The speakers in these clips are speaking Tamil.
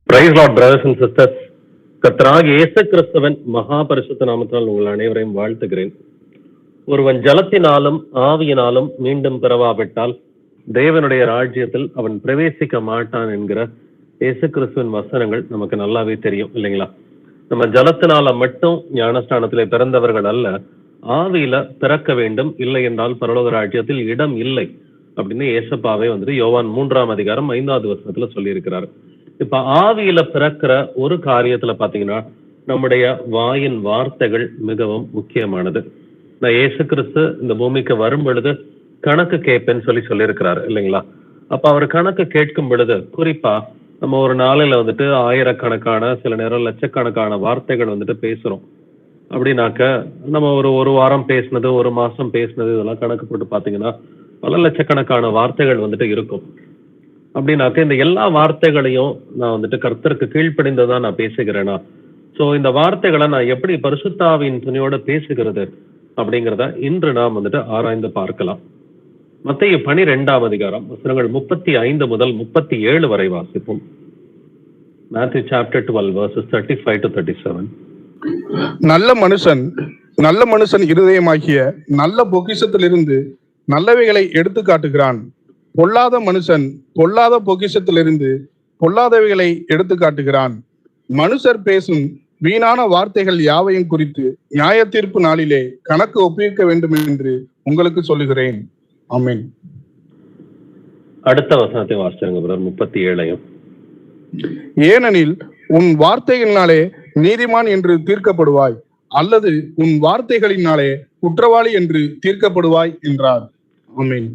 Price Lord brothers and sisters. கர்த்தராகிய இயேசு கிறிஸ்துவின் மகா பரிசுத்த நாமத்தினால் உங்கள் அனைவரையும் வாழ்த்துகிறேன். ஒருவன் ஜலத்தினாலும் ஆவியினாலும் மீண்டும் பிறவாவிட்டால் தேவனுடைய ராஜ்யத்தில் அவன் பிரவேசிக்க மாட்டான் என்கிற இயேசு கிறிஸ்துவின் வசனங்கள் நமக்கு நல்லாவே தெரியும் இல்லைங்களா? நம்ம ஜலத்தினால மட்டும் ஞானஸ்தானத்திலே பிறந்தவர்கள் அல்ல, ஆவியில பிறக்க வேண்டும், இல்லை என்றால் பரலோக ராஜ்யத்தில் இடம் இல்லை அப்படின்னு ஏசப்பாவே யோவான் 3ஆம் அதிகாரம் 5வது வசனத்துல சொல்லியிருக்கிறாரு. இப்ப ஆவியில பிறக்கிற ஒரு காரியத்துல பாத்தீங்கன்னா நம்முடைய வாயின் வார்த்தைகள் மிகவும் முக்கியமானது. நான் இயேசு கிறிஸ்து இந்த பூமிக்கு வரும் பொழுது கணக்கு கேட்பேன்னு சொல்லியிருக்கிறாரு இல்லைங்களா? அப்ப அவர் கணக்கு கேட்கும் பொழுது குறிப்பா நம்ம ஒரு நாளையில ஆயிரக்கணக்கான, சில நேரம் லட்சக்கணக்கான வார்த்தைகள் பேசுறோம். அப்படின்னாக்க நம்ம ஒரு வாரம் பேசினது, ஒரு மாசம் பேசினது, இதெல்லாம் கணக்கு போட்டு பாத்தீங்கன்னா பல லட்சக்கணக்கான வார்த்தைகள் இருக்கும். அப்படின்னாக்க இந்த எல்லா வார்த்தைகளையும் நான் கர்த்தருக்கு கீழ்ப்படிந்துதான் நான் பேசுகிறேனா? சோ இந்த வார்த்தைகளை நான் எப்படி பரிசுத்தாவின் துணியோட பேசுகிறது அப்படிங்கிறத இன்று நாம் ஆராய்ந்து பார்க்கலாம். மத்தேயு 12ஆம் அதிகாரம் வசனங்கள் 35 முதல் 37 வரை வாசிப்போம். Matthew chapter 12 verses 35 to 37. நல்ல மனுஷன் இருதயமாகிய நல்ல பொக்கிஷத்திலிருந்து நல்லவைகளை எடுத்து காட்டுகிறான். பொல்லாத மனுஷன் பொல்லாத பொக்கிஷத்திலிருந்து பொல்லாதவைகளை எடுத்து காட்டுகிறான். மனுஷர் பேசும் வீணான வார்த்தைகள் யாவையும் குறித்து நியாய தீர்ப்பு நாளிலே கணக்கு ஒப்புவிக்க வேண்டும் என்று உங்களுக்கு சொல்லுகிறேன். ஆமென். அடுத்த வசனத்தை வாசிங்க பிரதர், 37. ஏனெனில் உன் வார்த்தைகளினாலே நீதிமான் என்று தீர்க்கப்படுவாய், அல்லது உன் வார்த்தைகளினாலே குற்றவாளி என்று தீர்க்கப்படுவாய் என்றார். ஆமென்.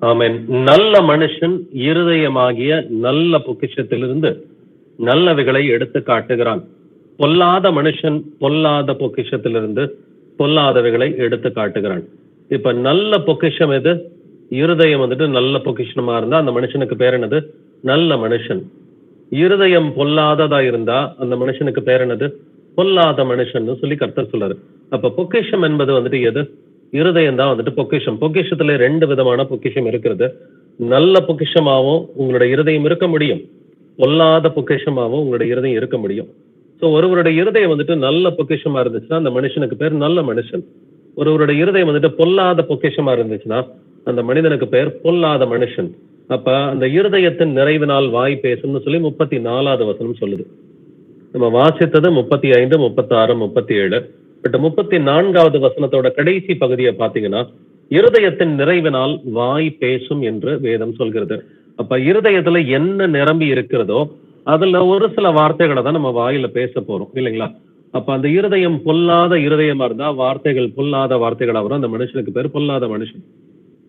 ஆமென். நல்ல மனுஷன் இருதயமாகிய நல்ல பொக்கிஷத்திலிருந்து நல்லவைகளை எடுத்து காட்டுகிறான். பொல்லாத மனுஷன் பொல்லாத பொக்கிஷத்திலிருந்து பொல்லாதவைகளை எடுத்து காட்டுகிறான். இப்ப நல்ல பொக்கிஷம் எது? இருதயம் நல்ல பொக்கிஷமா இருந்தா அந்த மனுஷனுக்கு பேர் என்னது? நல்ல மனுஷன். இருதயம் பொல்லாததா இருந்தா அந்த மனுஷனுக்கு பேர் என்னது? பொல்லாத மனுஷன் சொல்லி கர்த்தர் சொல்றாரு. அப்ப பொக்கிஷம் என்பது எது? இருதயம் தான் பொக்கிஷம். பொக்கிஷத்துல 2 விதமான பொக்கிஷம் இருக்கிறது. நல்ல பொக்கிஷமாவும் உங்களுடைய இருதயம் இருக்க முடியும், பொல்லாத பொக்கிஷமாவும் உங்களுடைய இருதயம் இருக்க முடியும். சோ ஒருவருடைய இருதயம் நல்ல பொக்கிஷமா இருந்துச்சுன்னா அந்த மனுஷனுக்கு பேர் நல்ல மனுஷன். ஒருவருடைய இருதயம் பொல்லாத பொக்கிஷமா இருந்துச்சுன்னா அந்த மனிதனுக்கு பேர் பொல்லாத மனுஷன். அப்ப அந்த இருதயத்தின் நிறைவினால் வாய் பேசும்னு சொல்லி 34வது வசனம் சொல்லுது. நம்ம வாசித்தது 35, 36, 37. பட் 34வது வசனத்தோட கடைசி பகுதியை பாத்தீங்கன்னா இருதயத்தின் நிறைவினால் வாய் பேசும் என்று வேதம் சொல்கிறது. அப்ப இருதயத்துல என்ன நிரம்பி இருக்கிறதோ அதுல ஒரு சில வார்த்தைகளை தான் நம்ம வாயில பேச போறோம் இல்லைங்களா? அப்ப அந்த இருதயம் பொல்லாத இருதயமா இருந்தா வார்த்தைகள் பொல்லாத வார்த்தைகளா வரும். அந்த மனுஷனுக்கு பேர் பொல்லாத மனுஷன்.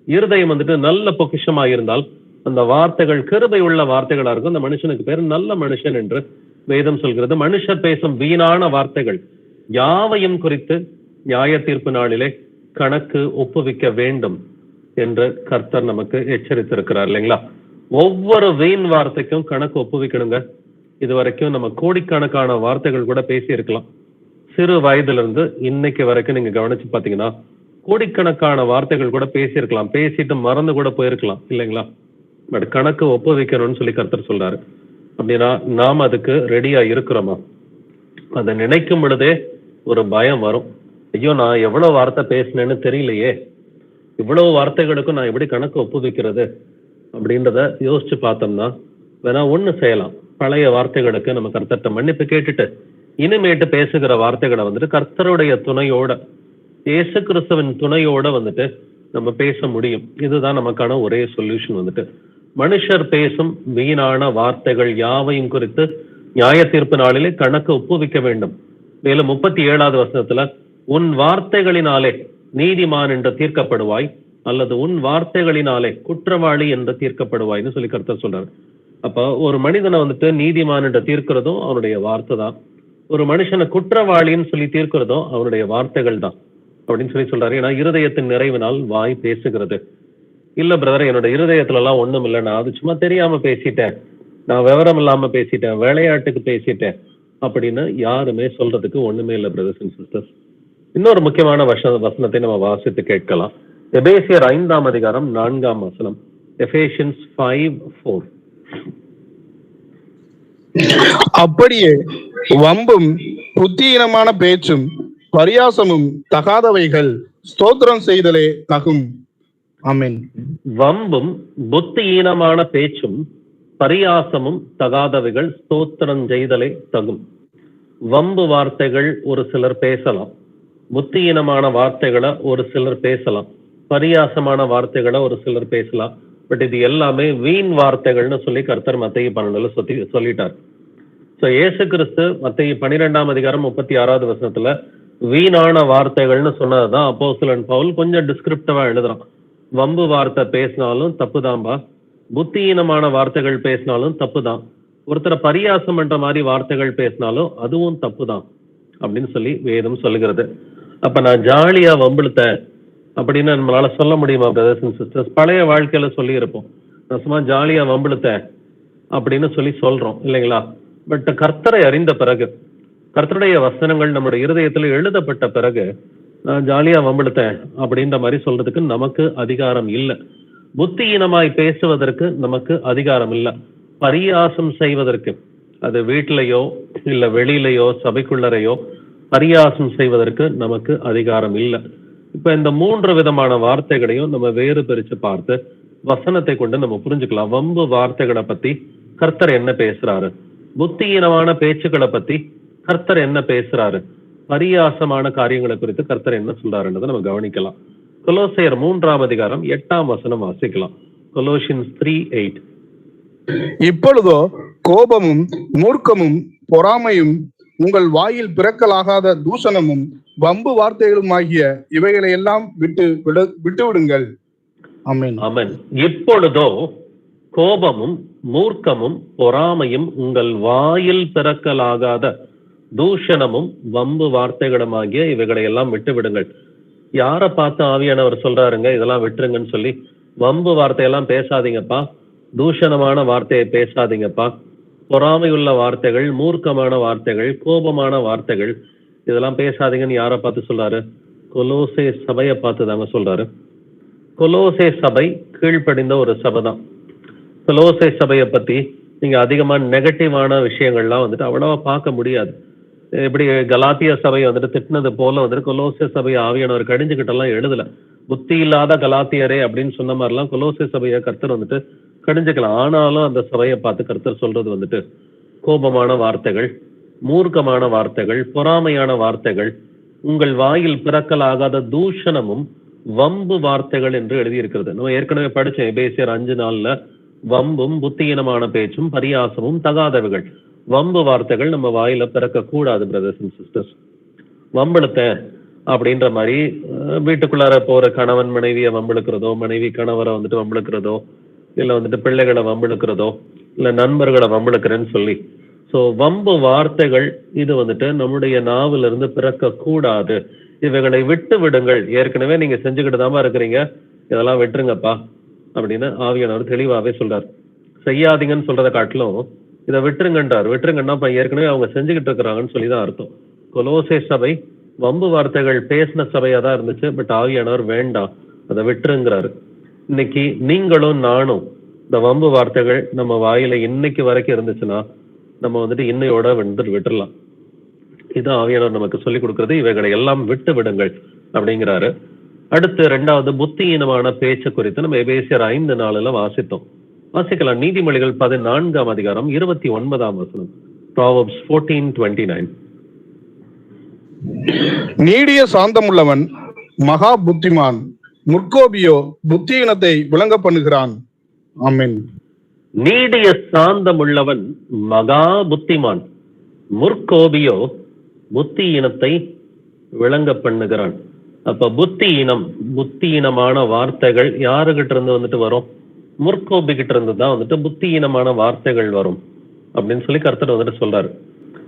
இருதயம் நல்ல பொக்கிஷமா இருந்தால் அந்த வார்த்தைகள் கிருபை உள்ள வார்த்தைகளா இருக்கும். அந்த மனுஷனுக்கு பேர் நல்ல மனுஷன் என்று வேதம் சொல்கிறது. மனுஷர் பேசும் வீணான வார்த்தைகள் யாவையும் குறித்து நியாய தீர்ப்பு நாளிலே கணக்கு ஒப்புவிக்க வேண்டும் என்று கர்த்தர் நமக்கு எச்சரித்திருக்கிறார் இல்லைங்களா? ஒவ்வொரு வீண் வார்த்தைக்கும் கணக்கு ஒப்புவிக்கணுங்க. இது வரைக்கும் நம்ம கோடிக்கணக்கான வார்த்தைகள் கூட பேசி இருக்கலாம். சிறு வயதுல இருந்து இன்னைக்கு வரைக்கும் நீங்க கவனிச்சு பாத்தீங்கன்னா கோடிக்கணக்கான வார்த்தைகள் கூட பேசியிருக்கலாம், பேசிட்டு மறந்து கூட போயிருக்கலாம் இல்லைங்களா? பட் கணக்கு ஒப்புவிக்கணும்னு சொல்லி கர்த்தர் சொல்றாரு. அப்படின்னா நாம் அதுக்கு ரெடியா இருக்கிறோமா? அதை நினைக்கும் பொழுதே ஒரு பயம் வரும். ஐயோ, நான் எவ்வளவு வார்த்தை பேசினேன்னு தெரியலையே, இவ்வளவு வார்த்தைகளுக்கும் நான் எப்படி கணக்கு ஒப்புவிக்கிறது அப்படின்றத யோசிச்சு பார்த்தோம்னா வேணா ஒண்ணு செய்யலாம். பழைய வார்த்தைகளுக்கு நம்ம கர்த்தர்ட்ட மன்னிப்பு கேட்டுட்டு இனிமேட்டு பேசுகிற வார்த்தைகளை கர்த்தருடைய துணையோட, இயேசு கிறிஸ்துவின் துணையோட நம்ம பேச முடியும். இதுதான் நமக்கான ஒரே சொல்யூஷன். மனுஷர் பேசும் வீணான வார்த்தைகள் யாவையும் குறித்து நியாய தீர்ப்பு நாளிலே கணக்கு ஒப்புவிக்க வேண்டும். மேலும் 37வது வசனத்துல உன் வார்த்தைகளினாலே நீதிமான் என்று தீர்க்கப்படுவாய், அல்லது உன் வார்த்தைகளினாலே குற்றவாளி என்று தீர்க்கப்படுவாய்னு சொல்லி கர்த்தர் சொல்றாரு. அப்ப ஒரு மனிதனை நீதிமான் என்று தீர்க்கிறதும் அவனுடைய வார்த்தை தான். ஒரு மனுஷனை குற்றவாளின்னு சொல்லி தீர்க்கிறதும் அவனுடைய வார்த்தைகள் தான் அப்படின்னு சொல்லி சொல்றாரு. ஏன்னா இருதயத்தின் நிறைவினால் வாய் பேசுகிறது. இல்ல பிரதர், என்னோட இருதயத்துல எல்லாம் ஒண்ணும் இல்லை, நான் அது சும்மா தெரியாம பேசிட்டேன், நான் விவரம் இல்லாம பேசிட்டேன், விளையாட்டுக்கு பேசிட்டேன் அப்படின்னு யாருமே சொல்றதுக்கு ஒண்ணுமே இல்லை பிரதர்ஸ் அண்ட் சிஸ்டர்ஸ். இன்னொரு முக்கியமான வசனத்தை நம்ம வாசித்து கேட்கலாம். எபேசியர் 5ஆம் அதிகாரம் 4ஆம் வசனம். Ephesians 5:4. அப்படியே வம்பும் புத்தியீனமான பேச்சும் பரியாசமும் தகாதவைகள் ஸ்தோத்திரம் செய்தலே தகும். ஆமென். வம்பும் புத்தியீனமான பேச்சும் பரியாசமும் தகாதவைகள் ஸ்தோத்திரம் செய்தலே தகும். வம்பு வார்த்தைகள் ஒரு சிலர் பேசலாம், புத்தியீனமான வார்த்தைகளை ஒரு சிலர் பேசலாம், பரியாசமான வார்த்தைகளை ஒரு சிலர் பேசலாம். பட் இது எல்லாமே வீண் வார்த்தைகள்னு சொல்லி கர்த்தர் மத்தேயு 12 சொல்லிட்டார். ஸோ இயேசு கிறிஸ்து மத்தேயு 12:36 வீணான வார்த்தைகள்னு சொன்னதுதான் அப்போஸ்தலன் பவுல் கொஞ்சம் டிஸ்கிரிப்டிவா எழுதுறான். வம்பு வார்த்தை பேசினாலும் தப்புதான்பா, புத்தியீனமான வார்த்தைகள் பேசினாலும் தப்புதான், ஒருத்தரை பரியாசம் பண்ற மாதிரி வார்த்தைகள் பேசினாலும் அதுவும் தப்புதான் அப்படின்னு சொல்லி வேதம் சொல்லுகிறது. அப்ப நான் ஜாலியா வம்பிழுத்தேன் அப்படின்னு நம்மளால சொல்ல முடியுமா பிரதர்ஸ் அண்ட் சிஸ்டர்ஸ்? பழைய வாழ்க்கையில சொல்லி இருப்போம், நான் சும்மா ஜாலியா வம்பிழுத்தேன் அப்படின்னு சொல்லி சொல்றோம் இல்லைங்களா? பட் கர்த்தரை அறிந்த பிறகு, கர்த்தருடைய வசனங்கள் நம்முடைய இருதயத்துல எழுதப்பட்ட பிறகு நான் ஜாலியா வம்பிழுத்தேன் அப்படின்ற மாதிரி சொல்றதுக்கு நமக்கு அதிகாரம் இல்லை. புத்தியீனமாய் பேசுவதற்கு நமக்கு அதிகாரம் இல்லை. பரியாசம் செய்வதற்கு, அது வீட்டிலையோ இல்ல வெளியிலையோ சபைக்குள்ளரையோ பரியாசம் செய்வதற்கு நமக்கு அதிகாரம் இல்லை. இப்ப இந்த 3 விதமான வார்த்தைகளையும் நம்ம வேறு பிரிச்சு பார்த்து வசனத்தை கொண்டு நம்ம புரிஞ்சுக்கலாம். வம்பு வார்த்தைகளை பத்தி கர்த்தர் என்ன பேசுறாரு, புத்தியீனமான பேச்சுக்களை பத்தி கர்த்தர் என்ன பேசுறாரு, பரியாசமான காரியங்களை குறித்து கர்த்தர் என்ன சொல்றாருன்றதை நம்ம கவனிக்கலாம். கொலோசையர் 3:8 வாசிக்கலாம். கொலோசியன்ஸ் 3:8. இப்பொழுதோ கோபமும் மூர்க்கமும் பொறாமையும் உங்கள் வாயில் பிறக்கலாகாத தூஷணமும் வம்பு வார்த்தைகளும் ஆகிய இவைகளை எல்லாம் விட்டு விடுங்கள். ஆமென். ஆமென். இப்பொழுதோ கோபமும் மூர்க்கமும் பொறாமையும் உங்கள் வாயில் பிறக்கலாகாத தூஷணமும் வம்பு வார்த்தைகளும் ஆகிய இவைகளை எல்லாம் விட்டு விடுங்கள். யாரை பார்த்து ஆவியானவர் சொல்றாருங்க இதெல்லாம் விட்டுருங்கன்னு சொல்லி? வம்பு வார்த்தையெல்லாம் பேசாதீங்கப்பா, தூஷணமான வார்த்தையை பேசாதீங்கப்பா, பொறாமையுள்ள வார்த்தைகள், மூர்க்கமான வார்த்தைகள், கோபமான வார்த்தைகள் இதெல்லாம் பேசாதீங்கன்னு யாரை பார்த்து சொல்றாரு? கொலோசே சபையை பார்த்து தாங்க சொல்றாரு. கொலோசே சபை கீழ்ப்படிந்த ஒரு சபை தான். கொலோசே சபையை பத்தி நீங்க அதிகமா நெகட்டிவான விஷயங்கள்லாம் அவ்வளவா பார்க்க முடியாது. எப்படி கலாத்திய சபையை திட்டினது போல கொலோசே சபையை ஆவியானவர் கடிஞ்சுக்கிட்டெல்லாம் எழுதல. புத்தி இல்லாத கலாத்தியரே அப்படின்னு சொன்ன மாதிரிலாம் கொலோசே சபையை கர்த்தர் கடிஞ்சுக்கலாம். ஆனாலும் அந்த சபையை பார்த்து கர்த்தர் சொல்றது கோபமான வார்த்தைகள், மூர்க்கமான வார்த்தைகள், பொறாமையான வார்த்தைகள், உங்கள் வாயில் பிறக்கலாகாத தூஷணமும் வம்பு வார்த்தைகள் என்று எழுதியிருக்கிறது. நம்ம ஏற்கனவே படிச்சோம் எபேசியர் 5:4 வம்பும் புத்தியீனமான பேச்சும் பரியாசமும் தகாதவைகள். வம்பு வார்த்தைகள் நம்ம வாயில பிறக்க கூடாது பிரதர்ஸ் அண்ட் சிஸ்டர்ஸ். வம்பிழுத்தேன் அப்படின்ற மாதிரி வீட்டுக்குள்ளார போற கணவன் மனைவியை வம்பிழுக்கிறதோ, மனைவி கணவரை வம்பிழுக்கிறதோ, இல்ல பிள்ளைகளை வம்பிழுக்கிறதோ, இல்ல நண்பர்களை வம்பிழுக்கிறேன்னு சொல்லி. ஸோ வம்பு வார்த்தைகள் இது நம்முடைய நாவில இருந்து பிறக்க கூடாது. இவைகளை விட்டு விடுங்கள். ஏற்கனவே நீங்க செஞ்சுக்கிட்டு தாமா இருக்கிறீங்க, இதெல்லாம் விட்டுருங்கப்பா அப்படின்னு ஆவியானவர் தெளிவாவே சொல்றாரு. செய்யாதீங்கன்னு சொல்றதை காட்டிலும் இதை விட்டுருங்கன்றார். விட்டுருங்கன்னா ஏற்கனவே அவங்க செஞ்சுக்கிட்டு இருக்கிறாங்கன்னு சொல்லிதான் அர்த்தம். கொலோசே சபை வம்பு வார்த்தைகள் பேசின சபையா தான் இருந்துச்சு. பட் ஆவியானவர் வேண்டாம், அதை விட்டுருங்கிறாரு. இன்னைக்கு நீங்களும் நானும் இந்த வம்பு வார்த்தைகள் நம்ம வாயில இன்னைக்கு வரைக்கும் இருந்துச்சுன்னா நம்ம இன்னையோட விட்டுறலாம். இது ஆவியானவர் நமக்கு சொல்லிக் கொடுக்கிறது. இவைகளை எல்லாம் விட்டு விடுங்கள் அப்படிங்கிறாரு. அடுத்து 2வது புத்தியீனமான பேச்சு குறித்து நம்ம எபேசியர் 5:4 வாசித்தோம். வாசிக்கலாம். நீதிமொழிகள் 14:29. Proverbs 14:29. நீடிய சாந்தமுள்ளவன் மகா புத்திமான், முற்கோபியோ புத்தியீனத்தை விளங்க பண்ணுகிறான். ஆமென். நீடிய சாந்தமுள்ளவன் மகா புத்திமான், முற்கோபியோ புத்தியீனத்தை விளங்க பண்ணுகிறான். அப்ப புத்தியீனமான வார்த்தைகள் யாருகிட்ட இருந்து வரும்? முற்கோபி கிட்ட இருந்து தான் புத்தியீனமான வார்த்தைகள் வரும் அப்படின்னு சொல்லி கர்த்தர் சொல்றாரு.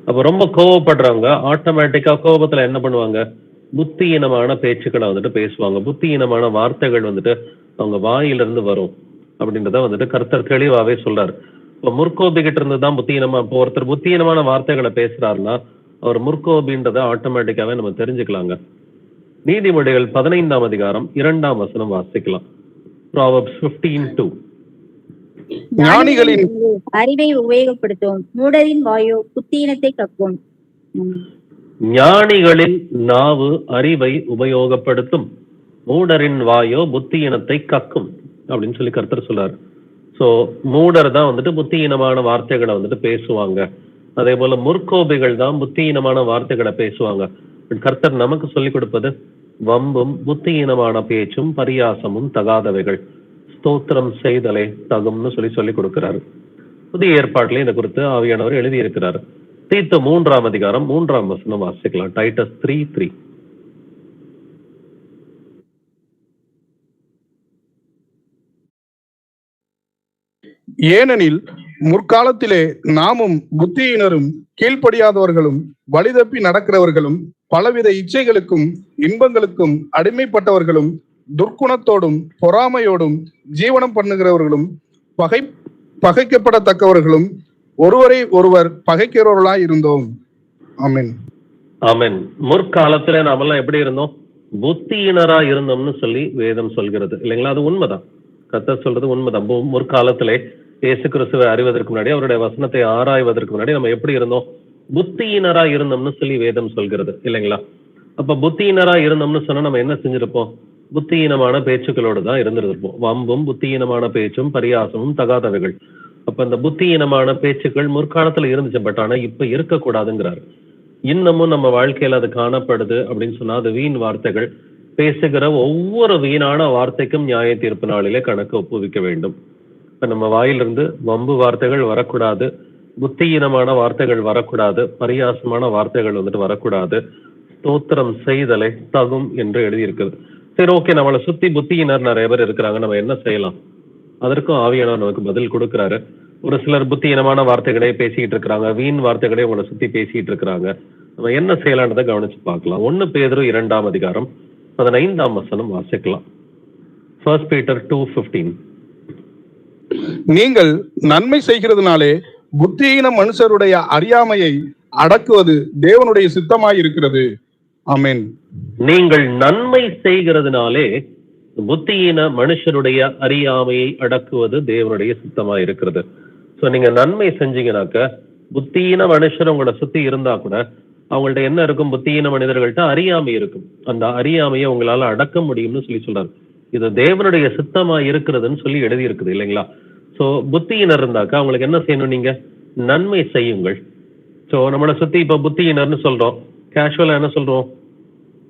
அப்ப ரொம்ப கோவப்படுறவங்க ஆட்டோமேட்டிக்கா கோபத்துல என்ன பண்ணுவாங்க? புத்தியீனமான பேச்சுக்களை பேசுவாங்க. புத்தியீனமான வார்த்தைகள் அவங்க வாயிலிருந்து வரும் அப்படின்றத கர்த்தர் தெளிவாவே சொல்றாரு. இப்ப முற்கோபி கிட்ட இருந்து தான் புத்தியீனமா, இப்போ ஒருத்தர் புத்தியீனமான வார்த்தைகளை பேசுறாருன்னா அவர் முற்கோபின்றத ஆட்டோமேட்டிக்காவே நம்ம தெரிஞ்சுக்கலாங்க. நீதிமொழிகள் 15:2 வாசிக்கலாம். Proverbs 15:2. ஞானிகளின் அறிவை உபயோகப்படுத்தும், மூடரின் வாயோ புத்தியினத்தை கக்கும். ஞானிகளின் நாவு அறிவை உபயோகப்படுத்தும், மூடரின் வாயோ புத்தியினத்தை கக்கும் அப்படின்னு சொல்லி கர்த்தர் சொல்றாரு. சோ மூடர் தான் வந்துட்டு புத்தியினமான வார்த்தைகளை வந்துட்டு பேசுவாங்க. அதே போல முற்கோபிகள் தான் புத்தியினமான வார்த்தைகளை பேசுவாங்க. கர்த்தர் நமக்கு சொல்லிக் கொடுப்பது வம்பும் புத்தியினமான பேச்சும் பரியாசமும் தகாதவைகள், ஸ்தோத்திரம் செய்தலே தகும்னு சொல்லிக் கொடுக்கிறாரு. புதிய ஏற்பாட்டிலே இதை குறித்து ஆவியானவர் எழுதியிருக்கிறார். தீத்து 3ஆம் அதிகாரம் 3ஆம் வசனம் வாசிக்கலாம். டைட்டஸ் 3:3. ஏனெனில் முற்காலத்திலே நாமும் புத்தியினரும் கீழ்ப்படியாதவர்களும் வழிதப்பி நடக்கிறவர்களும் பலவித இச்சைகளுக்கும் இன்பங்களுக்கும் அடிமைப்பட்டவர்களும் துர்க்குணத்தோடும் பொறாமையோடும் ஜீவனம் பண்ணுகிறவர்களும் பகைக்கப்படத்தக்கவர்களும் ஒருவரை ஒருவர் பகைக்கிறவர்களாய் இருந்தோம். ஆமென். ஆமென். முற்காலத்துல நாமெல்லாம் எப்படி இருந்தோம்? புத்தியினரா இருந்தோம்னு சொல்லி வேதம் சொல்கிறது இல்லைங்களா? அது உண்மைதான். கர்த்தர் சொல்றது உண்மைதான். முற்காலத்திலே இயேசு கிறிஸ்துவை அறிவதற்கு முன்னாடி, அவருடைய வசனத்தை ஆராய்வதற்கு முன்னாடி நம்ம எப்படி இருந்தோம்? புத்தியினரா இருந்தோம்னு சொல்லி வேதம் சொல்கிறது இல்லைங்களா? அப்ப புத்தியினரா இருந்தோம்னு சொன்னா நம்ம என்ன செஞ்சிருப்போம்? புத்தியினமான பேச்சுக்களோடு தான் இருந்திருப்போம். வம்பும் புத்தியினமான பேச்சும் பரியாசமும் தகாதவைகள். அப்ப இந்த புத்தியினமான பேச்சுக்கள் முற்காலத்துல இருந்துச்சு, பட் ஆனா இப்ப இருக்கக்கூடாதுங்கிறாரு. இன்னமும் நம்ம வாழ்க்கையில அது காணப்படுது அப்படின்னு சொன்னா அது வீண் வார்த்தைகள். பேசுகிற ஒவ்வொரு வீணான வார்த்தைக்கும் நியாய தீர்ப்பு நாளிலே கணக்கு ஒப்புவிக்க வேண்டும். இப்ப நம்ம வாயிலிருந்து வம்பு வார்த்தைகள் வரக்கூடாது, புத்தியினமான வார்த்தைகள் வரக்கூடாது, பரியாசமான வார்த்தைகள் வந்துட்டு வரக்கூடாது. ஸ்தோத்திரம் செய்தலை தகும் என்று எழுதியிருக்குது. சரி, ஓகே, நம்மளை சுத்தி புத்தியினர் நிறைய பேர் இருக்கிறாங்க, நம்ம என்ன செய்யலாம்? அதற்கும் ஆவியானவர் நமக்கு பதில் கொடுக்கிறாரு. ஒரு சிலர் புத்தியினமான வார்த்தைகளே பேசிக்கிட்டு இருக்கிறாங்க, வீண் வார்த்தைகளே உங்களை சுத்தி பேசிட்டு இருக்கிறாங்க. நம்ம என்ன செய்யலான்றதை கவனிச்சு பார்க்கலாம். 1 பேதுரு 2ஆம் அதிகாரம் 15ஆம் வசனம் வாசிக்கலாம். 1 Peter 2:15. நீங்கள் நன்மை செய்கிறதுனாலே புத்தியீன மனுஷருடைய அறியாமையை அடக்குவது தேவனுடைய சித்தமாய் இருக்கிறது. ஆமென். நீங்கள் நன்மை செய்கிறதுனாலே புத்தியின மனுஷருடைய அறியாமையை அடக்குவது தேவனுடைய சித்தமாய் இருக்கிறது. சோ நீங்க நன்மை செஞ்சீங்கன்னாக்க, புத்தியின மனுஷர் உங்களை சுத்தி இருந்தா கூட அவங்கள்ட்ட என்ன இருக்கும்? புத்தியின மனிதர்கள்ட்ட அறியாமை இருக்கும். அந்த அறியாமையை உங்களால அடக்க முடியும்னு சொல்லி சொல்றாரு. இது தேவனுடைய சித்தமா இருக்கிறதுன்னு சொல்லி எழுதி இருக்குது இல்லைங்களா? சோ புத்தியினர் இருந்தாக்கா அவங்களுக்கு என்ன செய்யணும்? நீங்க நன்மை செய்யுங்கள். சோ நம்மளை சுத்தி இப்ப புத்தியினர்னு சொல்றோம், கேஷுவலா என்ன சொல்றோம்?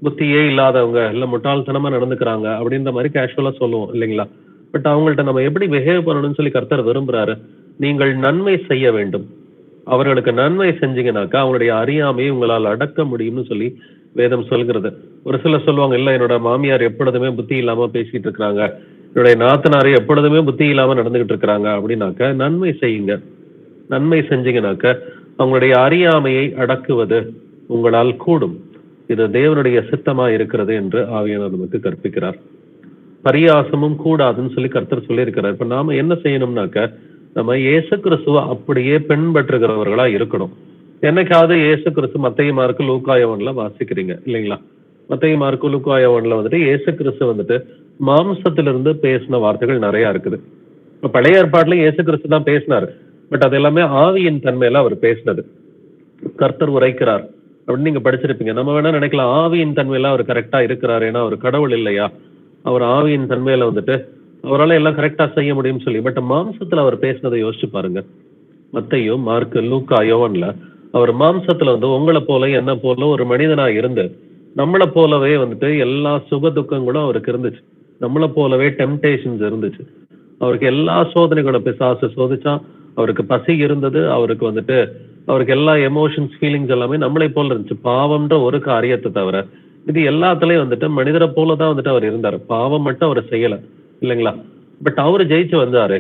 புத்தியே இல்லாதவங்க, இல்ல முட்டாள்தனமா நடந்துக்கிறாங்க அப்படின்ற மாதிரி கேஷுவலா சொல்லுவோம் இல்லைங்களா? பட் அவங்கள்ட்ட நம்ம எப்படி பிஹேவ் பண்ணணும்னு சொல்லி கர்த்தர் விரும்புறாரு. நீங்கள் நன்மை செய்ய வேண்டும். அவர்களுக்கு நன்மை செஞ்சீங்கன்னாக்கா அவங்களுடைய அறியாமையை உங்களால் அடக்க முடியும்னு சொல்லி வேதம் சொல்கிறது. ஒரு சிலர் சொல்லுவாங்க, இல்ல என்னோட மாமியார் எப்பொழுதுமே புத்தி இல்லாம பேசிட்டு இருக்கிறாங்க, என்னுடைய நாத்தனாரை எப்பொழுதுமே புத்தி இல்லாம நடந்துகிட்டு இருக்கிறாங்க அப்படின்னாக்க நன்மை செய்யுங்க. நன்மை செஞ்சீங்கன்னாக்க அவங்களுடைய அறியாமையை அடக்குவது உங்களால் கூடும். இது தேவனுடைய சித்தமா இருக்கிறது என்று ஆவியானவர் நமக்கு கற்பிக்கிறார். பரியாசமும் கூடாதுன்னு சொல்லி கர்த்தர் சொல்லியிருக்கிறார். இப்ப நாம என்ன செய்யணும்னாக்க, நம்ம இயேசு கிறிஸ்துவ அப்படியே பின்பற்றுகிறவர்களா இருக்கணும். என்னைக்காவது இயேசு கிறிஸ்து மத்தேயு மார்க்கு லூக்கா யோவான்ல வாசிக்கிறீங்க இல்லைங்களா? மத்தேயு மார்க்கு லூக்கா யோவான்ல வந்துட்டு இயேசு கிறிஸ்து வந்துட்டு மாம்சத்திலிருந்து பேசின வார்த்தைகள் நிறைய இருக்குது. இப்ப பழைய ஏற்பாட்டுல இயேசு கிறிஸ்து தான் பேசினாரு, பட் அது எல்லாமே ஆவியின் தன்மையில அவர் பேசினது. கர்த்தர் உரைக்கிறார் அப்படின்னு நீங்க படிச்சிருப்பீங்க. நம்ம வேணா நினைக்கலாம், ஆவியின் தன்மையில அவர் கரெக்டா இருக்கிறாரு, ஏன்னா அவர் கடவுள் இல்லையா, அவர் ஆவியின் தன்மையில வந்துட்டு அவரால் எல்லாம் கரெக்டா செய்ய முடியும்னு சொல்லி. பட் மாம்சத்துல அவர் பேசினதை யோசிச்சு பாருங்க. மத்தேயு, மார்க்கு, லூக்கா, யோவான்ல அவர் மாம்சத்துல வந்து உங்களை போல என்ன போல ஒரு மனிதனா இருந்து நம்மளை போலவே வந்துட்டு எல்லா சுக துக்கங்களும் அவருக்கு இருந்துச்சு. நம்மளை போலவே டெம்டேஷன்ஸ் இருந்துச்சு. அவருக்கு எல்லா சோதனைகளும் பிசாசு சோதிச்சான். அவருக்கு பசி இருந்தது. அவருக்கு வந்துட்டு அவருக்கு எல்லா எமோஷன்ஸ் ஃபீலிங்ஸ் எல்லாமே நம்மளை போல இருந்துச்சு. பாவம்ன்ற ஒரு காரியத்தை தவிர இது எல்லாத்துலயும் வந்துட்டு மனிதரை போலதான் வந்துட்டு அவர் இருந்தாரு. பாவம் மட்டும் அவர் செய்யல இல்லைங்களா? பட் அவரு ஜெயிச்சு வந்தாரு.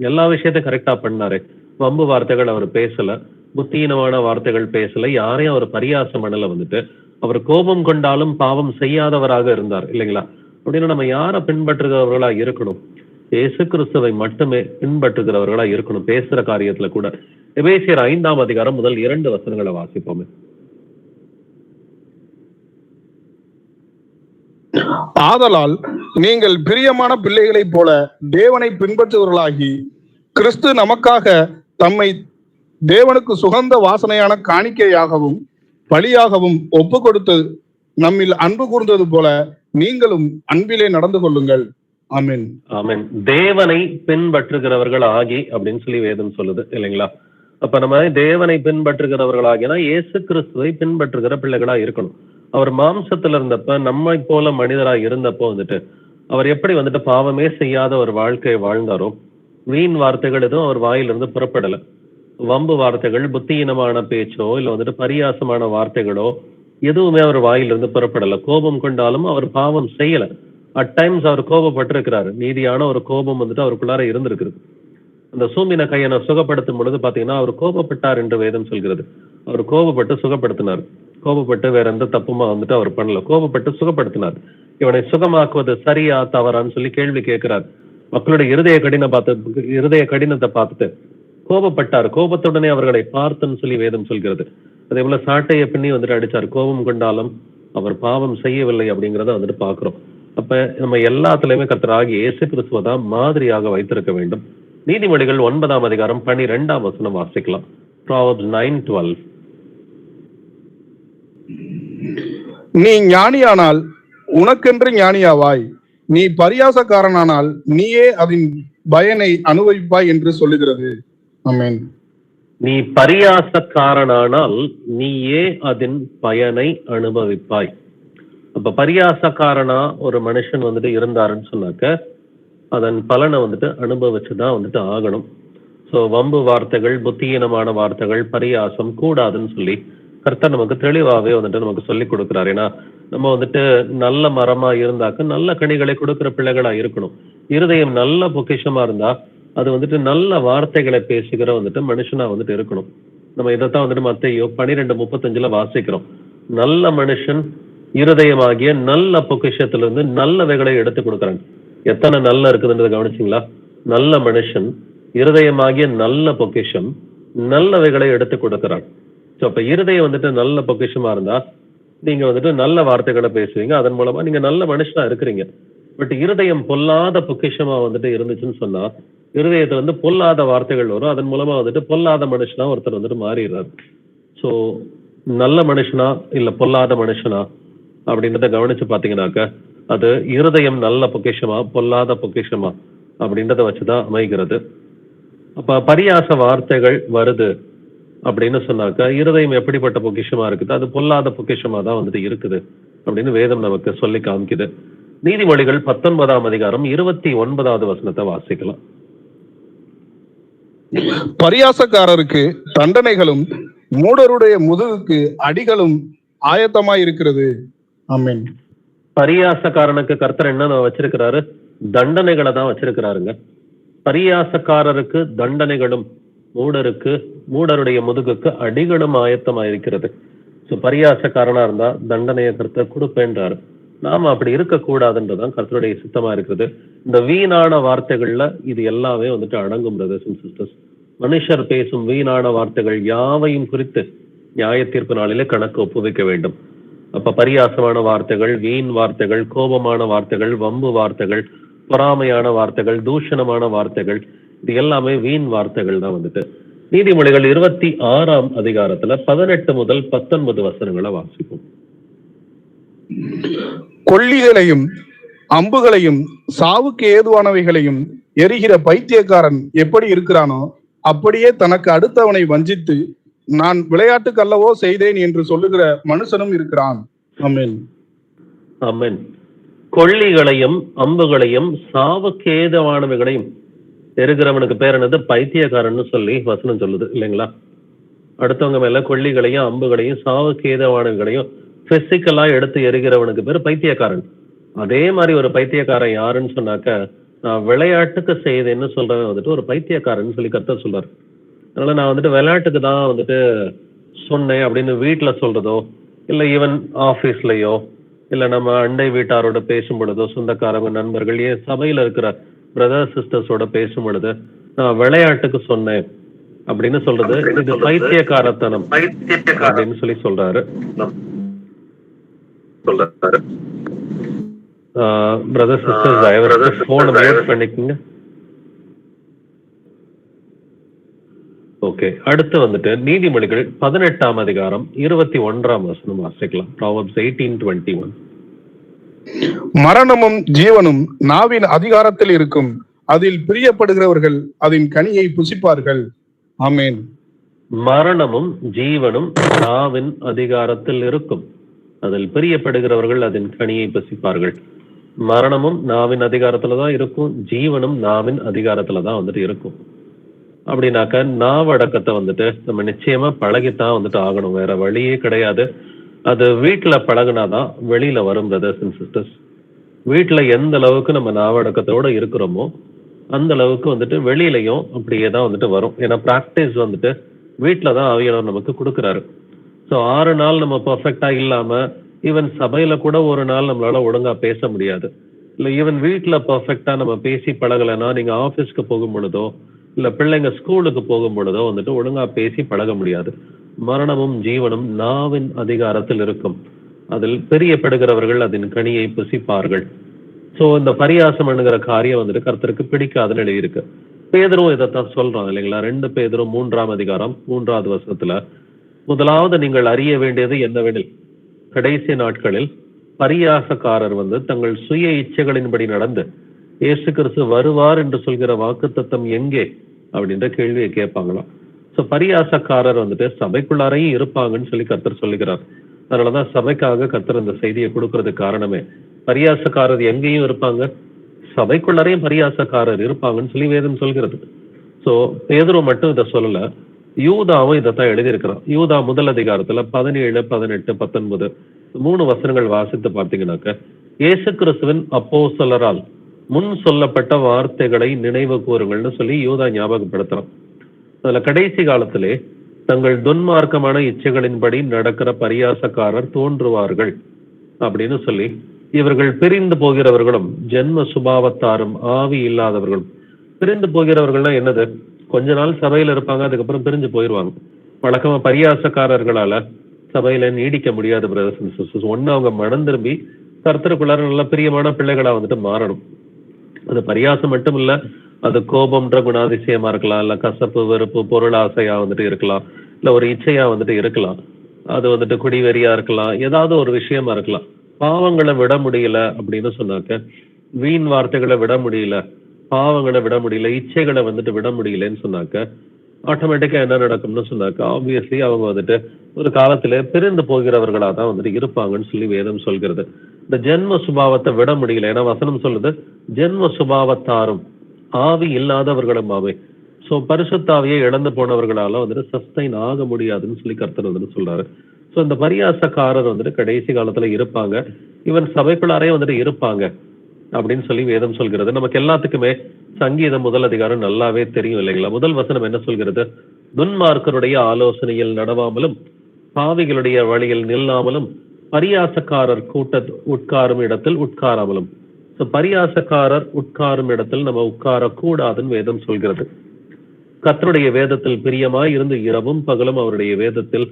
எல்லா விஷயத்தையும் கரெக்டா பண்ணாரு. வம்பு வார்த்தைகள் அவர் பேசல, புத்தீனமான வார்த்தைகள் பேசல, யாரையும் அவர் பரியாசம் பண்ணல. வந்துட்டு அவர் கோபம் கொண்டாலும் பாவம் செய்யாதவராக இருந்தார் இல்லைங்களா? அப்படின்னா நம்ம யாரை பின்பற்றுகிறவர்களா இருக்கணும்? இயேசு கிறிஸ்துவை மட்டுமே பின்பற்றுகிறவர்களா இருக்கணும். பேசுற காரியத்துல கூட. எபேசியர் 5ஆம் அதிகாரம் முதல் 2 வசனங்களை வாசிப்போமே. ஆதலால் நீங்கள் பிரியமான பிள்ளைகளைப் போல தேவனை பின்பற்றுவர்களாகி கிறிஸ்து நமக்காக தம்மை தேவனுக்கு சுகந்த வாசனையான காணிக்கையாகவும் பலியாகவும் ஒப்பு கொடுத்து நம்மில் அன்பு கூர்ந்தது போல நீங்களும் அன்பிலே நடந்து கொள்ளுங்கள். ஆமென். ஆமென். தேவனை பின்பற்றுகிறவர்கள் ஆகி அப்படின்னு சொல்லி வேதம் சொல்லுது இல்லைங்களா? அப்ப நம்ம தேவனை பின்பற்றுகிறவர்கள் ஆகினா இயேசு கிறிஸ்துவை பின்பற்றுகிற பிள்ளைகளா இருக்கணும். அவர் மாம்சத்துல இருந்தப்ப நம்மை போல மனிதரா இருந்தப்போ வந்துட்டு அவர் எப்படி வந்துட்டு பாவமே செய்யாத ஒரு வாழ்க்கையை வாழ்ந்தாரோ, வீண் வார்த்தைகள் எதுவும் அவர் வாயிலிருந்து புறப்படல. வம்பு வார்த்தைகள், புத்தியீனமான பேச்சோ இல்ல வந்துட்டு பரியாசமான வார்த்தைகளோ எதுவுமே அவர் வாயிலிருந்து புறப்படல. கோபம் கொண்டாலும் அவர் பாவம் செய்யல. அட் டைம்ஸ் அவர் கோபப்பட்டிருக்கிறாரு. நீதியான ஒரு கோபம் வந்துட்டு அவருக்குள்ளார இருந்திருக்குது. அந்த சூம்பின கையனை சுகப்படுத்தும் பொழுது பாத்தீங்கன்னா அவர் கோபப்பட்டார் என்று வேதம் சொல்கிறது. அவர் கோபப்பட்டு சுகப்படுத்தினார். கோபப்பட்டு வேற எந்த தப்புமா வந்துட்டு அவர் பண்ணல. கோபப்பட்டு சுகப்படுத்தினார். இவனை சுகமாக்குவது சரியா தவறான்னு சொல்லி கேள்வி கேட்கிறார். மக்களுடைய இருதய கடினத்தை பார்த்துட்டு கோபப்பட்டார். கோபத்துடனே அவர்களை பார்த்துன்னு சொல்லி வேதம் சொல்கிறது. அதே போல சாட்டையை பின்னி வந்துட்டு அடிச்சார். கோபம் கொண்டாலும் அவர் பாவம் செய்யவில்லை அப்படிங்கிறத வந்துட்டு பாக்குறோம். அப்ப நம்ம எல்லாத்துலயுமே கர்த்தராகிய இயேசு கிறிஸ்துவ தான் மாதிரியாக வைத்திருக்க வேண்டும். நீதிமொழிகள் 9ஆம் அதிகாரம் 12ஆம் வசனம் வாசிக்கலாம். Proverbs 9:12. நீ ஞானியானால் உனக்கென்று ஞானியாவாய், நீ பரியாசக்காரனானால் நீயே அதன் பயனை அனுபவிப்பாய் என்று சொல்லுகிறது. ஆமென். நீ பரியாசக்காரனானால் நீயே அதன் பயனை அனுபவிப்பாய். அப்ப பரியாசக்காரனா ஒரு மனுஷன் வந்துட்டு இருந்தாருன்னு சொன்னாக்க அதன் பலனை வந்துட்டு அனுபவிச்சுதான் வந்துட்டு ஆகணும். சோ வம்பு வார்த்தைகள், புத்தியீனமான வார்த்தைகள், பரியாசம் கூடாதுன்னு சொல்லி கர்த்தர் நமக்கு தெளிவாவே வந்துட்டு நமக்கு சொல்லி கொடுக்குறாரு. ஏன்னா நம்ம வந்துட்டு நல்ல மரமா இருந்தாக்க நல்ல கனிகளை கொடுக்கிற பிள்ளைகளா இருக்கணும். இருதயம் நல்ல பொக்கிஷமா இருந்தா அது வந்துட்டு நல்ல வார்த்தைகளை பேசுகிற வந்துட்டு மனுஷனா வந்துட்டு இருக்கணும். நம்ம இதைத்தான் வந்துட்டு மத்தேயு 12:35 வாசிக்கிறோம். நல்ல மனுஷன் இருதயமாகிய நல்ல பொக்கிஷத்திலிருந்து நல்லவைகளை எடுத்து கொடுக்குறான். எத்தனை நல்ல இருக்குதுன்றதை கவனிச்சிங்களா? நல்ல மனுஷன் இருதயமாகிய நல்ல பொக்கிஷம் நல்லவைகளை எடுத்து கொடுக்கிறான். ஸோ அப்ப இருதயம் வந்துட்டு நல்ல பொக்கிஷமா இருந்தா நீங்க வந்துட்டு நல்ல வார்த்தைகளை பேசுவீங்க. அதன் மூலமா நீங்க நல்ல மனுஷனா இருக்கிறீங்க. பட் இருதயம் பொல்லாத பொக்கிஷமா வந்துட்டு இருந்துச்சுன்னு சொன்னா இருதயத்துல வந்து பொல்லாத வார்த்தைகள் வரும். அதன் மூலமா வந்துட்டு பொல்லாத மனுஷனா ஒருத்தர் வந்துட்டு மாறிடுறாரு. ஸோ நல்ல மனுஷனா இல்ல பொல்லாத மனுஷனா அப்படின்றத கவனிச்சு பாத்தீங்கன்னாக்க அது இருதயம் நல்ல பொக்கிஷமா பொல்லாத பொக்கிஷமா அப்படின்றத வச்சுதான் அமைகிறது. அப்ப பரியாச வார்த்தைகள் வருது அப்படின்னு சொன்னாக்க இருதயம் எப்படிப்பட்ட பொக்கிஷமா இருக்குது? அது பொல்லாத பொக்கிஷமா தான் வந்துட்டு இருக்குது அப்படின்னு வேதம் நமக்கு சொல்லி காமிக்குது. நீதிமொழிகள் 19ஆம் அதிகாரம் 29வது வசனத்தை வாசிக்கலாம். பரியாசக்காரருக்கு தண்டனைகளும் மூடருடைய முதுகுக்கு அடிகளும் ஆயத்தமாய் இருக்கிறது. ஆமென். பரியாசக்காரனுக்கு கர்த்தர் என்ன வச்சிருக்கிறாரு? தண்டனைகளை தான் வச்சிருக்கிறாருங்க. பரியாசக்காரருக்கு தண்டனைகளும் மூடருடைய முதுகுக்கு அடிகளும் ஆயத்தமாயிருக்கிறது. ஸோ பரியாசக்காரனா இருந்தா தண்டனையை கர்த்தர் கொடுப்பேன்றாரு. நாம அப்படி இருக்கக்கூடாதுன்றதான் கர்த்தருடைய சித்தமா இருக்குது. இந்த வீணான வார்த்தைகள்ல இது எல்லாமே வந்துட்டு அடங்கும் பிரதர்ஸ் அண்ட் சிஸ்டர்ஸ். மனுஷர் பேசும் வீணான வார்த்தைகள் யாவையும் குறித்து நியாய தீர்ப்பு நாளிலே கணக்கு ஒப்புவிக்க வேண்டும். அப்ப பரியாசமான வார்த்தைகள், வீண் வார்த்தைகள், கோபமான வார்த்தைகள், வம்பு வார்த்தைகள், பொறாமையான வார்த்தைகள், தூஷணமான வார்த்தைகள், இது எல்லாமே வீண் வார்த்தைகள் தான் வந்துட்டு. நீதிமொழிகள் 26ஆம் அதிகாரத்துல 18 முதல் 19 வசனங்களை வாசிப்போம். கொள்ளிகளையும் அம்புகளையும் சாவுக்கு ஏதுவானவைகளையும் எரிகிற பைத்தியக்காரன் எப்படி இருக்கிறானோ அப்படியே தனக்கு அடுத்தவனை வஞ்சித்து நான் விளையாட்டுக்கு அல்லவோ செய்தேன் என்று சொல்லுகிற மனுஷனும் இருக்கிறான். ஆமென். ஆமென். கொள்ளிகளையும் அம்புகளையும் சாவுக்கு ஏதுவானவைகளையும் எரிகிறவனுக்கு பேர் என்னது? பைத்தியக்காரன்னு சொல்லி வசனம் சொல்லுது இல்லைங்களா? அடுத்தவங்க மேல கொள்ளிகளையும் அம்புகளையும் சாவுக்கு ஏதுவானவைகளையும் பிசிக்கலா எடுத்து எரிகிறவனுக்கு பேர் பைத்தியக்காரன். அதே மாதிரி ஒரு பைத்தியக்காரன் யாருன்னு சொன்னாக்க நான் விளையாட்டுக்கு செய்தேன்னு சொல்றவன் வந்துட்டு ஒரு பைத்தியக்காரன் சொல்லி கர்த்தர் சொல்றாரு. அதனால நான் வந்துட்டு விளையாட்டுக்கு தான் வந்துட்டு சொன்னேன் அப்படின்னு வீட்டுல சொல்றதோ இல்ல ஈவன் ஆபீஸ்லயோ இல்ல நம்ம அண்டை வீட்டாரோட பேசும் பொழுதோ சொந்தக்காரங்க நண்பர்கள் ஏன் சபையில இருக்கிற பிரதர் சிஸ்டர்ஸோட பேசும் பொழுது நான் விளையாட்டுக்கு சொன்னேன் அப்படின்னு சொல்றது இது பைத்தியக்காரத்தனம் அப்படின்னு சொல்லி சொல்றாரு. பிரதர் சிஸ்டர்ஸ் தயவு போன் மியூட் பண்ணிக்கோங்க. ஓகே, அடுத்து வந்துட்டு நீதிமொழிகள் 18ஆம் அதிகாரம் 21ஆம் வசனம் வாசிக்கலாம். Proverbs 18:21. மரணமும் ஜீவனும் நாவின் அதிகாரத்தில் இருக்கும், அதில் பிரியப்படுகிறவர்கள் அதன் கனியை புசிப்பார்கள். ஆமென். மரணமும் ஜீவனும் நாவின் அதிகாரத்தில் இருக்கும், அதில் பிரியப்படுகிறவர்கள் அதன் கனியை புசிப்பார்கள். மரணமும் நாவின் அதிகாரத்துல தான் இருக்கும், ஜீவனும் நாவின் அதிகாரத்துல தான் வந்துட்டு இருக்கும். அப்படின்னாக்க நாவடக்கத்தை வந்துட்டு நம்ம நிச்சயமா பழகித்தான் வந்துட்டு ஆகணும், வேற வழியே கிடையாது. அது வீட்டுல பழகுனாதான் வெளியில வரும். பிரதர்ஸ் அண்ட் சிஸ்டர்ஸ், வீட்டுல எந்த அளவுக்கு நம்ம நாவடக்கத்தோட இருக்கிறோமோ அந்த அளவுக்கு வந்துட்டு வெளியிலையும் அப்படியே தான் வந்துட்டு வரும். ஏன்னா பிராக்டிஸ் வந்துட்டு வீட்டுல தான் ஆவியானவர் நமக்கு கொடுக்குறாரு. ஸோ 6 நாள் நம்ம பர்ஃபெக்டா இல்லாம, ஈவன் சபையில கூட ஒரு நாள் நம்மளால ஒழுங்கா பேச முடியாது. இல்லை ஈவன் வீட்டுல பர்ஃபெக்டா நம்ம பேசி பழகலைன்னா, நீங்க ஆஃபீஸ்க்கு போகும் பொழுதோ இல்ல பிள்ளைங்க ஸ்கூலுக்கு போகும் பொழுதோ வந்துட்டு ஒழுங்கா பேசி பழக முடியாது. மரணமும் ஜீவனும் நாவின் அதிகாரத்தில் இருக்கும், அதில் பிரியப்படுகிறவர்கள் அதன் கனியை புசிப்பார்கள். ஸோ இந்த பரியாசம் என்கிற காரியம் வந்துட்டு கர்த்தருக்கு பிடிக்காதுன்னு எழுதியிருக்கு. பேதுரும் இதைத்தான் சொல்றான் இல்லைங்களா? 2 பேதுரு 3ஆம் அதிகாரம் 3வது வசனத்துல, முதலாவது நீங்கள் அறிய வேண்டியது என்னவெனில், கடைசி நாட்களில் பரியாசக்காரர் வந்து தங்கள் சுய இச்சைகளின்படி நடந்து இயேசு கிறிஸ்து வருவார் என்று சொல்கிற வாக்குத்தத்தம் எங்கே அப்படின்ற கேள்வியை கேட்பாங்களாம். ஸோ பரியாசக்காரர் வந்துட்டு சபைக்குள்ளாரையும் இருப்பாங்கன்னு சொல்லி கர்த்தர் சொல்லுகிறார். அதனாலதான் சபைக்காக கர்த்தர் இந்த செய்தியை கொடுக்கறதுக்கு காரணமே. பரியாசக்காரர் எங்கேயும் இருப்பாங்க, சபைக்குள்ளாரையும் பரியாசக்காரர் இருப்பாங்கன்னு சொல்லி வேதம் சொல்கிறது. ஸோ பேதுரு மட்டும் இதை சொல்லல, யூதாவும் இதைத்தான் எழுதியிருக்கிறான். யூதா 1 அதிகாரத்துல 17, 18, 19 3 வசனங்கள் வாசித்து பார்த்தீங்கன்னாக்க, இயேசு கிறிஸ்துவின் அப்போஸ்தலரால் முன் சொல்லப்பட்ட வார்த்தைகளை நினைவு கூறுங்கள்னு சொல்லி யூதா ஞாபகப்படுத்துறான். அதுல கடைசி காலத்திலே தங்கள் துன்மார்க்கமான இச்சைகளின்படி நடக்கிற பரியாசக்காரர் தோன்றுவார்கள் அப்படின்னு சொல்லி, இவர்கள் பிரிந்து போகிறவர்களும் ஜென்ம சுபாவத்தாரும் ஆவி இல்லாதவர்களும். பிரிந்து போகிறவர்கள்னா என்னது? கொஞ்ச நாள் சபையில இருப்பாங்க, அதுக்கப்புறம் பிரிஞ்சு போயிடுவாங்க. வழக்கமா பரியாசக்காரர்களால சபையில நீடிக்க முடியாது பிரதர்ஸ் அண்ட் சிஸ்டர்ஸ். ஒண்ணு அவங்க மனம் திரும்பி கர்த்தருக்குள்ளார நல்ல பிரியமான பிள்ளைகளா வந்துட்டு மாறணும். அது பரியாசம் மட்டும் இல்ல, அது கோபம்ன்ற குணாதிசயமா இருக்கலாம், இல்ல கசப்பு வெறுப்பு பொருளாசையா வந்துட்டு இருக்கலாம், இல்ல ஒரு இச்சையா வந்துட்டு இருக்கலாம், அது வந்துட்டு குடிவெறியா இருக்கலாம், ஏதாவது ஒரு விஷயமா இருக்கலாம். பாவங்களை விட முடியல அப்படின்னு சொன்னாக்க, வீண் வார்த்தைகளை விட முடியல, பாவங்களை விட முடியல, இச்சைகளை வந்துட்டு விட முடியலன்னு சொன்னாக்க, ஆட்டோமேட்டிக்கா என்ன நடக்கும்னு சொன்னாக்க, ஆப்வியஸ்லி அவங்க வந்துட்டு ஒரு காலத்துல பிரிந்து போகிறவர்களா தான் வந்துட்டு இருப்பாங்கன்னு சொல்லி வேதம் சொல்கிறது. இந்த ஜென்ம சுபாவத்தை விட முடியல, ஏன்னா வசனம் சொல்லுது ஜென்ம சுபாவத்தாரும் ஆவி இல்லாதவர்களுமாவே. ஸோ பரிசுத்தாவியை இழந்து போனவர்களால வந்துட்டு சஸ்டைன் ஆக முடியாதுன்னு சொல்லி கர்த்தர் வந்துட்டு சொல்றாரு. ஸோ இந்த பரியாசக்காரர் வந்துட்டு கடைசி காலத்துல இருப்பாங்க, ஈவன் சபைக்குள்ளாரே வந்துட்டு இருப்பாங்க அப்படின்னு சொல்லி வேதம் சொல்கிறது. நமக்கு எல்லாத்துக்குமே சங்கீதம் 1 அதிகாரம் நல்லாவே தெரியும் இல்லைங்களா? முதல் வசனம் என்ன சொல்கிறது? துன்மார்க்கருடைய ஆலோசனையில் நடவாமலும் பாவிகளுடைய வழியில் நில்லாமலும் பரியாசக்காரர் உட்காரும் இடத்தில் உட்காராமலும். ஸோ பரியாசக்காரர் உட்காரும் இடத்தில் நம்ம உட்காரக்கூடாதுன்னு வேதம் சொல்கிறது. கர்த்தருடைய வேதத்தில் பிரியமாய் இருந்து இரவும் பகலும் அவருடைய வேதத்தில்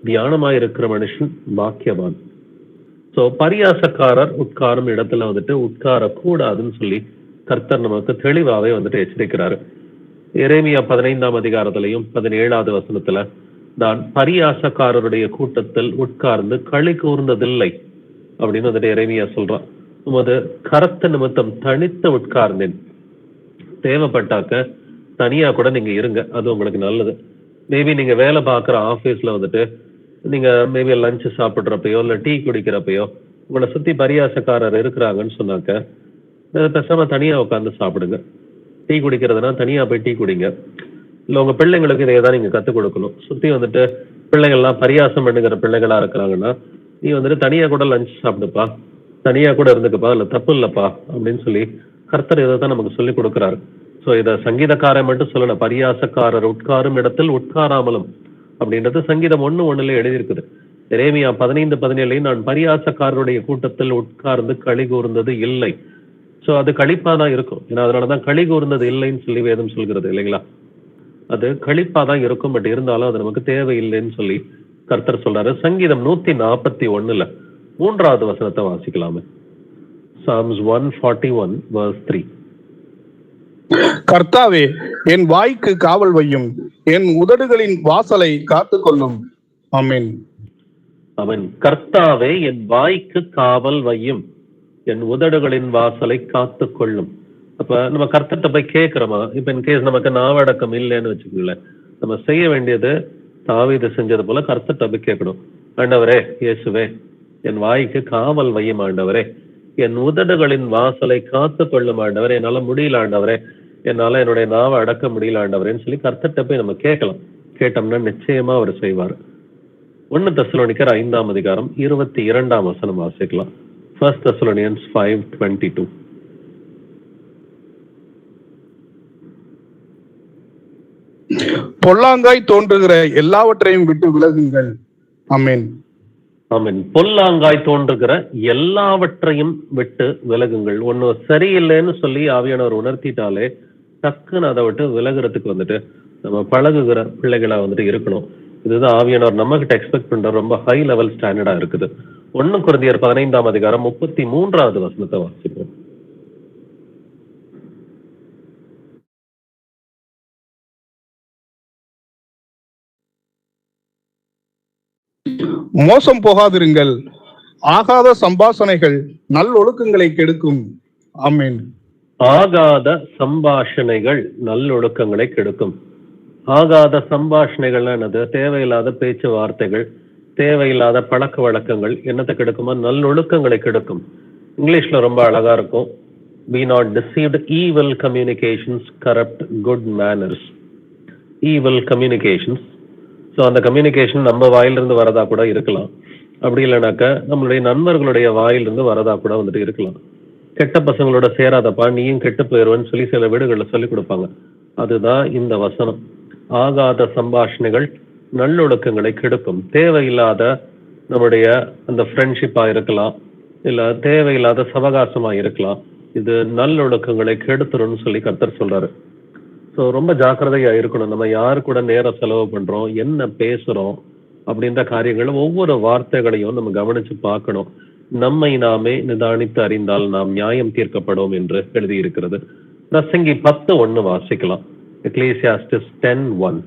தியானமாய் இருக்கிற மனுஷன் பாக்கியவான். ஸோ பரியாசக்காரர் உட்காரும் இடத்துல வந்துட்டு உட்காரக்கூடாதுன்னு சொல்லி கர்த்தர் நமக்கு தெளிவாவே வந்துட்டு எச்சரிக்கிறாரு. எரேமியா 15ஆம் அதிகாரத்திலையும் 17வது வசனத்துல, நான் பரியாசக்காரருடைய கூட்டத்தில் உட்கார்ந்து களி கூர்ந்ததில்லை அப்படின்னு வந்துட்டு எரேமியா சொல்றான். உமது கரத்த நிமித்தம் தனித்து உட்கார்ந்தேன். தேவைப்பட்டாக்க தனியா கூட நீங்க இருங்க, அது உங்களுக்கு நல்லது. மேபி நீங்க வேலை பார்க்குற ஆஃபீஸ்ல வந்துட்டு நீங்க மேபி லஞ்ச் சாப்பிட்றப்பையோ இல்லை டீ குடிக்கிறப்பையோ உங்களை சுத்தி பரியாசக்காரர் இருக்கிறாங்கன்னு சொன்னாக்க, பேசாம தனியா உட்காந்து சாப்பிடுங்க. டீ குடிக்கிறதுனா தனியா போய் டீ குடிங்க. இல்லை உங்க பிள்ளைங்களுக்கு இதை தான் நீங்க கற்றுக் கொடுக்கணும். சுத்தி வந்துட்டு பிள்ளைகள்லாம் பரியாசம் பண்ணுகிற பிள்ளைகளா இருக்கிறாங்கன்னா, நீ வந்துட்டு தனியா கூட லஞ்ச் சாப்பிடுப்பா, தனியா கூட இருந்துக்குப்பா, இல்லை தப்பு இல்லப்பா அப்படின்னு சொல்லி கர்த்தர் இதை தான் நமக்கு சொல்லி கொடுக்குறாரு. ஸோ இதை சங்கீதக்காரன் மட்டும் சொல்லல, பரியாசக்காரர் உட்காரும் இடத்தில் உட்காராமலும் அப்படின்றது சங்கீதம் 1:1 எழுதியிருக்குது. எரேமியா 15:17 நான் பரியாசக்காரருடைய கூட்டத்தில் உட்கார்ந்து களி கூர்ந்தது இல்லை. ஸோ அது களிப்பாதான் இருக்கும். ஏன்னா அதனாலதான் களி கூர்ந்தது இல்லைன்னு சொல்லி வேதம் சொல்கிறது இல்லைங்களா? அது களிப்பாதான் இருக்கும், பட் இருந்தாலும் அது நமக்கு தேவையில்லைன்னு சொல்லி கர்த்தர் சொல்றாரு. சங்கீதம் 141 3வது வசனத்தை வாசிக்கலாமே. Psalms 141 verse 3. கர்த்தாவே, என் வாய்க்கு காவல் வையும், என் உதடுகளின் வாசலை காத்துக்கொள்ளும். ஆமென். அவன் கர்த்தாவே என் வாய்க்கு காவல் வையும், என் உதடுகளின் வாசலை காத்து கொள்ளும். அப்ப நம்ம கர்த்தர்கிட்ட போய் கேட்கிறோமா? இப்ப இன்கேஸ் நமக்கு நாவடக்கம் இல்லைன்னு வச்சுக்கோங்களேன், நம்ம செய்ய வேண்டியது தாவீது செஞ்சது போல கர்த்தர்கிட்ட போய் கேட்கணும். ஆண்டவரே இயேசுவே, என் வாய்க்கு காவல் வையும் ஆண்டவரே, என் உதடுகளின் வாசலை காத்து கொள்ளும் ஆண்டவரே, என்னால முடியல ஆண்டவரே, என்னால என்னுடைய நாவை அடக்க முடியல ஆண்டவரேன்னு சொல்லி கர்த்தர்கிட்ட போய் நம்ம கேட்கலாம். கேட்டோம்னா நிச்சயமா அவர் செய்வார். 1 தெசலோனிக்கர் 5ஆம் அதிகாரம் 22ஆம் வசனம் வாசிக்கலாம். 1 Thessalonians 5:22. பொல்லாங்காய் தோன்றுகிற எல்லாவற்றையும் விட்டு விலகுங்கள். ஆமென். ஆமென். பொல்லாங்காய் தோன்றுகிற எல்லாவற்றையும் விட்டு விலகுங்கள். ஒண்ணு சரியில்லைன்னு சொல்லி ஆவியானவர் உணர்த்திட்டாலே டக்குன்னு அதை விட்டு விலகுறதுக்கு வந்துட்டு நம்ம பழகுகிற பிள்ளைகளா வந்துட்டு இருக்கணும். இதுதான் ஆவியானவர் நம்ம கிட்ட எக்ஸ்பெக்ட் பண்ற ரொம்ப ஹை லெவல் ஸ்டாண்டர்டா இருக்குது. 1 கொரிந்தியர் 15ஆம் அதிகாரம் 33வது வசனத்தை வாசிப்போம். மோசம் போகாதிருங்கள். ஆகாத சம்பாஷணைகள் நல்லொழுக்கங்களை கெடுக்கும். ஆமென். ஆகாத சம்பாஷணைகள் நல்லொழுக்கங்களை கெடுக்கும். ஆகாத சம்பாஷணைகள் என்னது? தேவையில்லாத பேச்சுவார்த்தைகள், தேவையில்லாத பழக்க வழக்கங்கள் என்னத்தை கெடுக்குமா? நல்லொழுக்கங்களை கெடுக்கும். இங்கிலீஷ்ல ரொம்ப அழகா இருக்கும். Be not deceived, evil communications corrupt good manners. Evil communications. So அந்த கம்யூனிகேஷன் நம்ம வாயிலிருந்து வரதா கூட இருக்கலாம். அப்படி இல்லைனாக்கா நம்மளுடைய நண்பர்களுடைய வாயிலிருந்து வரதா கூட வந்துட்டு இருக்கலாம். கெட்ட பசங்களோட சேராதப்பா, நீயும் கெட்டு போயிடுவேன்னு சொல்லி சில வீடுகளில் சொல்லி கொடுப்பாங்க. அதுதான் இந்த வசனம். ஆகாத சம்பாஷணைகள் நல்லொழுக்கங்களை கெடுக்கும். தேவையில்லாத நம்முடைய அந்த ஃப்ரெண்ட்ஷிப்பா இருக்கலாம், இல்ல தேவையில்லாத சவகாசமா இருக்கலாம். இது நல்லொழுக்கங்களை கெடுத்துரும்னு சொல்லி கர்த்தர் சொல்றாரு. ஸோ ரொம்ப ஜாக்கிரதையா இருக்கணும். நம்ம யாரு கூட நேரம் செலவு பண்றோம், என்ன பேசுறோம் அப்படின்ற காரியங்கள் ஒவ்வொரு வார்த்தைகளையும் நம்ம கவனிச்சு பார்க்கணும். நம்மை நாமே நிதானித்து அறிந்தால் நாம் நியாயம் தீர்க்கப்படும் என்று எழுதியிருக்கிறது. பிரசங்கி 10:1 வாசிக்கலாம். எக்லீசியாஸ்டிஸ் 10:1.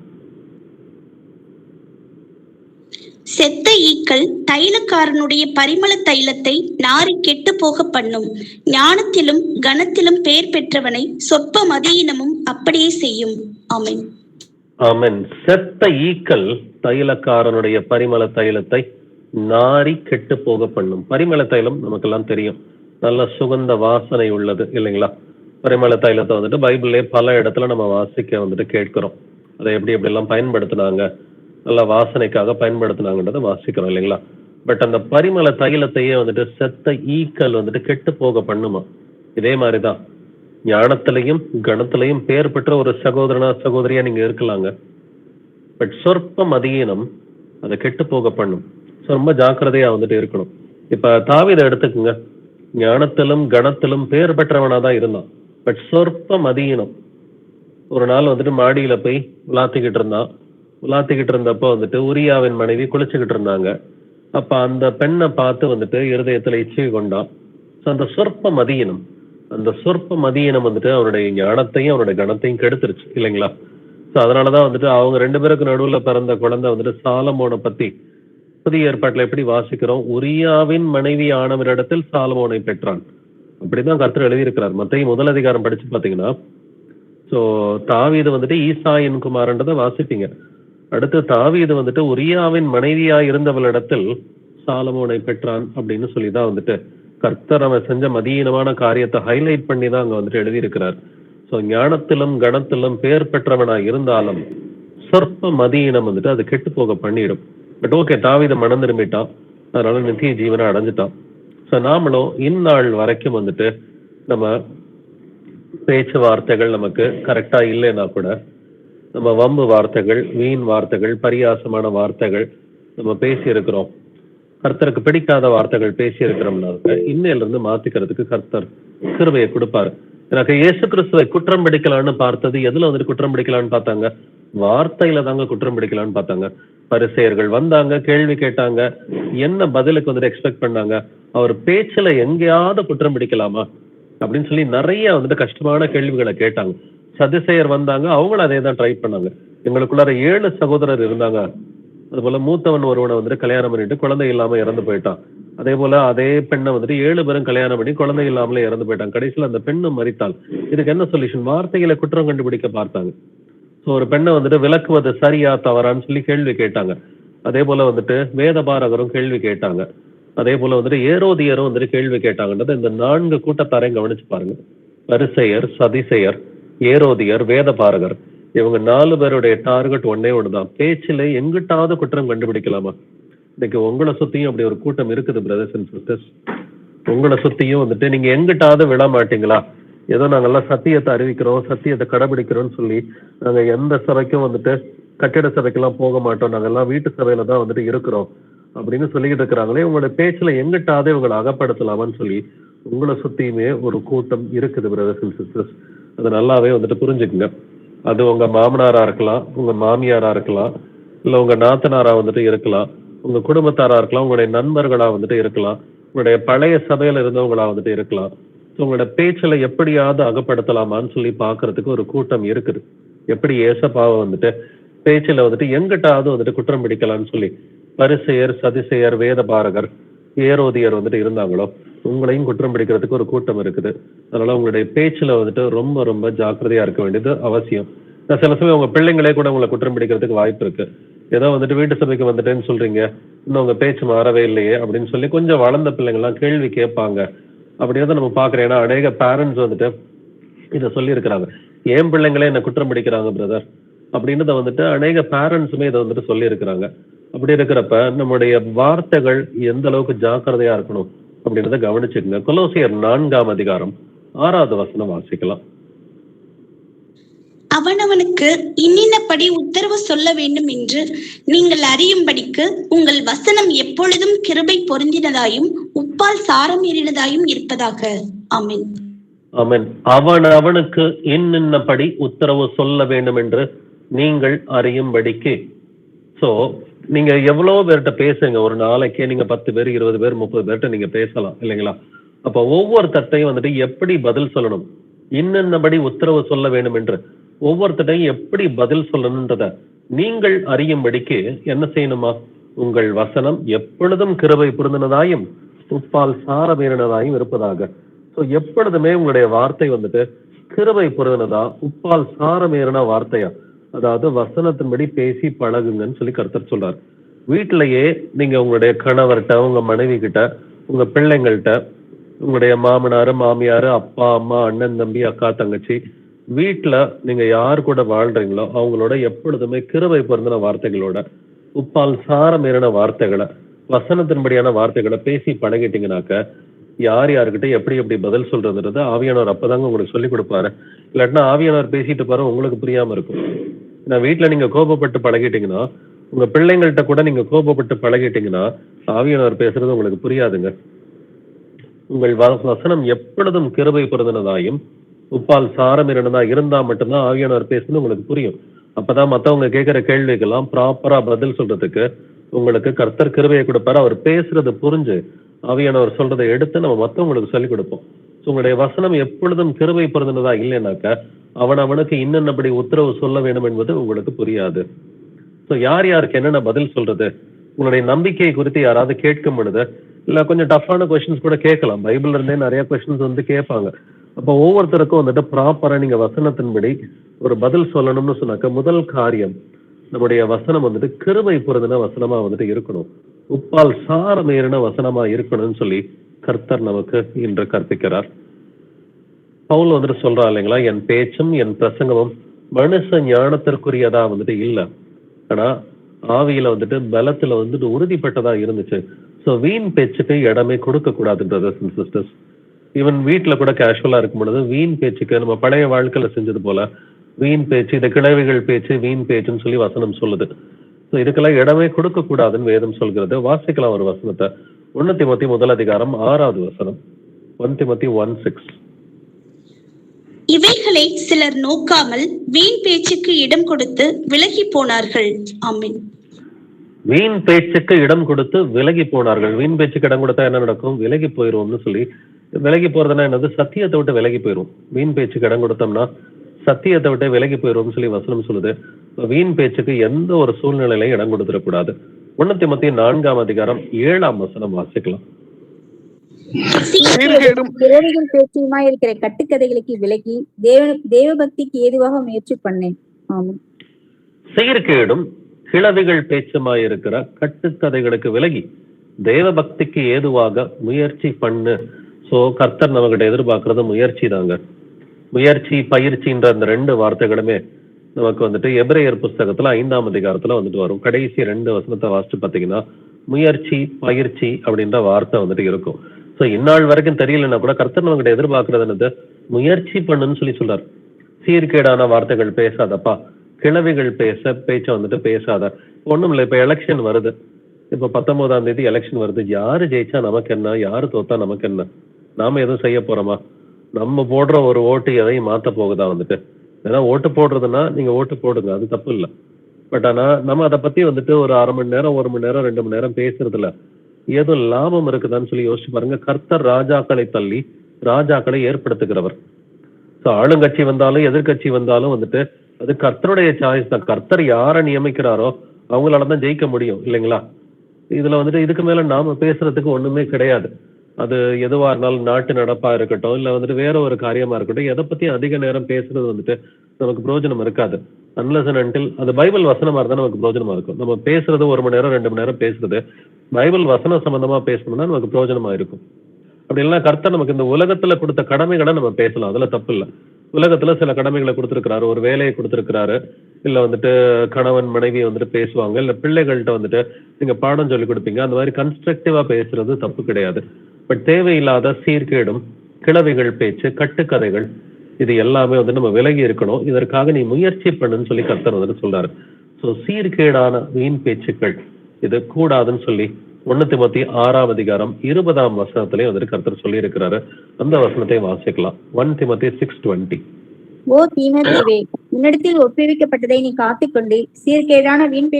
செத்த ஈக்கள் தைலக்காரனுடைய பரிமள தைலத்தை நாரி கெட்டு போக பண்ணும். ஞானத்திலும் கனத்திலும் பெயர் பெற்றவனை சொற்ப மதியினமும் அப்படியே செய்யும். ஆமென். ஆமென். செத்த ஈக்கள் தைலக்காரனுடைய பரிமள தைலத்தை நாரி கெட்டு போக பண்ணும். பரிமள தைலம் நமக்கெல்லாம் தெரியும், நல்ல சுகந்த வாசனை உள்ளது இல்லைங்களா? பரிமள தைலத்தை வந்துட்டு பைபிள்லே பல இடத்துல நம்ம வாசிக்க வந்துட்டு கேட்கிறோம். அதை எப்படி எல்லாம் பயன்படுத்தினாங்க, நல்ல வாசனைக்காக பயன்படுத்தினாங்கன்றதை வாசிக்கிறோம் இல்லைங்களா? பட் அந்த பரிமள தைலத்தையே வந்துட்டு செத்த ஈக்கள் வந்துட்டு கெட்டு போக பண்ணுமா? இதே மாதிரிதான் ஞானத்திலையும் கணத்திலையும் பேர் பெற்ற ஒரு சகோதரனா சகோதரியா நீங்க இருக்கலாங்க. பட் சொற்ப மதியினம் அதை கெட்டு போக பண்ணும். ரொம்ப ஜாக்கிரதையா வந்துட்டு இருக்கணும். இப்ப தாவீதை எடுத்துக்குங்க. ஞானத்திலும் கணத்திலும் பேர் பெற்றவனா தான் இருந்தான். பட் சொற்ப மதியினம். ஒரு நாள் வந்துட்டு மாடியில போய் உலாத்திக்கிட்டு இருந்தப்போ வந்துட்டு உரியாவின் மனைவி குளிச்சுக்கிட்டு இருந்தாங்க. அப்ப அந்த பெண்ணை பார்த்து வந்துட்டு இருதயத்துல இச்சை கொண்டான். அந்த சொற்ப மதியினம் வந்துட்டு அவனுடைய ஞானத்தையும் அவனுடைய கணத்தையும் கெடுத்துருச்சு இல்லைங்களா? ஸோ அதனாலதான் வந்துட்டு அவங்க 2 பேருக்கு நடுவுல பிறந்த குழந்தை வந்துட்டு சாலமோனை பத்தி புதிய ஏற்பாட்டுல எப்படி வாசிக்கிறோம்? உரியாவின் மனைவி ஆனவரிடத்தில் சாலமோனை பெற்றான். அப்படிதான் கர்த்தர் எழுதியிருக்கிறார். மத்தேயு 1 அதிகாரம் படிச்சு பாத்தீங்கன்னா, ஸோ தாவீது வந்துட்டு ஈசாயின் குமாரன்றதை வாசிப்பீங்க. அடுத்து தாவீது வந்துட்டு உரியாவின் மனைவியா இருந்தவளிடத்தில் சாலமோனை பெற்றான் அப்படின்னு சொல்லிதான் வந்துட்டு கர்த்தர் அவன் செஞ்ச மதியீனமான காரியத்தை ஹைலைட் பண்ணி தான் அங்க வந்துட்டு எழுதியிருக்கிறார். ஸோ ஞானத்திலும் கணத்திலும் பேர் பெற்றவனா இருந்தாலும் சொற்ப மதியினம் வந்துட்டு அது கெட்டு போக பண்ணிடும். பட் ஓகே, தாவீது மனம் திரும்பிட்டான், அதனால நித்திய ஜீவனை அடைஞ்சிட்டான். ஸோ நாமளும் இந்நாள் வரைக்கும் வந்துட்டு நம்ம பேச்சுவார்த்தைகள் நமக்கு கரெக்டா இல்லைன்னா கூட நம்ம வம்பு வார்த்தைகள், வீண் வார்த்தைகள், பரியாசமான வார்த்தைகள் நம்ம பேசி இருக்கிறோம், கர்த்தருக்கு பிடிக்காத வார்த்தைகள் பேசி இருக்கிறோம்னாக்க இன்னையில இருந்து மாத்திக்கிறதுக்கு கர்த்தர் கிருபையை கொடுப்பாரு. எனக்கு இயேசு கிறிஸ்துவை குற்றம் பிடிக்கலான்னு பார்த்தது எதுல வந்துட்டு குற்றம் பிடிக்கலான்னு பார்த்தாங்க? வார்த்தையில தாங்க குற்றம் பிடிக்கலான்னு பார்த்தாங்க. பரிசேயர்கள் வந்தாங்க, கேள்வி கேட்டாங்க, என்ன பதிலுக்கு வந்துட்டு எக்ஸ்பெக்ட் பண்ணாங்க? அவர் பேச்சுல எங்கேயாவது குற்றம் பிடிக்கலாமா? அப்படின்னு சொல்லி நிறைய வந்துட்டு கஷ்டமான கேள்விகளை கேட்டாங்க. சதுசேயர் வந்தாங்க, அவங்களும் அதே தான் ட்ரை பண்ணாங்க. எங்களுக்குள்ளார 7 சகோதரர் இருந்தாங்க. அது போல மூத்தவன் ஒருவனை வந்துட்டு கல்யாணம் பண்ணிட்டு குழந்தை இல்லாம இறந்து போயிட்டான். அதே போல அதே பெண்ணை வந்துட்டு 7 பேரும் கல்யாணம் பண்ணி குழந்தை இல்லாமலே இறந்து போயிட்டாங்க. கடைசியில் அந்த பெண்ணும் மரித்தாள். இதுக்கு என்ன சொல்யூஷன்? வார்த்தைகளை குற்றம் கண்டுபிடிக்க பார்த்தாங்க. ஸோ ஒரு பெண்ணை வந்துட்டு விளக்குவது சரியா தவறான்னு சொல்லி கேள்வி கேட்டாங்க. அதே போல வந்துட்டு வேதபாரகரும் கேள்வி கேட்டாங்க. அதே போல வந்துட்டு ஏரோதியரும் வந்துட்டு கேள்வி கேட்டாங்கன்றது இந்த 4 கூட்டத்தாரையும் கவனிச்சு பாருங்க. பரிசேயர், சதிசேயர், ஏரோதியர், வேதபாரகர், இவங்க 4 பேருடைய டார்கெட் ஒன்னே ஒண்ணுதான். பேச்சில எங்கிட்டாவது குற்றம் கண்டுபிடிக்கலாமா? இன்னைக்கு உங்களை சுத்தியும் அப்படி ஒரு கூட்டம் இருக்குது பிரதர்ஸ் அண்ட் சிஸ்டர்ஸ். உங்களை சுத்தியும் வந்துட்டு நீங்க எங்கிட்டாவது விட மாட்டீங்களா? ஏதோ நாங்கெல்லாம் சத்தியத்தை அறிவிக்கிறோம், சத்தியத்தை கடைபிடிக்கிறோம்னு சொல்லி நாங்க எந்த சபைக்கும் வந்துட்டு கட்டிட சபைக்கெல்லாம் போக மாட்டோம், நாங்கெல்லாம் வீட்டு சபையில தான் வந்துட்டு இருக்கிறோம் அப்படின்னு சொல்லிக்கிட்டு இருக்கிறாங்களே, உங்களோட பேச்சுல எங்கிட்டாவது உங்களை அகப்படுத்தலாமான்னு சொல்லி உங்களை சுத்தியுமே ஒரு கூட்டம் இருக்குது பிரதர்ஸ் அண்ட் சிஸ்டர்ஸ். அது நல்லாவே வந்துட்டு புரிஞ்சுக்குங்க. அது உங்க மாமனாரா இருக்கலாம், உங்க மாமியாரா இருக்கலாம், இல்ல உங்க நாத்தனாரா வந்துட்டு இருக்கலாம், உங்க குடும்பத்தாரா இருக்கலாம், உங்களுடைய நண்பர்களா வந்துட்டு இருக்கலாம், உங்களுடைய பழைய சபையில இருந்தவங்களா வந்துட்டு இருக்கலாம். உங்களோட பேச்சுல எப்படியாவது அகப்படுத்தலாமான்னு சொல்லி பாக்குறதுக்கு ஒரு கூட்டம் இருக்குது. எப்படி ஏசப்பாவை வந்துட்டு பேச்சுல வந்துட்டு எங்கிட்டாவது வந்துட்டு குற்றம் பிடிக்கலாம்னு சொல்லி பரிசேயர், சதிசேயர், வேதபாரகர், ஏரோதியர் வந்துட்டு இருந்தாங்களோ, உங்களையும் குற்றம் பிடிக்கிறதுக்கு ஒரு கூட்டம் இருக்குது. அதனால உங்களுடைய பேச்சுல வந்துட்டு ரொம்ப ரொம்ப ஜாக்கிரதையா இருக்க வேண்டியது அவசியம். நான் சில சமயம் உங்க பிள்ளைங்களே கூட உங்களை குற்றம் பிடிக்கிறதுக்கு வாய்ப்பு இருக்கு. ஏதோ வந்துட்டு வீட்டு சபைக்கு வந்துட்டேன்னு சொல்றீங்க, இன்னும் உங்க பேச்சு மாறவே இல்லையே அப்படின்னு சொல்லி கொஞ்சம் வளர்ந்த பிள்ளைங்கள்லாம் கேள்வி கேட்பாங்க. அப்படின்றத நம்ம பாக்குறேன். ஏன்னா அநேக பேரண்ட்ஸ் வந்துட்டு இதை சொல்லி இருக்கிறாங்க, என் பிள்ளைங்களே என்ன குற்றம் பிடிக்கிறாங்க பிரதர் அப்படின்றத வந்துட்டு அநேக பேரண்ட்ஸுமே இதை வந்துட்டு சொல்லி இருக்கிறாங்க. அப்படி இருக்கிறப்ப நம்முடைய வார்த்தைகள் எந்த அளவுக்கு ஜாக்கிரதையா இருக்கணும் அப்படின்றத கவனிச்சுக்கங்க. கொலோசியர் 4ஆம் அதிகாரம் 6வது வசனம் வாசிக்கலாம். அவனவனுக்கு இன்னின்னபடி உத்தரவு சொல்ல வேண்டும் என்று நீங்கள் அறியும்படிக்கு உங்கள் வசனம் எப்பொழுதும் கிருபை பொருந்தினதாயும் உப்பால் சாரம் ஏறினதாயும் இருப்பதாக. ஆமென். ஆமென். அவனுக்கு இன்னின்னபடி உத்தரவு சொல்ல வேண்டும் என்று நீங்கள் அறியும்படிக்கு. சோ நீங்க எவ்வளவு பேர்கிட்ட பேசுங்க, ஒரு நாளைக்கே நீங்க 10 பேர், 20 பேர், 30 பேர்கிட்ட நீங்க பேசலாம் இல்லைங்களா? அப்ப ஒவ்வொருத்தையும் வந்துட்டு எப்படி பதில் சொல்லணும், இன்னின்னபடி உத்தரவு சொல்ல வேண்டும் என்று ஒவ்வொருத்தையும் எப்படி பதில் சொல்லணும்ன்றத நீங்கள் அறியும்படிக்கு என்ன செய்யணுமா? உங்கள் வசனம் எப்பொழுதும் கிருபை பொருந்தினதாயும் உப்பால் சாரமேறினதாயும் இருப்பதாக. ஸோ எப்பொழுதுமே உங்களுடைய வார்த்தை வந்துட்டு கிருபை பொருந்தினதா, உப்பால் சாரமேறின வார்த்தையா, அதாவது வசனத்தின்படி பேசி பழகுங்கன்னு சொல்லி கர்த்தர் சொல்றாரு. வீட்டிலேயே நீங்க உங்களுடைய கணவர்கிட்ட, உங்க மனைவி கிட்ட, உங்க பிள்ளைங்கள்ட்ட, உங்களுடைய மாமனாரு, மாமியாரு, அப்பா, அம்மா, அண்ணன், தம்பி, அக்கா, தங்கச்சி, வீட்டுல நீங்க யாரு கூட வாழ்றீங்களோ அவங்களோட எப்பொழுதுமே கிருபை பொருந்தின வார்த்தைகளோட, உப்பால் சாரமேறின வார்த்தைகளை, வசனத்தின்படியான வார்த்தைகளை பேசி பழகிட்டீங்கன்னாக்க யார் யாருக்கிட்ட எப்படி எப்படி பதில் சொல்றதுன்றது ஆவியானவர் அப்பதாங்க உங்களுக்கு சொல்லி கொடுப்பாரு. இல்லாட்டினா ஆவியானவர் பேசிட்டு பாரு உங்களுக்கு புரியாம இருக்கும். நான் வீட்டுல நீங்க கோபப்பட்டு பழகிட்டீங்கன்னா, உங்க பிள்ளைங்கள்ட்ட கூட நீங்க கோபப்பட்டு பழகிட்டீங்கன்னா ஆவியானவர் பேசுறது உங்களுக்கு புரியாதுங்க. உங்கள் வசனம் எப்பொழுதும் கிருபை பொருந்தினதாயும் உப்பால் சாரம் இருந்ததா இருந்தா மட்டும்தான் ஆவியானவர் பேசுறது உங்களுக்கு புரியும். அப்பதான் மத்தவங்க கேட்கிற கேள்விக்கெல்லாம் ப்ராப்பரா பதில் சொல்றதுக்கு உங்களுக்கு கர்த்தர் கிருபையை கொடுப்பாரு. அவர் பேசுறது புரிஞ்சு ஆவியானவர் சொல்றதை எடுத்து நம்ம மத்தவங்களுக்கு சொல்லிக் கொடுப்போம். உங்களுடைய வசனம் எப்பொழுதும் கிருபை பொருந்தினதா இல்லைன்னாக்க அவனுக்கு இன்னென்னபடி உத்தரவு சொல்ல வேண்டும் என்பது உங்களுக்கு புரியாது. ஸோ யார் யாருக்கு என்னென்ன பதில் சொல்றது, உங்களுடைய நம்பிக்கை குறித்து யாராவது கேட்கும் பொழுது இல்ல கொஞ்சம் டஃப்பான கொஸ்டின்ஸ் கூட கேட்கலாம். பைபிள்ல இருந்தே நிறைய கொஸ்டின்ஸ் வந்து கேட்பாங்க. அப்போ ஒவ்வொருத்தருக்கும் வந்துட்டு ப்ராப்பரா நீங்க வசனத்தின்படி ஒரு பதில் சொல்லணும்னு சொன்னாக்க முதல் காரியம் நம்முடைய வசனம் வந்துட்டு கிருபை பொருந்தின வசனமா வந்துட்டு இருக்கணும், உப்பால் சாரமேறின வசனமா இருக்கணும்னு சொல்லி கர்த்தர் நமக்கு இன்று கற்பிக்கிறார். பவுல் வந்துட்டு சொல்றா இல்லைங்களா, என் பேச்சும் என் பிரசங்கமும் மனுஷ ஞானத்திற்குரியதா வந்துட்டு இல்லை, ஆனா ஆவியில வந்துட்டு பலத்துல வந்துட்டு உறுதிப்பட்டதா இருந்துச்சு. ஸோ வீண் பேச்சுக்கு இடமே கொடுக்க கூடாது பிரதர்ஸ் அண்ட் சிஸ்டர்ஸ். ஈவன் வீட்டுல கூட கேஷுவலா இருக்கும் பொழுது வீண் பேச்சுக்கு நம்ம பழைய வாழ்க்கையில செஞ்சது போல வீண் பேச்சு, இந்த கிழவிகள் பேச்சு வீண் பேச்சுன்னு சொல்லி வசனம் சொல்லுது. ஸோ இதுக்கெல்லாம் இடமே கொடுக்க கூடாதுன்னு வேதம் சொல்கிறது. வாசிக்கலாம் ஒரு வசனத்தை. 1 தீமோத்தேயு 1 அதிகாரம் 6வது வசனம். 1 தீமோத்தேயு 1:6. இவைகளை சிலர் நோக்காமல் வீண் பேச்சுக்கு இடம் கொடுத்து விலகி போனார்கள். ஆமென். வீண் பேச்சுக்கு இடம் கொடுத்து விலகி போனார்கள். வீண் பேச்சுக்கு இடம் கொடுத்தா என்ன நடக்கும்? விலகி போயிடுவோம்னு சொல்லி விலகி போறதுன்னா என்னது? சத்தியத்தை விட்டு விலகி போயிடும். வீண் பேச்சுக்கு இடம் கொடுத்தோம்னா சத்தியத்தை விட்டு விலகி போயிடும் சொல்லி வசனம் சொல்லுது. வீண் பேச்சுக்கு எந்த ஒரு சூழ்நிலையிலையும் இடம் கொடுத்துடக்கூடாது. 1 தீமோத்தேயு 4ஆம் அதிகாரம் 7ஆம் வசனம் வாசிக்கலாம். சீர்கேடும் தேவர்கள் பேச்சுமாய் இருக்கிற கட்டுக்கதைகளுக்கு விலகி தேவ பக்திக்கு ஏதுவாக முயற்சி பண்ணேன். ஆமாம். சீர்கேடும் கிழவிகள் பேச்சுமாய் இருக்கிற கட்டுக்கதைகளுக்கு விலகி தேவ பக்திக்கு ஏதுவாக முயற்சி பண்ணு. சோ கர்த்தர் நம்மகிட்ட எதிர்பார்க்கறது முயற்சி தாங்க. முயற்சி, பயிற்சின்ற அந்த 2 வார்த்தைகளுமே நமக்கு வந்துட்டு எபிரேயர் புஸ்தகத்துல 5ஆம் அதிகாரத்துல வந்துட்டு வரும். கடைசி 2 வசனத்தை வாசிச்சு பாத்தீங்கன்னா முயற்சி, பயிற்சி அப்படின்ற வார்த்தை வந்துட்டு இருக்கும். சோ இந்நாள் வரைக்கும் தெரியலன்னா கூட கர்த்தர் நம்மகிட்ட எதிர்பார்க்கறது என்னது? முயற்சி பண்ணுன்னு சொல்லி சொல்றாரு. சீர்கேடான வார்த்தைகள் பேசாதப்பா, கிழவிகள் பேச்ச வந்துட்டு பேசாத. ஒண்ணும் இல்லை, இப்ப எலெக்ஷன் வருது. இப்ப 19ஆம் தேதி எலெக்ஷன் வருது. யாரு ஜெயிச்சா நமக்கு என்ன, யாரு தோத்தா நமக்கு என்ன? நாம எதுவும் செய்ய போறோமா? நம்ம போடுற ஒரு ஓட்டு எதையும் மாத்த போகுதா வந்துட்டு? ஏன்னா ஓட்டு போடுறதுன்னா நீங்க ஓட்டு போடுங்க, அது தப்பு இல்லை. பட் ஆனா நம்ம அதை பத்தி வந்துட்டு ஒரு 1/2 மணி நேரம், 1 மணி நேரம், 2 மணி நேரம் பேசுறதுல ஏதோ லாபம் இருக்குதான்னு சொல்லி யோசிச்சு பாருங்க. கர்த்தர் ராஜாக்களை தள்ளி ராஜாக்களை ஏற்படுத்துகிறவர். ஸோ ஆளுங்கட்சி வந்தாலும் எதிர்கட்சி வந்தாலும் வந்துட்டு அது கர்த்தருடைய சாய்ஸ் தான். கர்த்தர் யாரை நியமிக்கிறாரோ அவங்களாலதான் ஜெயிக்க முடியும், இல்லைங்களா? இதுல வந்துட்டு இதுக்கு மேல நாம பேசுறதுக்கு ஒண்ணுமே கிடையாது. அது எதுவா இருந்தாலும் நாட்டு நடப்பா இருக்கட்டும், இல்ல வந்துட்டு வேற ஒரு காரியமா இருக்கட்டும், எதை பத்தி அதிக நேரம் பேசுறது வந்துட்டு நமக்கு பிரயோஜனம் இருக்காது. அன்லஸ் அண்ட் அன்டில் அது பைபிள் வசனமா இருந்தா நமக்கு பிரயோஜனமா இருக்கும். நம்ம பேசுறது 1 மணி நேரம் 2 மணி நேரம் பேசுறது பைபிள் வசனம் சம்பந்தமா பேசணும்னா நமக்கு பிரயோஜனமா இருக்கும். அப்படி இல்லைன்னா கர்த்தர் நமக்கு இந்த உலகத்துல கொடுத்த கடமைகளை நம்ம பேசலாம், அதுல தப்பு இல்லை. உலகத்துல சில கடமைகளை கொடுத்திருக்கிறாரு, ஒரு வேலையை கொடுத்திருக்கிறாரு, இல்ல வந்துட்டு கணவன் மனைவி வந்துட்டு பேசுவாங்க, இல்ல பிள்ளைகள்கிட்ட வந்துட்டு நீங்க பாடம் சொல்லி கொடுப்பீங்க. அந்த மாதிரி கன்ஸ்ட்ரக்டிவா பேசுறது தப்பு கிடையாது. பட் தேவையில்லாத சீர்கேடும் கிழவிகள் பேச்சு, கட்டுக்கதைகள், இது எல்லாமே வந்து நம்ம விலகி இருக்கணும். இதற்காக நீ முயற்சி பண்ணுன்னு சொல்லி கர்த்தர் வந்துட்டு சொல்றாரு. ஸோ சீர்கேடான வீண் பேச்சுக்கள் இது கூடாதுன்னு சொல்லி 1 தீமோத்தேயு 6ஆம் அதிகாரம் 20ஆம் வசனத்திலே வந்துட்டு கர்த்தர் சொல்லி இருக்கிறாரு. அந்த வசனத்தை வாசிக்கலாம். 1 தீமோத்தேயு 6:20. ஓ தீமோத்தேயுவே, உன்னிடத்தில் ஒப்புவிக்கப்பட்டதை நீ காத்துக்கொண்டு சீர்கேடான வீண்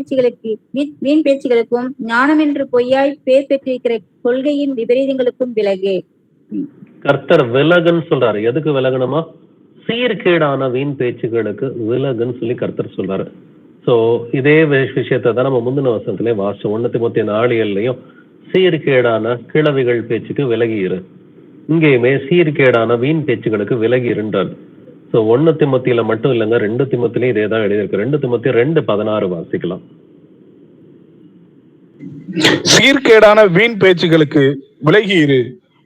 பேச்சுகளுக்கும் ஞானம் என்று பொய்யாய் பேர் பெற்றிருக்கிற கொள்கையின் விபரீதங்களுக்கும் விலகு. கர்த்தர் விலகுன்னு சொல்றாரு. எதுக்கு விலகணுமா? சீர்கேடான வீண் பேச்சுகளுக்கு விலகுன்னு சொல்லி கர்த்தர் சொல்றாரு. சோ இதே விஷயத்தை தான் நம்ம முந்தின வசனத்திலே வாசிச்சோம். 1 தீமோத்தேயு 4:7 சீர்கேடான கிழவிகள் பேச்சுக்கு விலகி இரு. இங்கேயுமே சீர்கேடான வீண் பேச்சுகளுக்கு விலகி இருந்தார். சோ 1 தீமோத்தேயுல மட்டும் இல்லைங்க, 2 தீமோத்தேயுலயும் இதே தான் எழுதியிருக்கு. 2 தீமோத்தேயு 2:16 வாசிக்கலாம். சீர்கேடான வீண் பேச்சுகளுக்கு விலகி இரு,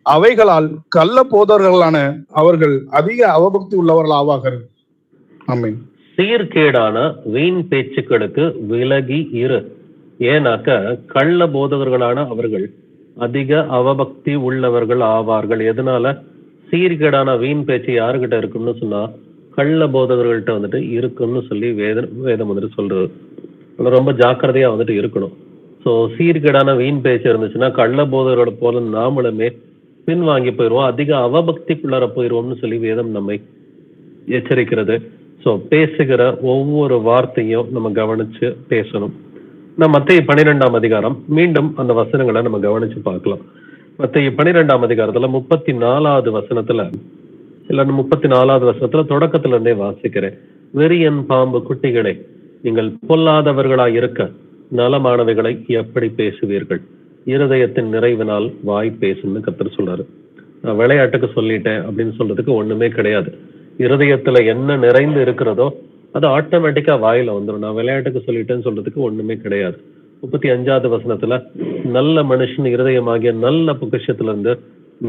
அவைகளால் கள்ள போதர்களான அவர்கள் அதிக அவபக்தி உள்ளவர்கள் ஆவார்கள். ஆமென். சீர்கேடான வீண் பேச்சுக்களுக்கு விலகி இரு. ஏன்னாக்க கள்ள போதகர்களான அவர்கள் அதிக அவபக்தி உள்ளவர்கள் ஆவார்கள். எதனால? சீர்கேடான வீண் பேச்சு யாருகிட்ட இருக்குன்னு சொன்னா கள்ள போதகர்கள்ட்ட வந்துட்டு இருக்குன்னு சொல்லி வேதம் வந்துட்டு சொல்றது. ரொம்ப ஜாக்கிரதையா வந்துட்டு இருக்கணும். ஸோ சீர்கேடான வீண் பேச்சு இருந்துச்சுன்னா கள்ள போதகர்களோட போல நாமளுமே பின்வாங்கி போயிடுவோம், அதிக அவபக்திக்குள்ளார போயிடுவோம்னு சொல்லி வேதம் நம்மை எச்சரிக்கிறது. ஸோ பேசுகிற ஒவ்வொரு வார்த்தையும் நம்ம கவனிச்சு பேசணும். நம்ம மத்தேயு 12ஆம் அதிகாரம் மீண்டும் அந்த வசனங்களை நம்ம கவனிச்சு பார்க்கலாம். மத்தேயு 12ஆம் அதிகாரத்துல 34வது வசனத்துல இல்ல 34வது வசனத்துல தொடக்கத்துல இருந்தே வாசிக்கிறேன். வெறியன் பாம்பு குட்டிகளை, நீங்கள் பொல்லாதவர்களாய் இருக்க நலமானவைகளை எப்படி பேசுவீர்கள்? இருதயத்தின் நிறைவினால் வாய் பேசுன்னு கர்த்தர் சொல்றாரு. நான் விளையாட்டுக்கு சொல்லிட்டேன் அப்படின்னு சொல்றதுக்கு ஒண்ணுமே கிடையாது. இருதயத்துல என்ன நிறைந்து இருக்கிறதோ அது ஆட்டோமேட்டிக்கா வாயில வந்துடும். நான் விளையாட்டுக்கு சொல்லிட்டேன்னு சொல்றதுக்கு ஒண்ணுமே கிடையாது. 35வது வசனத்துல நல்ல மனுஷன் இருதயமாகிய நல்ல பொக்கிஷத்துல இருந்து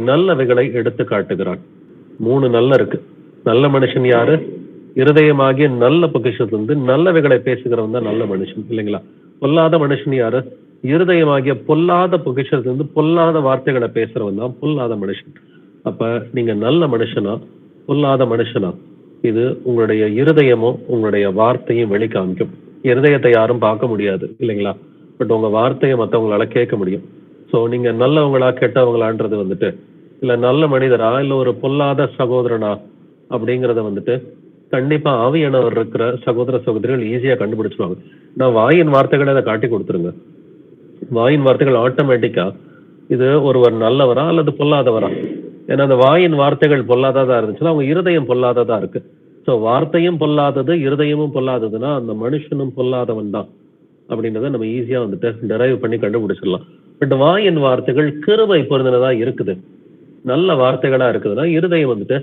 நல்லவைகளை எடுத்து காட்டுகிறான். 3 நல்ல இருக்கு. நல்ல மனுஷன் யாரு? இருதயமாகிய நல்ல பொக்கிஷத்துல இருந்து நல்லவைகளை பேசுகிறவன் தான் நல்ல மனுஷன், இல்லைங்களா? பொல்லாத மனுஷன் யாரு? இருதயமாகிய பொல்லாத பொக்கிஷத்துல இருந்து பொல்லாத வார்த்தைகளை பேசுறவன் தான் பொல்லாத மனுஷன். அப்ப நீங்க நல்ல மனுஷனா பொல்லாத மனுஷனா? இது உங்களுடைய இருதயமும் உங்களுடைய வார்த்தையும் வெளிக்காமிக்கும். இருதயத்தை யாரும் பார்க்க முடியாது, இல்லைங்களா? பட் உங்க வார்த்தையை மற்றவங்களால கேட்க முடியும். ஸோ நீங்க நல்லவங்களா கெட்டவங்களான்றது வந்துட்டு, இல்ல நல்ல மனிதரா இல்ல ஒரு பொல்லாத சகோதரனா அப்படிங்கிறத வந்துட்டு கண்டிப்பா ஆவியானவர் இருக்கிற சகோதர சகோதரிகள் ஈஸியா கண்டுபிடிச்சிருவாங்க. நான் வாயின் வார்த்தைகளை அதை காட்டி கொடுத்துருங்க. வாயின் வார்த்தைகள் ஆட்டோமேட்டிக்கா இது ஒருவர் நல்லவரா அல்லது பொல்லாதவரா, ஏன்னா அந்த வாயின் வார்த்தைகள் பொல்லாததா இருந்துச்சுன்னா அவங்க இருதயம் பொல்லாததா இருக்கு. ஸோ வார்த்தையும் பொல்லாதது, இருதயமும் பொல்லாததுன்னா அந்த மனுஷனும் பொல்லாதவன் தான் அப்படின்றத நம்ம ஈஸியா வந்துட்டு டெரைவ் பண்ணி கண்டுபிடிச்சிடலாம். பட் வாயின் வார்த்தைகள் கிருபை பொருந்தினதா இருக்குது, நல்ல வார்த்தைகளா இருக்குதுன்னா இருதயம் வந்துட்டு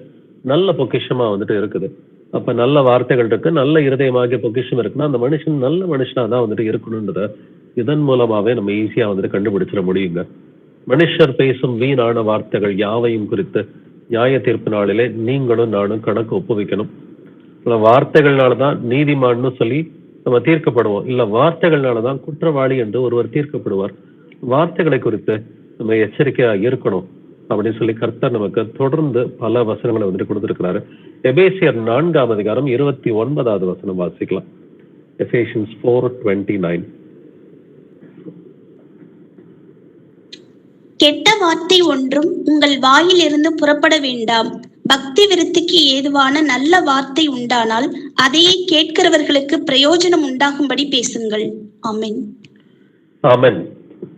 நல்ல பொக்கிஷமா வந்துட்டு இருக்குது. அப்ப நல்ல வார்த்தைகள் இருக்கு, நல்ல இருதயமாகிய பொக்கிஷம் இருக்குன்னா அந்த மனுஷன் நல்ல மனுஷனா தான் வந்துட்டு இருக்கணும்ன்றத இதன் மூலமாவே நம்ம ஈஸியா வந்துட்டு கண்டுபிடிச்சிட முடியுங்க. மனுஷர் பேசும் வீணான வார்த்தைகள் யாவையும் குறித்து நியாய தீர்ப்பு நாளிலே நீங்களும் நானும் கணக்கு ஒப்புவிக்கணும். வார்த்தைகள்னாலதான் நீதிமான்னு சொல்லி நம்ம தீர்க்கப்படுவோம், இல்ல வார்த்தைகள்னாலதான் குற்றவாளி என்று ஒருவர் தீர்க்கப்படுவார். வார்த்தைகளை குறித்து நம்ம எச்சரிக்கையா இருக்கணும் அப்படின்னு சொல்லி கர்த்தர் நமக்கு தொடர்ந்து பல வசனங்களை வந்துட்டு கொடுத்திருக்கிறாரு. எபேசியர் 4ஆம் அதிகாரம் 29வது வசனம் வாசிக்கலாம். எபேசியன்ஸ் 4:29. கெட்ட வார்த்தை ஒன்றும் உங்கள் வாயிலிருந்து புறப்பட வேண்டாம். பக்தி விருத்திக்கு ஏதுவான நல்ல வார்த்தை உண்டானால் அதையே கேட்கிறவர்களுக்கு பிரயோஜனம் உண்டாகும்படி பேசுங்கள். ஆமென். ஆமென்.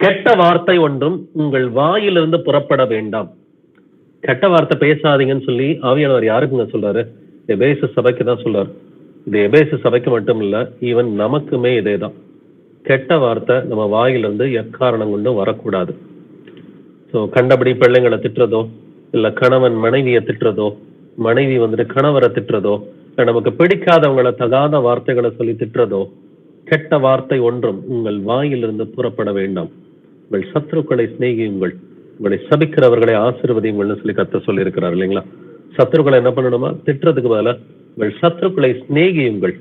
கெட்ட வார்த்தை ஒன்றும் உங்கள் வாயிலிருந்து புறப்பட வேண்டாம். கெட்ட வார்த்தை பேசாதீங்கன்னு சொல்லி ஆவியானவர் யாருக்குங்க சொல்றாரு? எபேசு சபைக்கு தான் சொல்றாரு. இது எபேசு சபைக்கு மட்டும் இல்ல, ஈவன் நமக்குமே இதேதான். கெட்ட வார்த்தை நம்ம வாயிலிருந்து எக்காரணம் கொண்டும் வரக்கூடாது. ஸோ கண்டபடி பிள்ளைங்களை திட்டுறதோ, இல்ல கணவன் மனைவியை திட்டுறதோ, மனைவி வந்துட்டு கணவரை திட்டுறதோ, இல்ல நமக்கு பிடிக்காதவங்களை தகாத வார்த்தைகளை சொல்லி திட்டுறதோ, கெட்ட வார்த்தை ஒன்றும் உங்கள் வாயிலிருந்து புறப்பட வேண்டாம். உங்கள் சத்துருக்களை சிநேகியுங்கள், உங்களை சபிக்கிறவர்களை ஆசீர்வதியுங்கள்னு சொல்லி கர்த்தர் சொல்லி இருக்கிறார் இல்லைங்களா? சத்துருக்களை என்ன பண்ணணுமா? திட்டுறதுக்கு பதிலா உங்கள் சத்துருக்களை சிநேகியுங்கள்,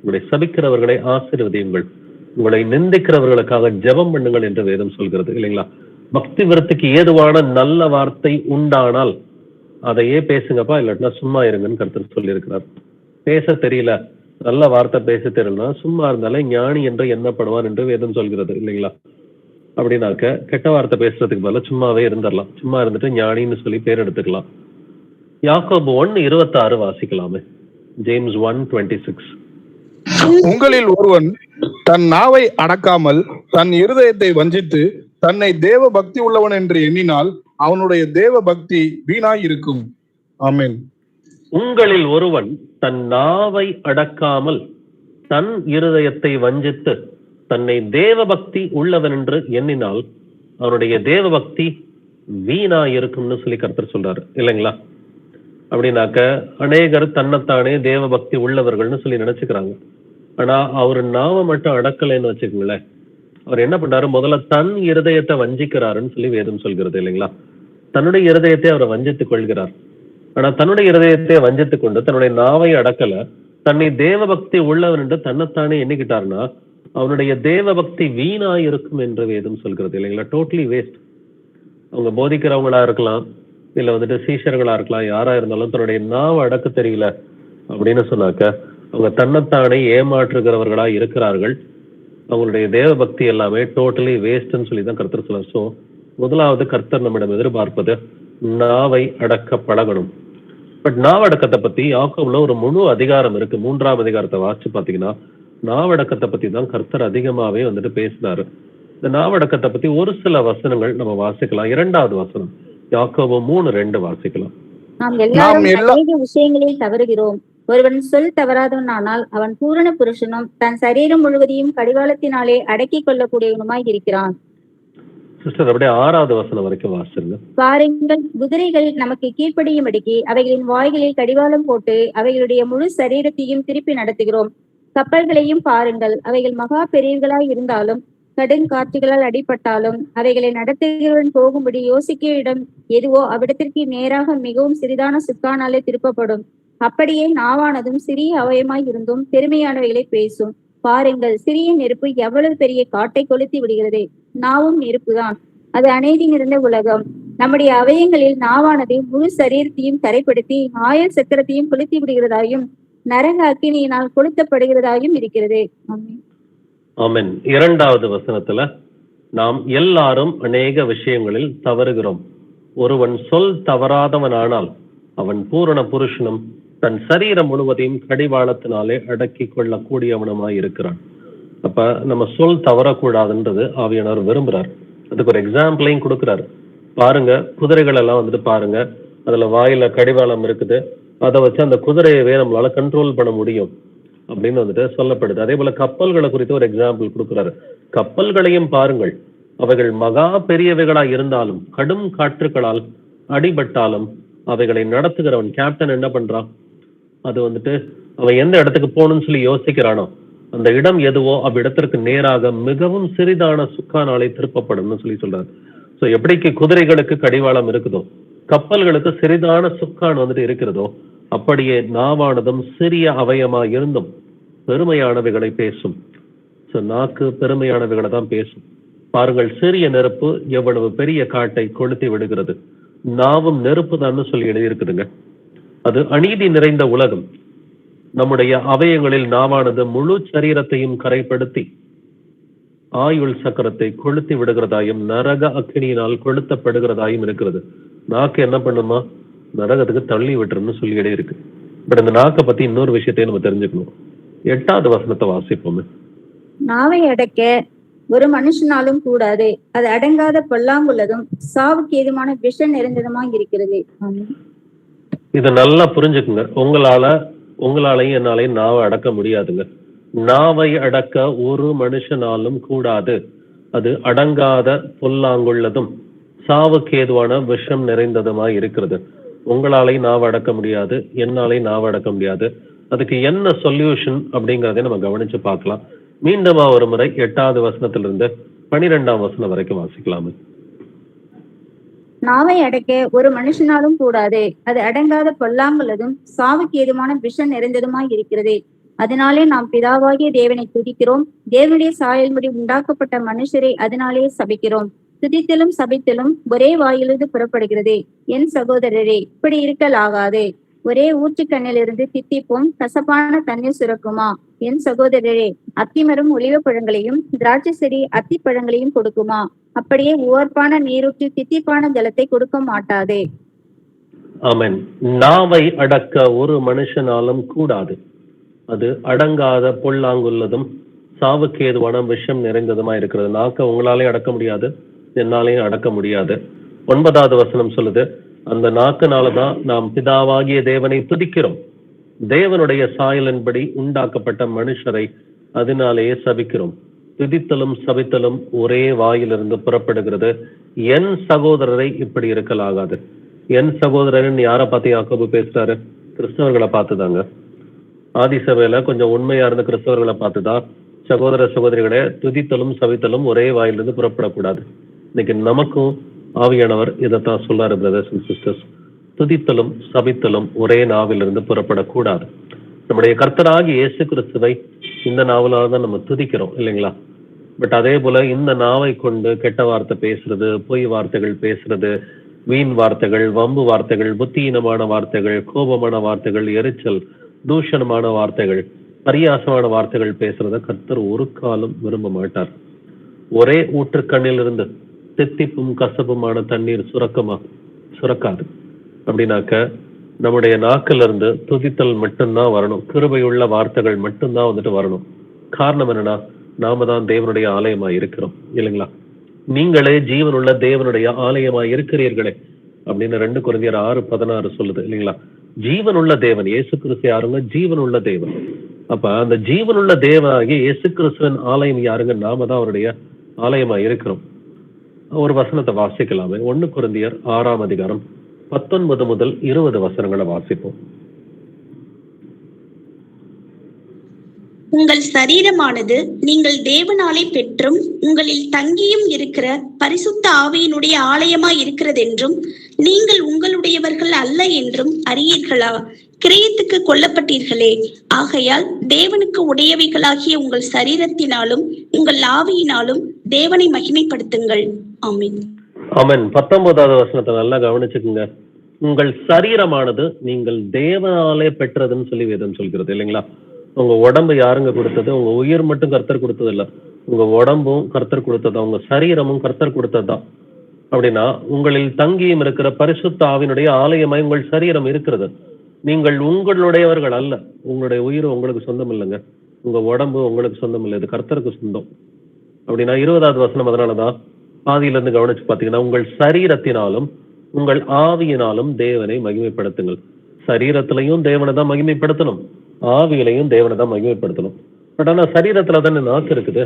உங்களை சபிக்கிறவர்களை ஆசீர்வதியுங்கள், உங்களை நிந்திக்கிறவர்களுக்காக ஜெபம் பண்ணுங்கள் என்று வேதம் சொல்கிறது இல்லைங்களா? பக்தி விருத்திக்கு ஏதுவான நல்ல வார்த்தை உண்டானால் அதையே பேசுங்கப்பா, இல்லாட்டினா சும்மா இருங்கன்னு கர்த்தர் சொல்லி இருக்கிறார். பேச தெரியல, நல்ல வார்த்தை பேச தெரியலன்னா சும்மா இருந்தாலே ஞானி என்று எண்ணப்படுவான் என்று வேதம் சொல்கிறது இல்லைங்களா? அப்படின்னாக்க கெட்ட வார்த்தை பேசுறதுக்கு பதிலா சும்மாவே இருந்துடலாம், சும்மா இருந்துட்டு ஞானின்னு சொல்லி பேர் எடுத்துக்கலாம். யாக்கோபு 1:26 வாசிக்கலாமே. ஜேம்ஸ் 1:26. உங்களில் ஒருவன் தன் நாவை அடக்காமல் தன் இருதயத்தை வஞ்சித்து தன்னை தேவ பக்தி உள்ளவன் என்று எண்ணினால் அவனுடைய தேவ பக்தி வீணாய் இருக்கும். ஆமென். உங்களில் ஒருவன் தன் நாவை அடக்காமல் தன் இருதயத்தை வஞ்சித்து தன்னை தேவ பக்தி உள்ளவன் என்று எண்ணினால் அவனுடைய தேவ பக்தி வீணா இருக்கும்னு சொல்லி கர்த்தர் சொல்றாரு இல்லைங்களா? அப்படின்னாக்க அநேகர் தன்னைத்தானே தேவ பக்தி உள்ளவர்கள்னு சொல்லி நினைச்சுக்கிறாங்க. ஆனா அவர் நாவை மட்டும் அடக்கலைன்னு வச்சுக்கோங்களேன், அவர் என்ன பண்றாரு? முதல்ல தன் இருதயத்தை வஞ்சிக்கிறாருன்னு சொல்லி வேதம் சொல்கிறது இல்லைங்களா? தன்னுடைய இருதயத்தை அவரை வஞ்சித்துக் கொள்கிறார். ஆனா தன்னுடைய இருதயத்தை வஞ்சித்துக் கொண்டு தன்னுடைய நாவை அடக்கல, தன்னை தேவ பக்தி உள்ளவன் என்று தன்னைத்தானே எண்ணிக்கிட்டாருன்னா அவனுடைய தேவ பக்தி வீணா இருக்கும் என்று வேதம் சொல்கிறது இல்லைங்களா? Totally waste. அவங்க போதிக்கிறவங்களா இருக்கலாம், இல்ல வந்துட்டு சீஷர்களா இருக்கலாம், யாரா இருந்தாலும் தன்னுடைய நாவை அடக்க தெரியல அப்படின்னு சொன்னாக்க அவங்க தன்னைத்தானே ஏமாற்றுகிறவர்களா இருக்கிறார்கள். அவங்களுடைய தேவ பக்தி எல்லாமே டோட்டலி வேஸ்ட்ன்னு சொல்லி தான் கர்த்தர் சொல்றார். ஸோ முதலாவது கர்த்தர் நம்மிடம் எதிர்பார்ப்பது நாவை அடக்க பழகணும். பட் நாவடக்கத்தை பத்தி யாக்கோபுல ஒரு முழு அதிகாரம் இருக்கு. 3ஆம் அதிகாரத்தை வாசிச்சு பாத்தீங்கன்னா நாவடக்கத்தை பத்தி தான் கர்த்தர் அதிகமாவே வந்துட்டு பேசினாரு. இந்த நாவடக்கத்தை பத்தி ஒரு சில வசனங்கள் நம்ம வாசிக்கலாம். 2வது வசனம் யாக்கோபு 3:2 வாசிக்கலாம். நாம் எல்லாரும் அநேக விஷயங்களில் தவறுகிறோம். ஒருவன் சொல் தவறாதவனானால் அவன் பூரண புருஷனும் தன் சரீரம் முழுவதையும் கடிவாளத்தினாலே அடக்கிக் கொள்ளக்கூடியவனுமாய் இருக்கிறான். சிஸ்டர் அப்படியே 6வது வசனம் வரைக்கும் வாசிருங்க. பாருங்கள், குதிரைகள் நமக்கு கீழ்ப்படியும்படிக்கு அவைகளின் வாய்களில் கடிவாளம் போட்டு அவைகளுடைய முழு சரீரத்தையும் திருப்பி நடத்துகிறோம். கப்பல்களையும் பாருங்கள், அவைகள் மகா பெரியவர்களாய் இருந்தாலும் கடுங்காற்றுகளால் அடிபட்டாலும் அவைகளை நடத்துகிறவன் போகும்படி யோசிக்க இடம் எதுவோ அவ்விடத்திற்கு நேராக மிகவும் சிறிதான சுக்கானாலே திருப்பப்படும். அப்படியே நாவானதும் சிறிய அவயமாய் இருந்தும் பெருமையானவைகளை பேசும். பாருங்கள், சிறிய நெருப்பு எவ்வளவு பெரிய காட்டை கொளுத்தி விடுகிறது. நாவும் நெருப்புதான், அது அநீதி நிறைந்த உலகம். நம்முடைய அவயங்களில் நாவானது முழு சரீரத்தையும் கரைப்படுத்தி ஆயுள் சக்கரத்தையும் கொளுத்தி விடுகிறதாயும் நரக அக்கினியினால் கொளுத்தப்படுகிறதாயும் இருக்கிறது. ஆமென். 2வது வசனத்துல நாம் எல்லாரும் அநேக விஷயங்களில் தவறுகிறோம். ஒருவன் சொல் தவறாதவனானால் அவன் பூரண புருஷனும் தன் சரீரம் முழுவதையும் கடிவாளத்தினாலே அடக்கி கொள்ளக்கூடியவனுமாய் இருக்கிறான். அப்ப நம்ம சொல் தவறக்கூடாதுன்றது ஆவியானவர் விரும்புறார். அதுக்கு ஒரு எக்ஸாம்பிளையும் கொடுக்குறாரு. பாருங்க, குதிரைகள் எல்லாம் வந்துட்டு பாருங்க, அதுல வாயில கடிவாளம் இருக்குது, அதை வச்சு அந்த குதிரையவே நம்மளால கண்ட்ரோல் பண்ண முடியும் அப்படின்னு வந்துட்டு சொல்லப்படுது. அதே போல கப்பல்களை குறித்து ஒரு எக்ஸாம்பிள் கொடுக்குறாரு. கப்பல்களையும் பாருங்கள், அவைகள் மகா பெரியவைகளா இருந்தாலும் கடும் காற்றுகளால் அடிபட்டாலும் அவைகளை நடத்துகிறவன் கேப்டன் என்ன பண்றான், அது வந்துட்டு அவன் எந்த இடத்துக்கு போகணும்னு சொல்லி யோசிக்கிறானோ அந்த இடம் எதுவோ அவ்விடத்திற்கு நேராக மிகவும் சிறிதான சுக்கானாலே திருப்பப்படும்னு சொல்லி சொல்றாரு. ஸோ எப்படிக்கு குதிரைகளுக்கு கடிவாளம் இருக்குதோ, கப்பல்களுக்கு சிறிதான சுக்கான் வந்துட்டு இருக்கிறதோ, அப்படியே நாவானதும் சிறிய அவயமா இருந்தும் பெருமையானவைகளை பேசும். ஸோ நாக்கு பெருமையானவைகளை தான் பேசும். பாருங்கள், சிறிய நெருப்பு எவ்வளவு பெரிய காட்டை கொளுத்தி விடுகிறது. நாவும் நெருப்பு தான் சொல்லி எழுதியிருக்குதுங்க. அது அநீதி நிறைந்த உலகம். நம்முடைய அவயங்களில் நாவானது முழு சரீரத்தையும் கரைப்படுத்தி ஆயுள் சக்கரத்தை கொளுத்தி விடுகிறதாயும் நரக அக்கினியினால் கொளுத்தப்படுகிறதாயும் இருக்கிறது. நாக்கு என்ன பண்ணுமா, நரகத்துக்கு தள்ளி விட்டுருன்னு சொல்லி எழுதியிருக்கு. பட் இந்த நாக்கை பத்தி இன்னொரு விஷயத்தையும் நம்ம தெரிஞ்சுக்கணும். 8வது வசனத்தை வாசிப்போமே. நாவை அடக்க ஒரு மனுஷனாலும் கூடாது, அது அடங்காத பொல்லாங்குள்ளதும் சாவுக்கு ஏதுமான விஷம் நிறைந்ததுமாய் இருக்கிறது. இதை நல்லா புரிஞ்சுக்குங்க. உங்களாலையும் என்னாலையும் நாவை அடக்க முடியாதுங்க. நாவை அடக்க ஒரு மனுஷனாலும் கூடாது, அது அடங்காத பொல்லாங்குள்ளதும் சாவுக்கு ஏதுவான விஷம் நிறைந்ததுமாய் இருக்கிறது. உங்களாலையும் நாவை அடக்க முடியாது, என்னாலையும் நாவை அடக்க முடியாது. அதுக்கு என்ன சொல்யூஷன் அப்படிங்கிறதை நம்ம கவனிச்சு பார்க்கலாம். மீண்டும் ஒரு முறை 8வது வசனத்திலிருந்து 12ஆம் வசனம் வரைக்கும் வாசிக்கலாமே. நாவை அடக்க ஒரு மனுஷனாலும் கூடாது, அது அடங்காத பொல்லாங்குள்ளதும் சாவுக்கு ஏதுமான விஷம் நிறைந்ததுமாய் இருக்கிறது. அதனாலே நாம் பிதாவாகிய தேவனை துதிக்கிறோம், தேவனுடைய சாயல்படி உண்டாக்கப்பட்ட மனுஷரை அதனாலே சபிக்கிறோம். துதித்தலும் சபித்தலும் ஒரே வாயிலிருந்து புறப்படுகிறது. என் சகோதரரே, இப்படி இருக்கலாகாது. ஒரே ஊற்றுக்கண்ணிலிருந்து தித்திப்பும் கசப்பான தண்ணீர் சுரக்குமா? என் சகோதரரே, அத்திமரம் ஒலிவ பழங்களையும் திராட்சை செடி அத்தி பழங்களையும் கொடுக்குமா? அப்படியே உவர்ப்பான நீரூற்றி தித்திப்பான ஜலத்தை கொடுக்க மாட்டாதே. ஆமென். நாவை அடக்க ஒரு மனுஷனாலும் கூடாது, அது அடங்காத பொல்லாங்குள்ளதும் சாவுக்கு ஏதுவான விஷம் நிறைந்ததுமா இருக்கிறது. நாக்க உங்களாலையும் அடக்க முடியாது, என்னாலையும் அடக்க முடியாது. 9வது வசனம் சொல்லுது, அந்த நாக்குனாலதான் நாம் பிதாவாகிய தேவனை துதிக்கிறோம், தேவனுடைய சாயலின்படி உண்டாக்கப்பட்ட மனுஷரை அதனாலேயே சபிக்கிறோம். துதித்தலும் சபித்தலும் ஒரே வாயிலிருந்து புறப்படுகிறது. என் சகோதரரை இப்படி இருக்கலாகாது. என் சகோதரன் யாரை பார்த்து யாக்கோபு பேசுறாரு? கிறிஸ்தவர்களை பார்த்துதாங்க. ஆதிசபையில கொஞ்சம் உண்மையா இருந்த கிறிஸ்தவர்களை பார்த்துதான், சகோதர சகோதரிகளே, துதித்தலும் சபித்தலும் ஒரே வாயிலிருந்து புறப்படக்கூடாது. இன்னைக்கு நமக்கும் ஆவியானவர் இதைத்தான் சொல்லாரு. பிரதர்ஸ் அண்ட் சிஸ்டர்ஸ், துதித்தலும் சபித்தலும் ஒரே நாவிலிருந்து புறப்படக்கூடாது. நம்முடைய கர்த்தராகி இயேசு கிறிஸ்துவை இந்த நாவலால் தான் நம்ம துதிக்கிறோம் இல்லைங்களா? பட் அதே போல இந்த நாவை கொண்டு கெட்ட வார்த்தை பேசுறது, பொய் வார்த்தைகள் பேசுறது, வீண் வார்த்தைகள், வம்பு வார்த்தைகள், புத்தியீனமான வார்த்தைகள், கோபமான வார்த்தைகள், எரிச்சல், தூஷணமான வார்த்தைகள், பரியாசமான வார்த்தைகள் பேசுறத கர்த்தர் ஒரு காலம் விரும்ப மாட்டார். ஒரே ஊற்றுக்கண்ணிலிருந்து தித்திப்பும் கசப்புமான தண்ணீர் சுரக்காது. அப்படின்னாக்க நம்முடைய நாக்கில இருந்து துதித்தல் மட்டும்தான் வரணும், கிருபையுள்ள வார்த்தைகள் மட்டும்தான் வந்துட்டு வரணும். காரணம் என்னன்னா, நாம தான் தேவனுடைய ஆலயமா இருக்கிறோம் இல்லைங்களா? நீங்களே ஜீவனுள்ள தேவனுடைய ஆலயமா இருக்கிறீர்களே அப்படின்னு 2 கொரிந்தியர் 6:16 சொல்லுது இல்லைங்களா? ஜீவனுள்ள தேவன் இயேசு கிறிஸ்து யாருங்க? ஜீவனுள்ள தேவன். அப்ப அந்த ஜீவனுள்ள தேவனாகிய இயேசு கிறிஸ்துவின் ஆலயம் யாருங்க? நாம தான் அவருடைய ஆலயமா இருக்கிறோம். ஒரு வசனத்தை வாசிக்கலாமே. 1 கொரிந்தியர் 6ஆம் அதிகாரம் 19 முதல் 20 வசனங்களை வாசிப்போம். உங்கள் சரீரமானது நீங்கள் தேவனாலே பெற்றும் உங்களில் தங்கியும் இருக்கிற பரிசுத்த ஆவியினுடைய ஆலயமாய் இருக்கிறதென்றும் நீங்கள் உங்களுடையவர்கள் அல்ல என்றும் அறியீர்களா? கிரயத்துக்கு கொல்லப்பட்டீர்களே, ஆகையால் தேவனுக்கு உடையவைகளாகிய உங்கள் சரீரத்தினாலும் உங்கள் ஆவியினாலும் தேவனை மகிமைப்படுத்துங்கள். ஆமென். ஆமென். 19வது வசனத்தை நல்லா கவனிச்சுக்குங்க. உங்கள் சரீரமானது நீங்கள் தேவனாலே பெற்றதுன்னு சொல்லி வேதம் சொல்கிறது இல்லைங்களா? உங்க உடம்பு யாருங்க கொடுத்தது? உங்க உயிர் மட்டும் கர்த்தர் கொடுத்தது இல்ல, உங்க உடம்பும் கர்த்தர் கொடுத்ததா, உங்க சரீரமும் கர்த்தர் கொடுத்ததுதான். அப்படின்னா உங்களில் தங்கியும் இருக்கிற பரிசுத்த ஆவியினுடைய ஆலயமாய் உங்கள் சரீரம் இருக்கிறது. நீங்கள் உங்களுடையவர்கள் அல்ல. உங்களுடைய உயிர் உங்களுக்கு சொந்தம் இல்லைங்க, உங்க உடம்பு உங்களுக்கு சொந்தம் இல்லை, இது கர்த்தருக்கு சொந்தம். அப்படின்னா 20வது வசனம் அதனாலதான் ஆதியில இருந்து கவனிச்சு பாத்தீங்கன்னா, உங்கள் சரீரத்தினாலும் உங்கள் ஆவியினாலும் தேவனை மகிமைப்படுத்துங்கள். சரீரத்திலையும் தேவனை தான் மகிமைப்படுத்தணும், ஆவியிலையும் தேவனை தான் மகிமைப்படுத்தணும். பட் ஆனா சரீரத்துல தானே நாக்கு இருக்குது,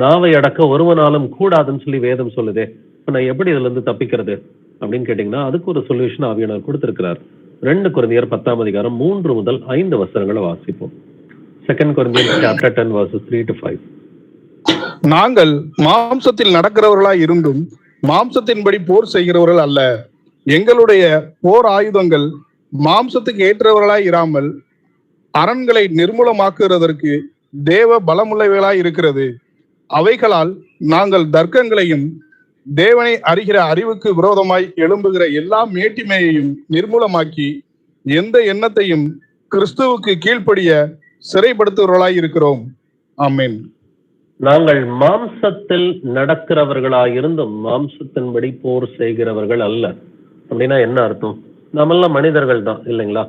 நாவை அடக்க ஒருவனாலும் கூடாதுன்னு சொல்லி வேதம் சொல்லுதே. இப்ப நான் எப்படி இதுல இருந்து தப்பிக்கிறது அப்படின்னு கேட்டீங்கன்னா, அதுக்கு ஒரு சொல்யூஷன் ஆவியானவர் கொடுத்திருக்கிறார். 2 கொரிந்தியர் 10ஆம் அதிகாரம் 3 முதல் 5 வசனங்களை வாசிப்போம். 2 Corinthians chapter 10 verses 3 to 5. நாங்கள் மாம்சத்தில் நடக்கிறவர்களாய் இருந்தும் மாம்சத்தின்படி போர் செய்கிறவர்கள் அல்ல. எங்களுடைய போர் ஆயுதங்கள் மாம்சத்துக்கு ஏற்றவர்களாய் இராமல் அரண்களை நிர்மூலமாக்குகிறதற்கு தேவ பலமுள்ளவைகளாய் இருக்கிறது. அவைகளால் நாங்கள் தர்க்கங்களையும் தேவனை அறிகிற அறிவுக்கு விரோதமாய் எழும்புகிற எல்லா மேட்டிமையையும் நிர்மூலமாக்கி எந்த எண்ணத்தையும் கிறிஸ்துவுக்கு கீழ்ப்படிய சிறைப்படுத்துவர்களாய் இருக்கிறோம். ஆமென். நாங்கள் மாம்சத்தில் நடக்கிறவர்களாயிருந்தும் மாம்சத்தின்படி போர் செய்கிறவர்கள் அல்ல. அப்படின்னா என்ன அர்த்தம்? நம்மெல்லாம் மனிதர்கள் தான் இல்லைங்களா?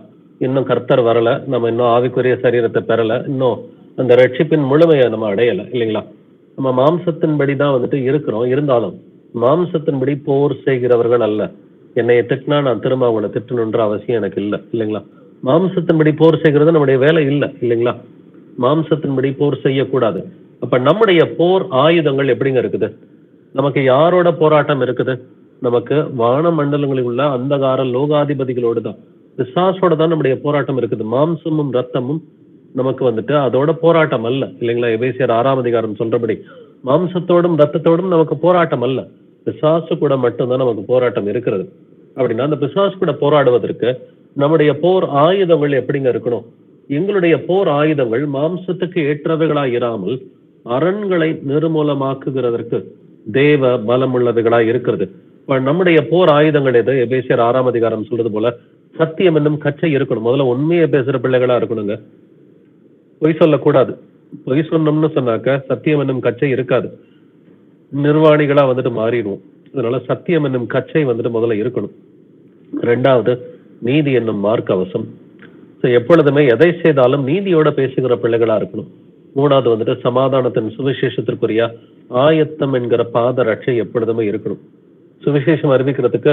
இன்னும் கர்த்தர் வரல, நம்ம இன்னும் ஆவிக்குரிய சரீரத்தை பெறல, இன்னும் அந்த ரட்சிப்பின் முழுமையை நம்ம அடையலை இல்லைங்களா? நம்ம மாம்சத்தின்படி தான் இருக்கிறோம். இருந்தாலும் மாம்சத்தின்படி போர் செய்கிறவர்கள் அல்ல. என்னைய திட்டினா நான் திரும்ப அவங்களை திட்டணுன்ற அவசியம் எனக்கு இல்லை இல்லைங்களா? மாம்சத்தின்படி போர் செய்கிறது நம்முடைய வேலை இல்லை இல்லைங்களா? மாம்சத்தின்படி போர் செய்யக்கூடாது. அப்ப நம்முடைய போர் ஆயுதங்கள் எப்படிங்க இருக்குது? நமக்கு யாரோட போராட்டம் இருக்குது? நமக்கு வான மண்டலங்களில் உள்ள அந்தகார லோகாதிபதிகளோடு தான், பிசாசோட தான் நம்முடைய போராட்டம் இருக்குது. மாம்சமும் ரத்தமும் நமக்கு அதோட போராட்டம் அல்ல இல்லைங்களா? எபேசியர் 6ஆம் அதிகாரம் சொல்றபடி மாம்சத்தோடும் ரத்தத்தோடும் நமக்கு போராட்டம் அல்ல, பிசாசு கூட மட்டும்தான் நமக்கு போராட்டம் இருக்கிறது. அப்படின்னா அந்த பிசாசு கூட போராடுவதற்கு நம்முடைய போர் ஆயுதங்கள் எப்படிங்க இருக்கணும்? எங்களுடைய போர் ஆயுதங்கள் மாம்சத்துக்கு ஏற்றவைகளாய் இராமல் அரண்களை நிர்மூலமாக்குகிறதற்கு தேவ பலமுள்ளவைகளாய் இருக்கிறது. நம்முடைய போர் ஆயுதங்கள் எது? எபேசியர் 6ஆம் அதிகாரம் சொல்றது போல சத்தியம் என்னும் கச்சை இருக்கணும். முதல்ல உண்மையை பேசுற பிள்ளைகளா இருக்கணுங்க, பொய் சொல்லக்கூடாது. பொய் சொன்னோம்னு சொன்னாக்க சத்தியம் என்னும் கச்சை இருக்காது, நிர்வாணிகளா மாறிடுவோம். அதனால சத்தியம் என்னும் கச்சை முதல்ல இருக்கணும். 2வது நீதி என்னும் மார்க்கவசம். எப்பொழுதுமே எதை செய்தாலும் நீதியோட பேசுகிற பிள்ளைகளா இருக்கணும். 3வது சமாதானத்தின் சுவிசேஷத்திற்குரிய ஆயத்தம் என்கிற பாத ரட்சை எப்பொழுதுமே இருக்கணும். சுவிசேஷம் அறிவிக்கிறதுக்கு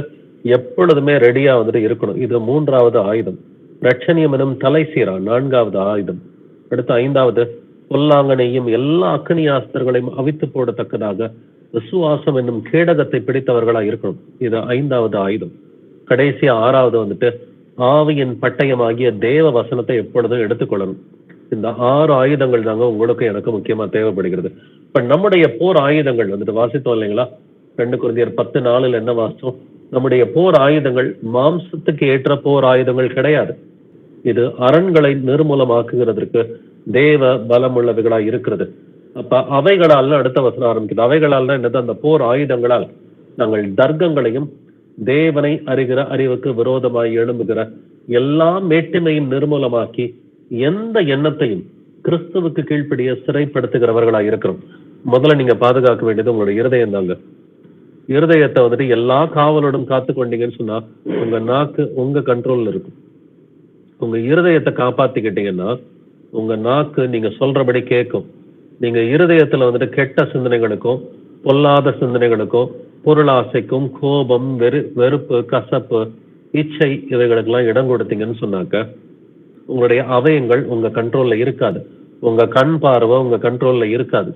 எப்பொழுதுமே ரெடியா இருக்கணும். இது 3வது ஆயுதம். ரட்சணியம் எனும் தலை சீரா 4வது ஆயுதம். அடுத்து 5வது பொல்லாங்கனையும் எல்லா அக்னியாஸ்திரங்களையும் அவித்து போடத்தக்கதாக விசுவாசம் என்னும் கேடகத்தை பிடித்தவர்களா இருக்கணும். இது 5வது ஆயுதம். கடைசியா 6வது ஆவியின் பட்டயமாகிய தேவ வசனத்தை எப்பொழுதும் எடுத்துக்கொள்ளணும். இந்த 6 ஆயுதங்கள் தாங்க உங்களுக்கு எனக்கு முக்கியமா தேவைப்படுகிறது. இப்ப நம்முடைய போர் ஆயுதங்கள் வாசித்தோம் இல்லைங்களா? 2 கொரிந்தியர் 10:4 என்ன வாசித்தோம்? நம்முடைய போர் ஆயுதங்கள் மாம்சத்துக்கு ஏற்ற போர் ஆயுதங்கள் கிடையாது. இது அரண்களை நிர்மூலமாக்குகிறதற்கு தேவ பலமுள்ளவைகளாய் இருக்கிறது. அப்ப அவைகளால் அடுத்த வசனம் ஆரம்பிக்குது. அவைகளால் என்னது? அந்த போர் ஆயுதங்களால் நாங்கள் தர்க்கங்களையும் தேவனை அறிகிற அறிவுக்கு விரோதமாய் எழும்புகிற எல்லா மேட்டிமையும் நிர்மூலமாக்கி எந்த எண்ணத்தையும் கிறிஸ்துவுக்கு கீழ்ப்படிய சிறைப்படுத்துகிறவர்களாய் இருக்கிறோம். முதல்ல நீங்க பாதுகாக்க வேண்டியது உங்களுடைய இருதயம் தாங்க. இருதயத்தை எல்லா காவலோடும் காத்து கொண்டீங்கன்னு சொன்னா உங்க நாக்கு உங்க கண்ட்ரோல்ல இருக்கும். உங்க இருதயத்தை காப்பாத்திக்கிட்டீங்கன்னா உங்க நாக்கு நீங்க சொல்றபடி கேட்கும். நீங்க இருதயத்துல கெட்ட சிந்தனைகளுக்கும் பொல்லாத சிந்தனைகளுக்கும் பொருளாசைக்கும் கோபம் வெறுப்பு கசப்பு இச்சை இவைகளுக்கெல்லாம் இடம் கொடுத்தீங்கன்னு சொன்னாக்க உங்களுடைய அவயங்கள் உங்க கண்ட்ரோல்ல இருக்காது. உங்க கண் பார்வை உங்க கண்ட்ரோல்ல இருக்காது.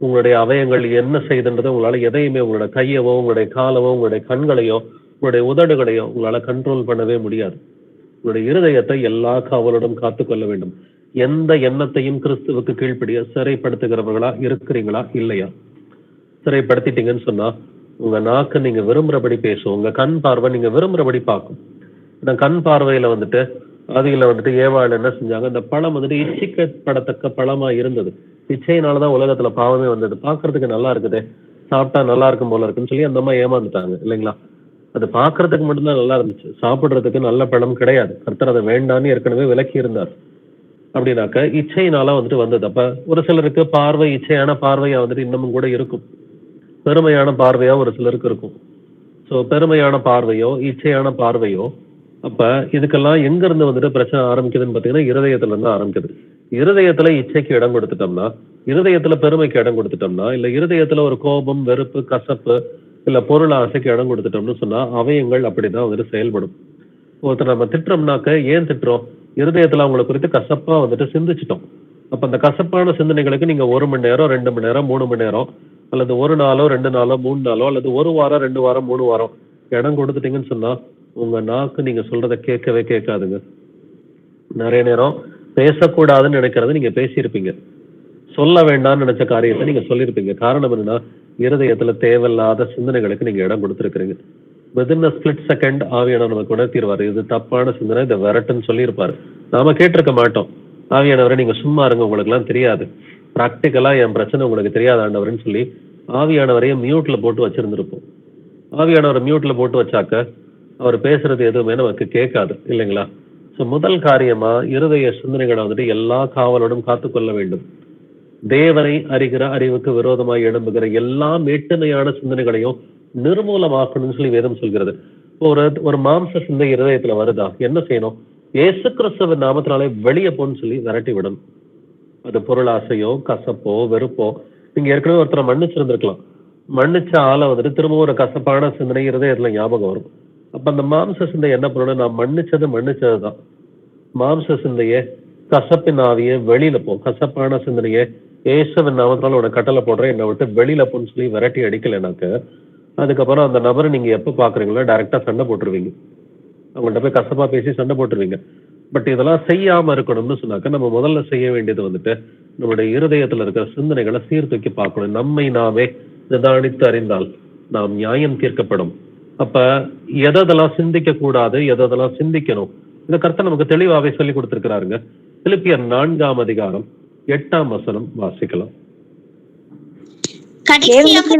உங்களுடைய அவயங்கள் என்ன செய்யுதுன்றதை உங்களால எதையுமே உங்களோட கையவோ உங்களுடைய காலவோ உங்களுடைய கண்களையோ உங்களுடைய உதடுகளையோ உங்களால கண்ட்ரோல் பண்ணவே முடியாது. உங்களுடைய இருதயத்தை எல்லா காவலோடும் காத்துக்கொள்ள வேண்டும். எந்த எண்ணத்தையும் கிறிஸ்துவுக்கு கீழ்ப்படிய சிறைப்படுத்துகிறவர்களா இருக்கிறீங்களா இல்லையா? சிறைப்படுத்திட்டீங்கன்னு சொன்னா உங்க நாக்கு நீங்க விரும்புறபடி பேசும், உங்க கண் பார்வை நீங்க விரும்புறபடி பார்க்கும். கண் பார்வையில அதில ஏவாள் என்ன செஞ்சாங்க? அந்த பழம் இச்சிக்கப்படத்தக்க பழமா இருந்தது. இச்சையினாலதான் உலகத்துல பாவமே வந்தது. பாக்குறதுக்கு நல்லா இருக்குதே, சாப்பிட்டா நல்லா இருக்கும் போல இருக்குன்னு சொல்லி அந்த அம்மா ஏமாந்துட்டாங்க இல்லைங்களா? அது பாக்குறதுக்கு மட்டும்தான் நல்லா இருந்துச்சு, சாப்பிடுறதுக்கு நல்ல பழம் கிடையாது. கர்த்தர் அதை வேண்டான்னு ஏற்கனவே விலக்கி இருந்தார். அப்படின்னாக்க இச்சையினால வந்தது. அப்ப ஒரு சிலருக்கு பார்வை இச்சையான பார்வையா இன்னமும் கூட இருக்கும், பெருமையான பார்வையா ஒரு சிலருக்கு இருக்கும். ஸோ பெருமையான பார்வையோ இச்சையான பார்வையோ, அப்ப இதுக்கெல்லாம் எங்க இருந்து பிரச்சனை ஆரம்பிக்குதுன்னு பாத்தீங்கன்னா இருதயத்துல இருந்து ஆரம்பிக்குது. இருதயத்துல இச்சைக்கு இடம் கொடுத்துட்டோம்னா, இருதயத்துல பெருமைக்கு இடம் கொடுத்துட்டோம்னா, இல்ல இருதயத்துல ஒரு கோபம் வெறுப்பு கசப்பு இல்ல பொருள் ஆசைக்கு இடம் கொடுத்துட்டோம்னு சொன்னா அவயங்கள் அப்படிதான் வந்துட்டு செயல்படும். ஒருத்தர் நம்ம திட்டுறோம்னாக்க ஏன் திட்டுறோம்? இருதயத்துல அவங்களை குறித்து கசப்பா வந்துட்டு சிந்திச்சிட்டோம். அப்ப அந்த கசப்பான சிந்தனைகளுக்கு நீங்க 1 மணி நேரம், 2 மணி நேரம், 3 மணி நேரம், அல்லது 1 நாளோ 2 நாளோ 3 நாளோ, அல்லது 1 வாரம் 2 வாரம் 3 வாரம் இடம் கொடுத்துட்டீங்கன்னு சொன்னா உங்க நாக்கு நீங்க சொல்றதை கேட்கவே கேட்காதுங்க. நிறைய நேரம் பேசக்கூடாதுன்னு நினைக்கிறத நீங்க பேசியிருப்பீங்க, சொல்ல வேண்டாம்னு நினைச்ச காரியத்தை நீங்க சொல்லியிருப்பீங்க. காரணம் என்னன்னா, இருதயத்துல தேவையில்லாத சிந்தனைகளுக்கு நீங்க இடம் கொடுத்துருக்கீங்க. வித்தின் அ ஸ்பிளிட் செகண்ட் ஆவியானவர் நமக்கு உணர்த்திடுவாரு, இது தப்பான சிந்தனை, இதை விரட்டுன்னு சொல்லியிருப்பாரு. நாம கேட்டிருக்க மாட்டோம். ஆவியானவரை நீங்க சும்மா இருங்க, உங்களுக்கு எல்லாம் தெரியாது, பிராக்டிக்கலா என் பிரச்சனை உங்களுக்கு தெரியாது ஆண்டவர்னு சொல்லி ஆவியானவரையும் மியூட்ல போட்டு வச்சிருந்திருப்போம். ஆவியானவரை மியூட்ல போட்டு வச்சாக்க அவர் பேசுறது எதுவுமே நமக்கு கேட்காது இல்லைங்களா? ஸோ முதல் காரியமா இருதய சிந்தனைகளை வந்துட்டு எல்லா காவலோடும் காத்துக்கொள்ள வேண்டும். தேவனை அறிகிற அறிவுக்கு விரோதமாய் எழும்புகிற எல்லா மேட்டுமையான சிந்தனைகளையும் நிர்மூலமாக்கணும்னு சொல்லி வேதம் சொல்கிறது. ஒரு மாம்ச சிந்தை இருதயத்துல வருதா, என்ன செய்யணும்? இயேசு கிறிஸ்துவின் நாமத்தினாலே வெளியே போன்னு சொல்லி விரட்டி விடணும். அது பொருளாசையோ கசப்போ வெறுப்போ. நீங்க ஏற்கனவே ஒருத்தரை மன்னிச்சிருந்திருக்கலாம், மன்னிச்ச ஆளை வந்துட்டு திரும்ப ஒரு கசப்பான சிந்தனை இருதயத்துல ஞாபகம் வரும். அப்ப அந்த மாம்ச சிந்தை என்ன பண்ணணும்? நான் மன்னிச்சதுதான். மாம்ச சிந்தையே, கசப்பின் ஆவியே வெளியில போ, கசப்பான சிந்தனையே இயேசுவின் நாமத்தினால உனக்கு கட்டளை போடுறேன், என்னை விட்டு வெளியில போன்னு சொல்லி விரட்டி அடிக்கலைனாக்க அதுக்கப்புறம் அந்த நபரை நீங்க எப்ப பாக்குறீங்களோ டைரக்டா சண்டை போட்டுருவீங்க, அவங்கள்ட்ட போய் கசப்பா பேசி சண்டை போட்டுருவீங்க. பட் இதெல்லாம் செய்யாம இருக்கணும்னு சொன்னாக்க நம்ம முதல்ல செய்ய வேண்டியது வந்துட்டு நம்முடைய இருதயத்துல இருக்கிற சிந்தனைகளை சீர்தூக்கி பார்க்கணும். நம்மை நாமே நிதானித்து அறிந்தால் நாம் நியாயம் தீர்க்கப்படும். அப்ப எதெல்லாம் சிந்திக்க கூடாது, எதெல்லாம் சிந்திக்கணும், இந்த கருத்தை நமக்கு தெளிவாவே சொல்லி கொடுத்திருக்கிறாருங்க. பிலிப்பியர் 4ஆம் அதிகாரம் 8ஆம் வசனம் வாசிக்கலாம். கடைசியாக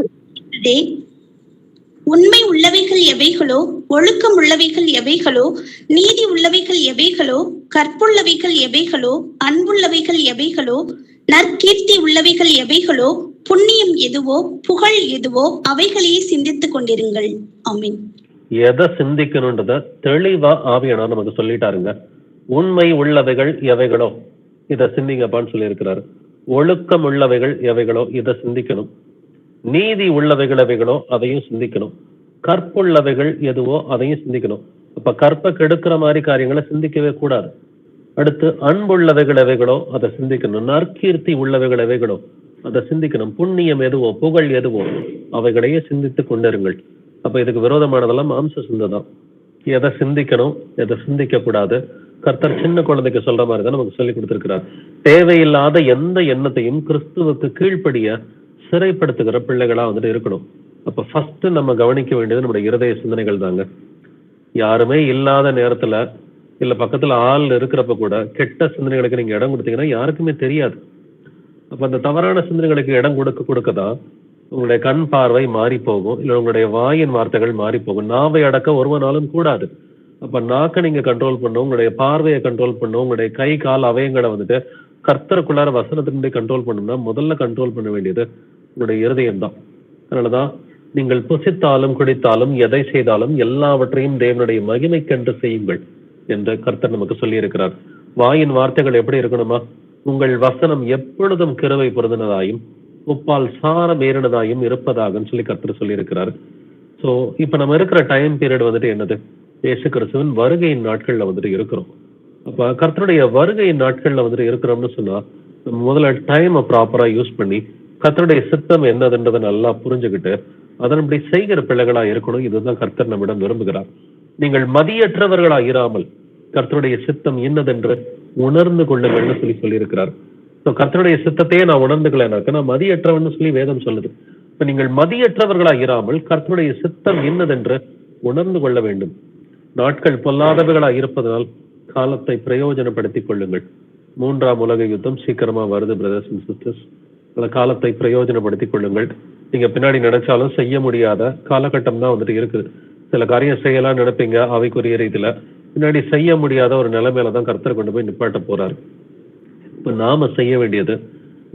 உண்மை உள்ளவைகள் எவைகளோ, ஒழுக்கம் உள்ளவைகள் எவைகளோ, நீதி உள்ளவைகள் எவைகளோ, கற்புள்ளவைகள் எவைகளோ, அன்புள்ளவைகள் எவைகளோ, நற்கீர்த்தி உள்ளவைகள் எவைகளோ, புண்ணியம் எதுவோ, புகழ் எதுவோ, அவைகளையே சிந்தித்துக் கொண்டிருங்கள். ஆமென். எதை சிந்திக்கணும்ன்றத தெளிவா ஆவியானவர் நமக்கு சொல்லிட்டாருங்க. உண்மை உள்ளவைகள் எவைகளோ இதை சிந்திங்கப்பான்னு சொல்லி இருக்கிறாரு. ஒழுக்கம் உள்ளவைகள் எவைகளோ இதை சிந்திக்கணும். நீதி உள்ளவைகள் எவைகளோ அதையும் சிந்திக்கணும். கற்புள்ளவைகள் எதுவோ அதையும் சிந்திக்கணும். அப்ப கற்பை கெடுக்கிற மாதிரி காரியங்களை சிந்திக்கவே கூடாது. அடுத்து அன்புள்ளவைகள் எவைகளோ அதை சிந்திக்கணும். நற்கீர்த்தி உள்ளவைகள் எவைகளோ அதை சிந்திக்கணும். புண்ணியம் எதுவோ, புகழ் எதுவோ அவைகளையே சிந்தித்து கொண்டிருங்கள். அப்ப இதுக்கு விரோதமானதெல்லாம் மாம்ச சிந்தை தான். எதை சிந்திக்கணும், எதை சிந்திக்க கூடாது, கர்த்தர் சின்ன குழந்தைக்கு சொல்ற மாதிரி தான் நமக்கு சொல்லி கொடுத்திருக்கிறார். தேவையில்லாத எந்த எண்ணத்தையும் கிறிஸ்துவுக்கு கீழ்ப்படிய சிறைப்படுத்துகிற பிள்ளைகளா வந்துட்டு இருக்கணும். அப்ப ஃபர்ஸ்ட் நம்ம கவனிக்க வேண்டியது நம்முடைய இருதய சிந்தனைகள் தாங்க. யாருமே இல்லாத நேரத்துல இல்ல பக்கத்துல ஆள் இருக்கிறப்ப கூட கெட்ட சிந்தனைகளுக்கு நீங்க இடம் கொடுத்தீங்கன்னா யாருக்குமே தெரியாது. அப்ப அந்த தவறான சிந்தனைகளுக்கு இடம் கொடுக்கதான் உங்களுடைய கண் பார்வை மாறி போகும், இல்ல உங்களுடைய வாயின் வார்த்தைகள் மாறி போகும். நாவை அடக்க ஒருவனாலும் கூடாது. அப்ப நாக்க நீங்க கண்ட்ரோல் பண்ணும், உங்களுடைய பார்வையை கண்ட்ரோல் பண்ணும், உங்களுடைய கை கால் அவயங்களை வந்துட்டு கர்த்தருக்குள்ளார வசனத்தினுடைய கண்ட்ரோல் பண்ணணும்னா முதல்ல கண்ட்ரோல் பண்ண வேண்டியது உங்களுடைய இருதயம் தான். அதனாலதான் நீங்கள் புசித்தாலும் குடித்தாலும் எதை செய்தாலும் எல்லாவற்றையும் தேவனுடைய மகிமைக்கென்று செய்யுங்கள் என்று கர்த்தர் நமக்கு சொல்லி இருக்கிறார். வாயின் வார்த்தைகள் எப்படி இருக்கணுமா? உங்கள் வசனம் எப்பொழுதும் கிருபை பொருந்தினதாயும் உப்பால் சாரம் ஏறினதாயும் இருப்பதாக சொல்லி கர்த்தர் சொல்லி இருக்கிறார். ஸோ இப்ப நம்ம இருக்கிற டைம் பீரியட் வந்துட்டு என்னது? இயேசு கிறிஸ்துவின் வருகையின் நாட்கள்ல வந்துட்டு இருக்கிறோம். அப்ப கர்த்தருடைய வருகையின் நாட்கள்ல வந்துட்டு இருக்கிறோம்னு சொன்னா நம்ம முதல்ல டைமை ப்ராப்பரா யூஸ் பண்ணி கர்த்தருடைய சித்தம் என்னதுன்றதை நல்லா புரிஞ்சுக்கிட்டு அதன்படி செய்கிற பிள்ளைகளா இருக்கணும். இதுதான் கர்த்தர் நம்மிடம் விரும்புகிறார். நீங்கள் மதியற்றவர்களா இராமல் கர்த்தருடைய சித்தம் என்னதென்று உணர்ந்து கொள்ளுங்கள்னு சொல்லி இருக்கிறார். ஸோ கர்த்தருடைய சித்தத்தையே நான் உணர்ந்துக்கலைனாக்க நான் மதியற்றவன்னு சொல்லி வேதம் சொல்லுது. இப்ப நீங்கள் மதியற்றவர்களா இராமல் கர்த்தருடைய சித்தம் என்னதென்று உணர்ந்து கொள்ள வேண்டும். நாட்கள் பொல்லாதவர்களா இருப்பதனால் காலத்தை பிரயோஜனப்படுத்திக் கொள்ளுங்கள். 3ஆம் உலக யுத்தம் சீக்கிரமா வருது பிரதர்ஸ் அண்ட் சிஸ்டர்ஸ். அந்த காலத்தை பிரயோஜனப்படுத்திக் கொள்ளுங்கள். நீங்க பின்னாடி நினைச்சாலும் செய்ய முடியாத காலகட்டம் தான் வந்துட்டு இருக்குது. சில காரியம் செய்யலாம் நினைப்பீங்க அவைக்குரிய ரீதியில, பின்னாடி செய்ய முடியாத ஒரு நிலைமையில தான் கர்த்தர் கொண்டு போய் நிப்பாட்ட போறாரு. இப்ப நாம செய்ய வேண்டியது,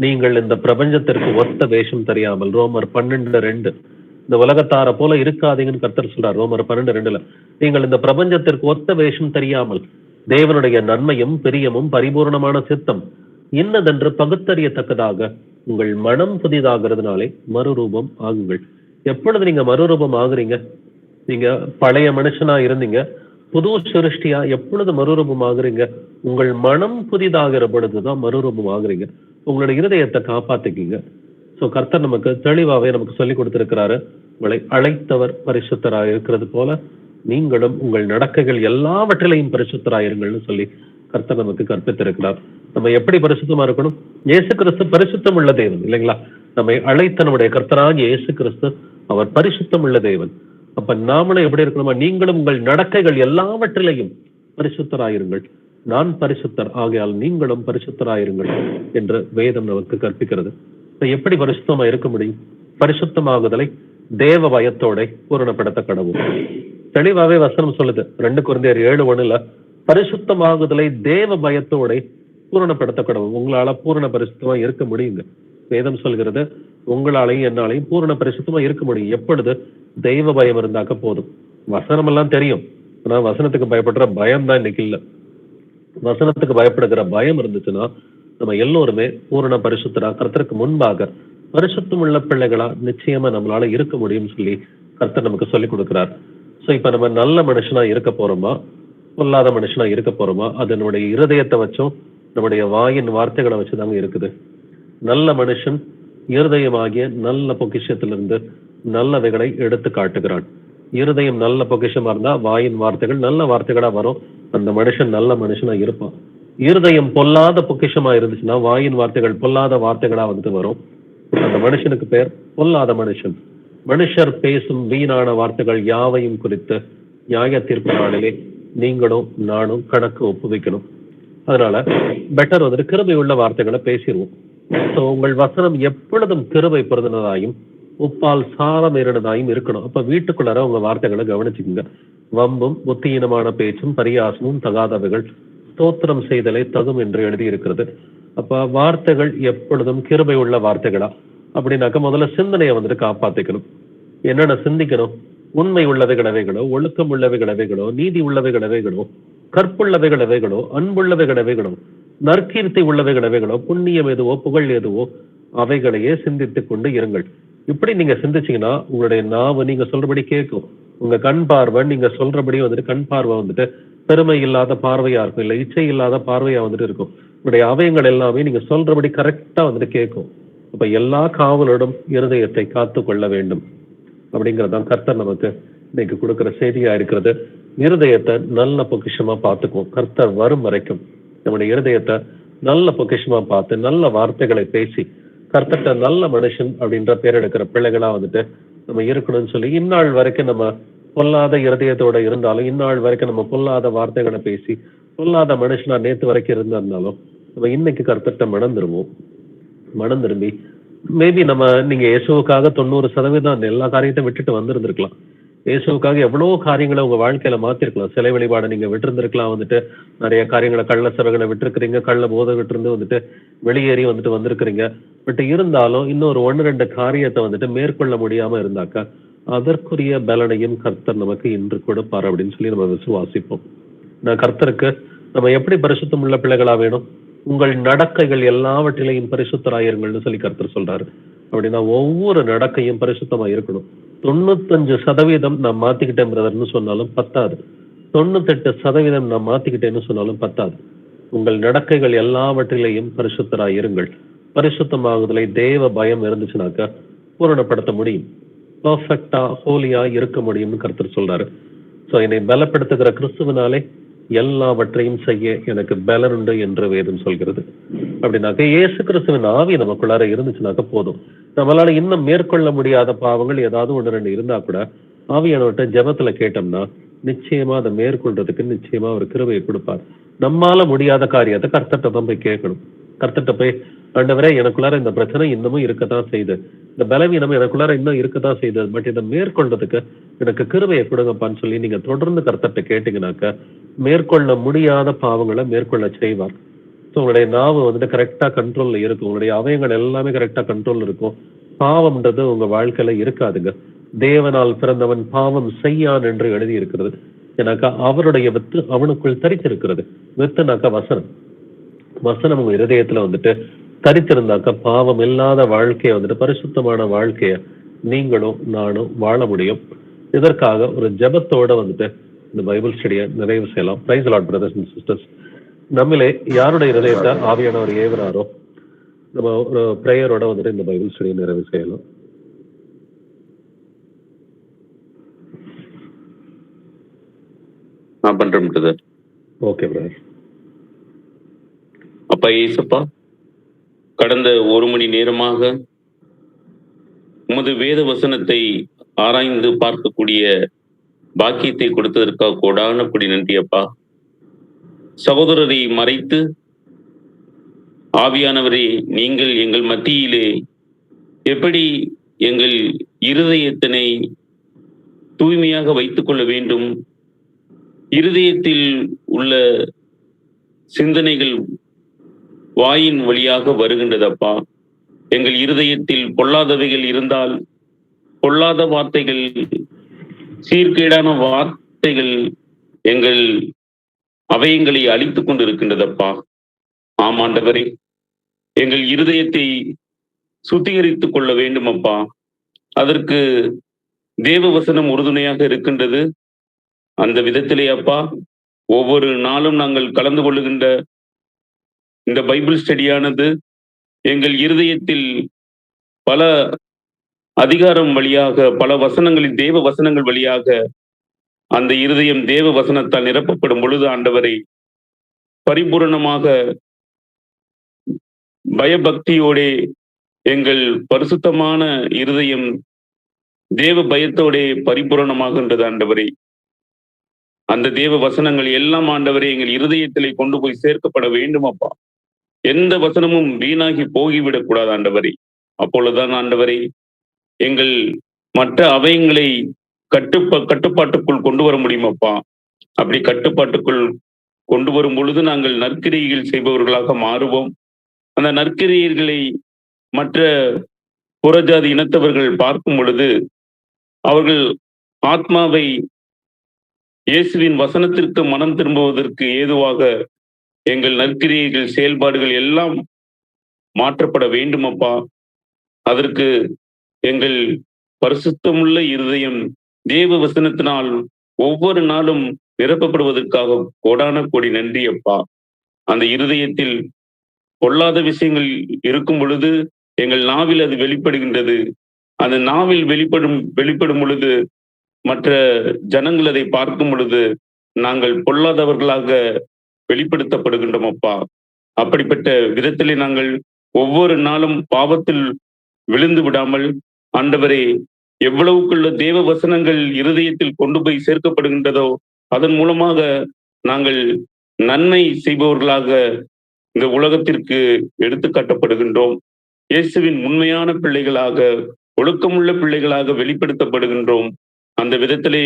நீங்கள் இந்த பிரபஞ்சத்திற்கு ஒத்த வேஷம் தெரியாமல், ரோமர் 12:2, இந்த உலகத்தார போல இருக்காதீங்கன்னு கர்த்தர் சொல்றார். ரோமர் 12:2, நீங்கள் இந்த பிரபஞ்சத்திற்கு ஒத்த வேஷம் தெரியாமல் தேவனுடைய நன்மையும் பிரியமும் பரிபூர்ணமான சித்தம் இன்னதென்று பகுத்தறியத்தக்கதாக உங்கள் மனம் புதிதாகிறதுனாலே மறுரூபம் ஆகுங்கள். எப்பொழுது நீங்க மறுரூபம் ஆகுறீங்க? நீங்க பழைய மனுஷனா இருந்தீங்க, புது சிருஷ்டியா எப்பொழுது மறுரூபம் ஆகுறீங்க? உங்கள் மனம் புதிதாகிற பொழுதுதான் மறுரூபம் ஆகுறீங்க. உங்களுடைய இருதயத்தை காப்பாத்திக்கிங்க. சோ கர்த்தர் நமக்கு தெளிவாவே நமக்கு சொல்லி கொடுத்திருக்கிறாரு. உங்களை அழைத்தவர் பரிசுத்தராய் இருக்கிறது போல நீங்களும் உங்கள் நடக்கைகள் எல்லாவற்றிலையும் பரிசுத்தராயிருங்கள்னு சொல்லி கர்த்தர் நமக்கு கற்பித்திருக்கிறார். நம்ம எப்படி பரிசுத்தமா இருக்கணும்? இயேசு கிறிஸ்து பரிசுத்தம் உள்ள தேவன் இல்லைங்களா? நம்மை அழைத்த நம்முடைய கர்த்தராகிய இயேசு கிறிஸ்து அவர் பரிசுத்தம் உள்ள தேவன். அப்ப நாமளும் எப்படி இருக்கணுமா? நீங்களும் உங்கள் நடக்கைகள் எல்லாவற்றிலையும் பரிசுத்தராயிருங்கள். நான் பரிசுத்தர் ஆகையால் நீங்களும் பரிசுத்தராயிருங்கள் என்று வேதம் நமக்கு கற்பிக்கிறது. எப்படி பரிசுத்தமா இருக்க முடியும்? பரிசுத்தமாகுதலை தேவ பயத்தோட பூரணப்படுத்த கடவுள். தெளிவாவே வசனம் சொல்லுது 2 கொரிந்தியர் 7:1 பரிசுத்தமாகுதலை தேவ பயத்தோட பூரணப்படுத்த கடவுள். உங்களால பூரண பரிசுத்தமா இருக்க முடியுங்க. வேதம் சொல்கிறது உங்களாலையும் என்னாலையும் பூரண பரிசுத்தமா இருக்க முடியும். எப்பொழுது தெய்வ பயம் இருந்தாக்க போதும். வசனம் எல்லாம் தெரியும், ஆனா வசனத்துக்கு பயப்படுற பயம் தான் இன்னைக்கு இல்ல. வசனத்துக்கு பயப்படுகிற பயம் இருந்துச்சுன்னா நம்ம எல்லோருமே பூரண பரிசுத்தரா கர்த்தருக்கு முன்பாக பரிசுத்தம் உள்ள பிள்ளைகளா நிச்சயமா நம்மளால இருக்க முடியும்னு சொல்லி கர்த்தர் நமக்கு சொல்லி கொடுக்கிறார். சோ இப்ப நம்ம நல்ல மனுஷனா இருக்க போறோமா, பொல்லாத மனுஷனா இருக்க போறோமா? அது நம்முடைய இருதயத்தை வச்சும் நம்முடைய வாயின் வார்த்தைகளை வச்சுதாங்க இருக்குது. நல்ல மனுஷன் இருதயமாகிய நல்ல பொக்கிஷத்திலிருந்து நல்லவைகளை எடுத்து காட்டுகிறான். இருதயம் நல்ல பொக்கிஷமா இருந்தா வாயின் வார்த்தைகள் நல்ல வார்த்தைகளா வரும். அந்த மனுஷன் நல்ல மனுஷனா இருப்பான். இருதயம் பொல்லாத பொக்கிஷமா இருந்துச்சுன்னா வாயின் வார்த்தைகள் பொல்லாத வார்த்தைகளா வந்துட்டு வரும். அந்த மனுஷனுக்கு பேர் பொல்லாத மனுஷன். மனுஷர் பேசும் வீணான வார்த்தைகள் யாவையும் குறித்து நியாய தீர்ப்பு நாளிலே நீங்களும் நானும் கணக்கு ஒப்புவிக்கணும். அதனால பெட்டர் வந்துட்டு கிருபை உள்ள வார்த்தைகளை பேசிடுவோம். ஸோ உங்கள் வசனம் எப்பொழுதும் கிருபை பொருந்தினதாயும் உப்பால் சாரம் ஏறினதாயும் இருக்கணும். அப்ப வீட்டுக்குள்ளார உங்க வார்த்தைகளை கவனிச்சுக்குங்க. வம்பும் புத்தியீனமான பேச்சும் பரியாசமும் தகாதவைகள் ஸ்தோத்திரம் செய்தலை தகும் என்று எழுதி இருக்கிறது. அப்ப வார்த்தைகள் எப்பொழுதும் கிருபை உள்ள வார்த்தைகளா அப்படின்னாக்க முதல்ல சிந்தனையை வந்துட்டு காப்பாத்திக்கணும். என்னென்ன சிந்திக்கணும்? உண்மை உள்ளவைகளவைகளோ, ஒழுக்கம் உள்ளவைகளவைகளோ, நீதி உள்ளவைகளவைகளோ, கற்புள்ளவைகளவைகளோ, அன்புள்ளவைகளவைகளோ, நற்கீர்த்தி உள்ளவைகளவைகளோ, புண்ணியம் எதுவோ புகழ் எதுவோ அவைகளையே சிந்தித்துக் கொண்டு இருங்கள். இப்படி நீங்க சிந்திச்சீங்கன்னா உங்களுடைய நாவு நீங்க சொல்றபடி கேட்கும். உங்க கண் பார்வை நீங்க சொல்றபடி வந்துட்டு கண் பார்வை வந்துட்டு பெருமை இல்லாத பார்வையா இருக்கும், இல்ல இச்சை இல்லாத பார்வையா வந்துட்டு இருக்கும். உங்களுடைய அவயங்கள் எல்லாமே நீங்க சொல்றபடி கரெக்டா வந்துட்டு கேட்கும். அப்ப எல்லா காவலோடும் இருதயத்தை காத்து கொள்ள வேண்டும் அப்படிங்கறதான் கர்த்தர் நமக்கு இன்னைக்கு கொடுக்கிற செய்தியா இருக்கிறது. இருதயத்தை நல்ல பொக்கிஷமா பார்த்துக்குவோம். கர்த்தர் வரும் வரைக்கும் நம்முடைய இருதயத்தை நல்ல பொக்கிஷமா பார்த்து நல்ல வார்த்தைகளை பேசி கர்த்தர்ட்ட நல்ல மனுஷன் அப்படின்ற பேர் எடுக்கிற பிள்ளைகளா வந்துட்டு நம்ம இருக்கணும்னு சொல்லி இந்நாள் வரைக்கும் நம்ம பொல்லாத இருதயத்தோட இருந்தாலும், இந்நாள் வரைக்கும் நம்ம பொல்லாத வார்த்தைகளை பேசி பொல்லாத மனுஷனா நேத்து வரைக்கும் இருந்திருந்தாலும் நம்ம இன்னைக்கு கர்த்தர்ட்ட மனம் திரும்பி மேபி நீங்க இயேசுவுக்காக 90% எல்லா காரியத்தையும் விட்டுட்டு வந்திருந்திருக்கலாம். இயேசுவுக்காக எவ்வளவு காரியங்களை உங்க வாழ்க்கையில மாத்திருக்கலாம். சிலை வழிபாடை நீங்க விட்டுருந்துருக்கலாம். வந்துட்டு நிறைய காரியங்களை கள்ள சரகனை விட்டுருக்கிறீங்க, கள்ள போதை விட்டுருந்து வந்துட்டு வெளியேறி வந்துட்டு வந்திருக்கிறீங்க. பட் இருந்தாலும் இன்னொரு 1-2 காரியத்தை வந்துட்டு மேற்கொள்ள முடியாம இருந்தாக்கா அதற்குரிய பலனையும் கர்த்தர் நமக்கு இன்று கொடுப்பார் அப்படின்னு சொல்லி நம்ம விசுவாசிப்போம். நான் கர்த்தருக்கு நம்ம எப்படி பரிசுத்தம் உள்ள பிள்ளைகளா வேணும்? உங்கள் நடக்கைகள் எல்லாவற்றிலையும் பரிசுத்தராயிருங்கள்னு சொல்லி கர்த்தர் சொல்றாரு. அப்படின்னா ஒவ்வொரு நடக்கையும் பரிசுத்தமா இருக்கணும். 95% நான் மாத்திக்கிட்டேன் பிரதர்னு சொன்னாலும் பத்தாது. 98% நான் மாத்திக்கிட்டேன்னு சொன்னாலும் பத்தாது. உங்கள் நடக்கைகள் எல்லாவற்றிலையும் பரிசுத்தராயிருங்கள். பரிசுத்தமாகுதலை தேவ பயம் இருந்துச்சுனாக்கா பூரணப்படுத்த முடியும். பர்ஃபெக்டா ஹோலியா இருக்க முடியும்னு கர்த்தர் சொல்றாரு. சோ என்னை பலப்படுத்துகிற கிறிஸ்துவனாலே எல்லாவற்றையும் செய்ய எனக்கு பலன் உண்டு என்று வேதம் சொல்கிறது. அப்படின்னாக்க இயேசு கிறிஸ்துவின் ஆவி நமக்குள்ளார இருந்துச்சுனாக்க போதும். நம்மளால இன்னும் மேற்கொள்ள முடியாத பாவங்கள் ஏதாவது 1-2 இருந்தா கூட ஆவியானவர்கிட்ட ஜெபத்துல கேட்டோம்னா நிச்சயமா அதை மேற்கொள்றதுக்கு நிச்சயமா அவர் கிருபையை கொடுப்பார். நம்மால முடியாத காரியத்தை கர்த்தர்ட்ட தான் போய் கேட்கணும். கர்த்தர்ட்ட போய் ஆண்டவரே எனக்குள்ளார இந்த பிரச்சனை இன்னமும் இருக்கத்தான் செய்யுது, இந்த பலவீனம் எனக்குள்ளார இன்னும் இருக்கத்தான் செய்யுது, பட் இதை மேற்கொள்றதுக்கு எனக்கு கிருபையை கொடுங்கப்பான்னு சொல்லி நீங்க தொடர்ந்து கர்த்தர்ட்ட கேட்டீங்கன்னாக்க மேற்கொள்ள முடியாத பாவங்களை மேற்கொள்ள செய்வார். ஸோ உங்களுடைய நாவு வந்துட்டு கரெக்டா கண்ட்ரோல்ல இருக்கும். உங்களுடைய அவயங்கள் எல்லாமே கரெக்டா கண்ட்ரோல்ல இருக்கும். பாவம்ன்றது உங்க வாழ்க்கையில இருக்காதுங்க. தேவனால் பிறந்தவன் பாவம் செய்யான் என்று எழுதி இருக்கிறது. ஏன்னாக்கா அவருடைய வித்து அவனுக்குள் தரித்திருக்கிறது. வித்துனாக்கா வசனம் உங்க இருதயத்துல வந்துட்டு தரித்திருந்தாக்கா பாவம் இல்லாத வாழ்க்கைய வந்துட்டு பரிசுத்தமான வாழ்க்கைய நீங்களும் நானும் வாழ முடியும். இதற்காக ஒரு ஜெபத்தோட வந்துட்டு இந்த பைபிள் ஸ்டடியை நிறைவு செய்யலாம். Praise Lord brothers and sisters. நம்மளே யாருடைய இருதயத்தை ஆவியானவர் ஏவுறாரோ நம்ம ஒரு ப்ரேயரோட வந்துட்டு இந்த பைபிள் ஸ்டடியை நிறைவு செய்யலாம். நான் பண்றேன் பிரதர். Okay brother. அப்பா ஏசப்பா, கடந்த 1 மணி நேரமாக உமது வேத வசனத்தை ஆராய்ந்து பார்க்கக்கூடிய பாக்கியத்தை கொடுத்ததற்காக கோடான கொடி நன்றி அப்பா. சகோதரரை மறைத்து ஆவியானவரே, நீங்கள் எங்கள் மத்தியிலே எப்படி எங்கள் இருதயத்தினை தூய்மையாக வைத்துக் கொள்ள வேண்டும், இருதயத்தில் உள்ள சிந்தனைகள் வாயின் வழியாக வருகின்றதப்பா. எங்கள் இருதயத்தில் பொல்லாதவைகள் இருந்தால், பொல்லாத வார்த்தைகள், சீர்கேடான வார்த்தைகள் எங்கள் அவயங்களை அழித்துக் கொண்டிருக்கின்றதப்பா. ஆமாண்டவரே, எங்கள் இருதயத்தை சுத்திகரித்துக் கொள்ள வேண்டும் அப்பா. அதற்கு தேவ வசனம் உறுதுணையாக இருக்கின்றது. அந்த விதத்திலே அப்பா, ஒவ்வொரு நாளும் நாங்கள் கலந்து கொள்ளுகின்ற இந்த பைபிள் ஸ்டடியானது எங்கள் இருதயத்தில் பல அதிகாரம் வழியாக, பல வசனங்களின் தேவ வசனங்கள் வழியாக அந்த இருதயம் தேவ வசனத்தால் நிரப்பப்படும் பொழுது ஆண்டவரை பரிபூரணமாக பயபக்தியோடே எங்கள் பரிசுத்தமான இருதயம் தேவ பயத்தோடே பரிபூரணமாகின்றது ஆண்டவரே. அந்த தேவ வசனங்கள் எல்லாம் ஆண்டவரே எங்கள் இருதயத்திலே கொண்டு போய் சேர்க்கப்பட வேண்டும் அப்பா. எந்த வசனமும் வீணாகி போகிவிடக் கூடாது ஆண்டவரே. அப்பொழுதுதான் ஆண்டவரே எங்கள் மற்ற அவயங்களை கட்டுப்பாட்டுக்குள் கொண்டு வர முடியும் அப்பா. அப்படி கட்டுப்பாட்டுக்குள் கொண்டு வரும் பொழுது நாங்கள் நற்கிரியைகள் செய்பவர்களாக மாறுவோம். அந்த நற்கிரியைகளை மற்ற புறஜாதி இனத்தவர்கள் பார்க்கும் பொழுது அவர்கள் ஆத்மாவை இயேசுவின் வசனத்திற்கு மனம் திரும்புவதற்கு ஏதுவாக எங்கள் நற்கிரியைகள், செயல்பாடுகள் எல்லாம் மாற்றப்பட வேண்டும் அப்பா. அதற்கு எங்கள் பரிசுத்தமுள்ள இருதயம் தேவ வசனத்தினால் ஒவ்வொரு நாளும் நிரப்பப்படுவதற்காக கோடான கோடி நன்றி அப்பா. அந்த இருதயத்தில் பொல்லாத விஷயங்கள் இருக்கும் பொழுது எங்கள் நாவில் அது வெளிப்படுகின்றது. அந்த நாவில் வெளிப்படும் பொழுது மற்ற ஜனங்கள் அதை பார்க்கும் பொழுது நாங்கள் பொல்லாதவர்களாக வெளிப்படுத்தப்படுகின்றோம் அப்பா. அப்படிப்பட்ட விதத்திலே நாங்கள் ஒவ்வொரு நாளும் பாவத்தில் விழுந்து விடாமல் ஆண்டவரே, எவ்வளவுக்குள்ள தேவ வசனங்கள் இருதயத்தில் கொண்டு போய் சேர்க்கப்படுகின்றதோ அதன் மூலமாக நாங்கள் நன்மை செய்பவர்களாக இந்த உலகத்திற்கு எடுத்துக்காட்டப்படுகின்றோம். இயேசுவின் உண்மையான பிள்ளைகளாக, ஒழுக்கமுள்ள பிள்ளைகளாக வெளிப்படுத்தப்படுகின்றோம். அந்த விதத்திலே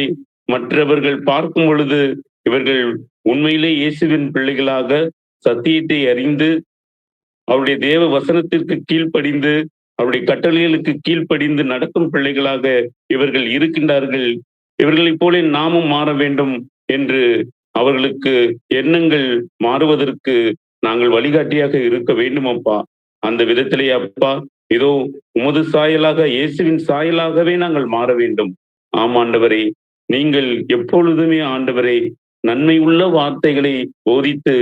மற்றவர்கள் பார்க்கும் பொழுது இவர்கள் உண்மையிலே இயேசுவின் பிள்ளைகளாக சத்தியத்தை அறிந்து அவருடைய தேவ வசனத்திற்கு கீழ்ப்படிந்து அவருடைய கட்டளைகளுக்கு கீழ்ப்படிந்து நடக்கும் பிள்ளைகளாக இவர்கள் இருக்கின்றார்கள். இவர்களைப் போல நாமும் மாற வேண்டும் என்று அவர்களுக்கு எண்ணங்கள் மாறுவதற்கு நாங்கள் வழிகாட்டியாக இருக்க வேண்டும் அப்பா. அந்த விதத்திலே அப்பா, இதோ உமது சாயலாக, இயேசுவின் சாயலாகவே நாங்கள் மாற வேண்டும். ஆமாண்டவரே, நீங்கள் எப்பொழுதுமே ஆண்டவரே நன்மை உள்ள வார்த்தைகளை போதித்து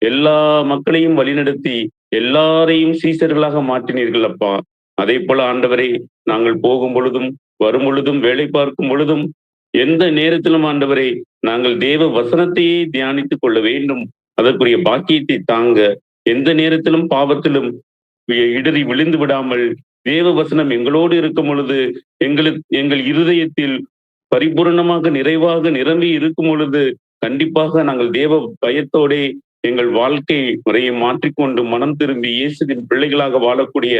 எல்லா மக்களையும் வழிநடத்தி எல்லாரையும் சீசர்களாக மாற்றினீர்கள் அப்பா. அதே போல ஆண்டவரே, நாங்கள் போகும் பொழுதும் வரும் பொழுதும் வேலை பார்க்கும் பொழுதும் எந்த நேரத்திலும் ஆண்டவரே நாங்கள் தேவ வசனத்தையே தியானித்துக் கொள்ள வேண்டும். அதற்குரிய பாக்கியத்தை தாங்க. எந்த நேரத்திலும் பாவத்திலும் இடறி விழுந்து விடாமல் தேவ வசனம் எங்களோடு இருக்கும் பொழுது எங்கள் இருதயத்தில் பரிபூர்ணமாக நிறைவாக நிரம்பி இருக்கும் பொழுது கண்டிப்பாக நாங்கள் தேவ பயத்தோடே எங்கள் வாழ்க்கை முறையை மாற்றிக்கொண்டு மனம் திரும்பி இயேசுவின் பிள்ளைகளாக வாழக்கூடிய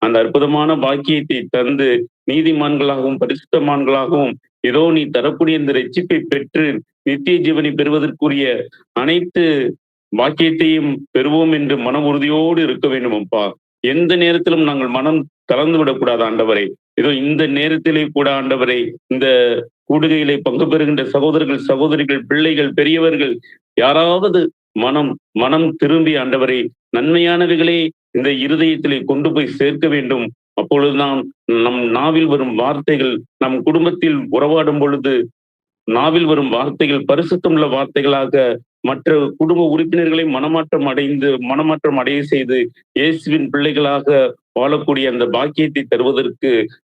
அந்த அற்புதமான பாக்கியத்தை தந்து நீதிமான்களாகவும் பரிசுத்தமான்களாகவும் ஏதோ நீ தரக்கூடிய இந்த ரட்சிப்பை பெற்று நித்திய ஜீவனை பெறுவதற்குரிய அனைத்து பாக்கியத்தையும் பெறுவோம் என்று மன உறுதியோடு இருக்க வேண்டும் அப்பா. எந்த நேரத்திலும் நாங்கள் மனம் தளர்ந்து விடக்கூடாது ஆண்டவரே. ஏதோ இந்த நேரத்திலே கூட ஆண்டவரே, இந்த கூடுகையிலே பங்கு பெறுகின்ற சகோதரர்கள், சகோதரிகள், பிள்ளைகள், பெரியவர்கள் யாராவது மனம் திரும்பி ஆண்டவரே நன்மையானவைகளே இந்த இருதயத்திலே கொண்டு போய் சேர்க்க வேண்டும். அப்பொழுது நம் நாவில் வரும் வார்த்தைகள், நம் குடும்பத்தில் உறவாடும் பொழுது நாவில் வரும் வார்த்தைகள் பரிசுத்தமுள்ள வார்த்தைகளாக மற்ற குடும்ப உறுப்பினர்களை மனமாற்றம் அடைய செய்து இயேசுவின் பிள்ளைகளாக வாழக்கூடிய அந்த பாக்கியத்தை தருவதற்கு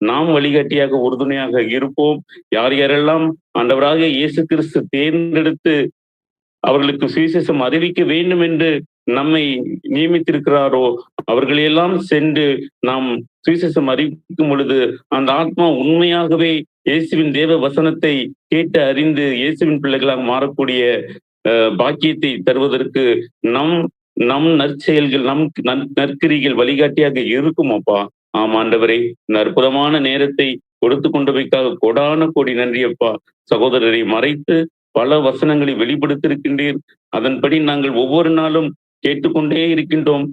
நாம் வழிகாட்டியாக உறுதுணையாக இருப்போம். யார் யாரெல்லாம் ஆண்டவராக இயேசு கிறிஸ்து தேர்ந்தெடுத்து அவர்களுக்கு சுவிசேஷம் அறிவிக்க வேண்டும் என்று நம்மை நியமித்திருக்கிறாரோ அவர்களையெல்லாம் சென்று நாம் சுவிசேஷம் அறிவிக்கும் பொழுது அந்த ஆத்மா உண்மையாகவே இயேசுவின் தேவ வசனத்தை கேட்டு அறிந்து இயேசுவின் பிள்ளைகளாக மாறக்கூடிய பாக்கியத்தை தருவதற்கு நம் நற்செயல்கள், நம் நற்கிரிகள் வழிகாட்டியாக இருக்கும் அப்பா. ஆமாண்டவரே, இந்த அற்புதமான நேரத்தை கொடுத்து கொண்டவைக்காக கொடான கோடி நன்றி அப்பா. சகோதரரை மறைத்து பல வசனங்களை வெளிப்படுத்தியிருக்கின்றீர். அதன்படி நாங்கள் ஒவ்வொரு நாளும் கேட்டுக்கொண்டே இருக்கின்றோம்.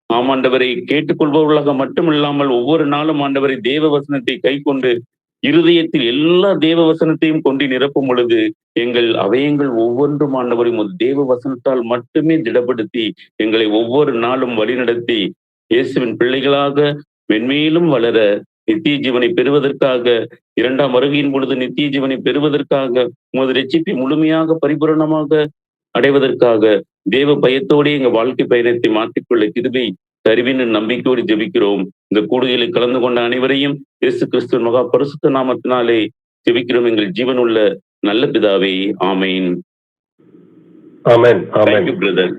ஆமாண்டவரை, கேட்டுக்கொள்பவர்களாக மட்டுமில்லாமல் ஒவ்வொரு நாளும் ஆண்டவரை தேவ வசனத்தை கை கொண்டு இருதயத்தில் எல்லா தேவ வசனத்தையும் கொண்டு நிரப்பும் பொழுது எங்கள் அவயங்கள் ஒவ்வொன்றும் ஆண்டவரை தேவ வசனத்தால் மட்டுமே திடப்படுத்தி எங்களை ஒவ்வொரு நாளும் வழிநடத்தி இயேசுவின் பிள்ளைகளாக மென்மேலும் வளர நித்திய ஜீவனை பெறுவதற்காக, இரண்டாம் வருகையின் பொழுது நித்திய ஜீவனை பெறுவதற்காக, உமது ரட்சிப்பை முழுமையாக பரிபூரணமாக அடைவதற்காக தேவ பயத்தோடு எங்க வாழ்க்கை பயணத்தை மாற்றிக்கொள்ள கிருபை தருவின் நம்பிக்கையோடு ஜெபிக்கிறோம். இந்த கூடுதலில் கலந்து கொண்ட அனைவரையும் இயேசு கிறிஸ்துவின் மகா பரிசுத்த நாமத்தினாலே ஜெபிக்கிறோம் எங்கள் ஜீவனுள்ள நல்ல பிதாவே. ஆமேன். ஆமென். ஆமென். Thank you, brother.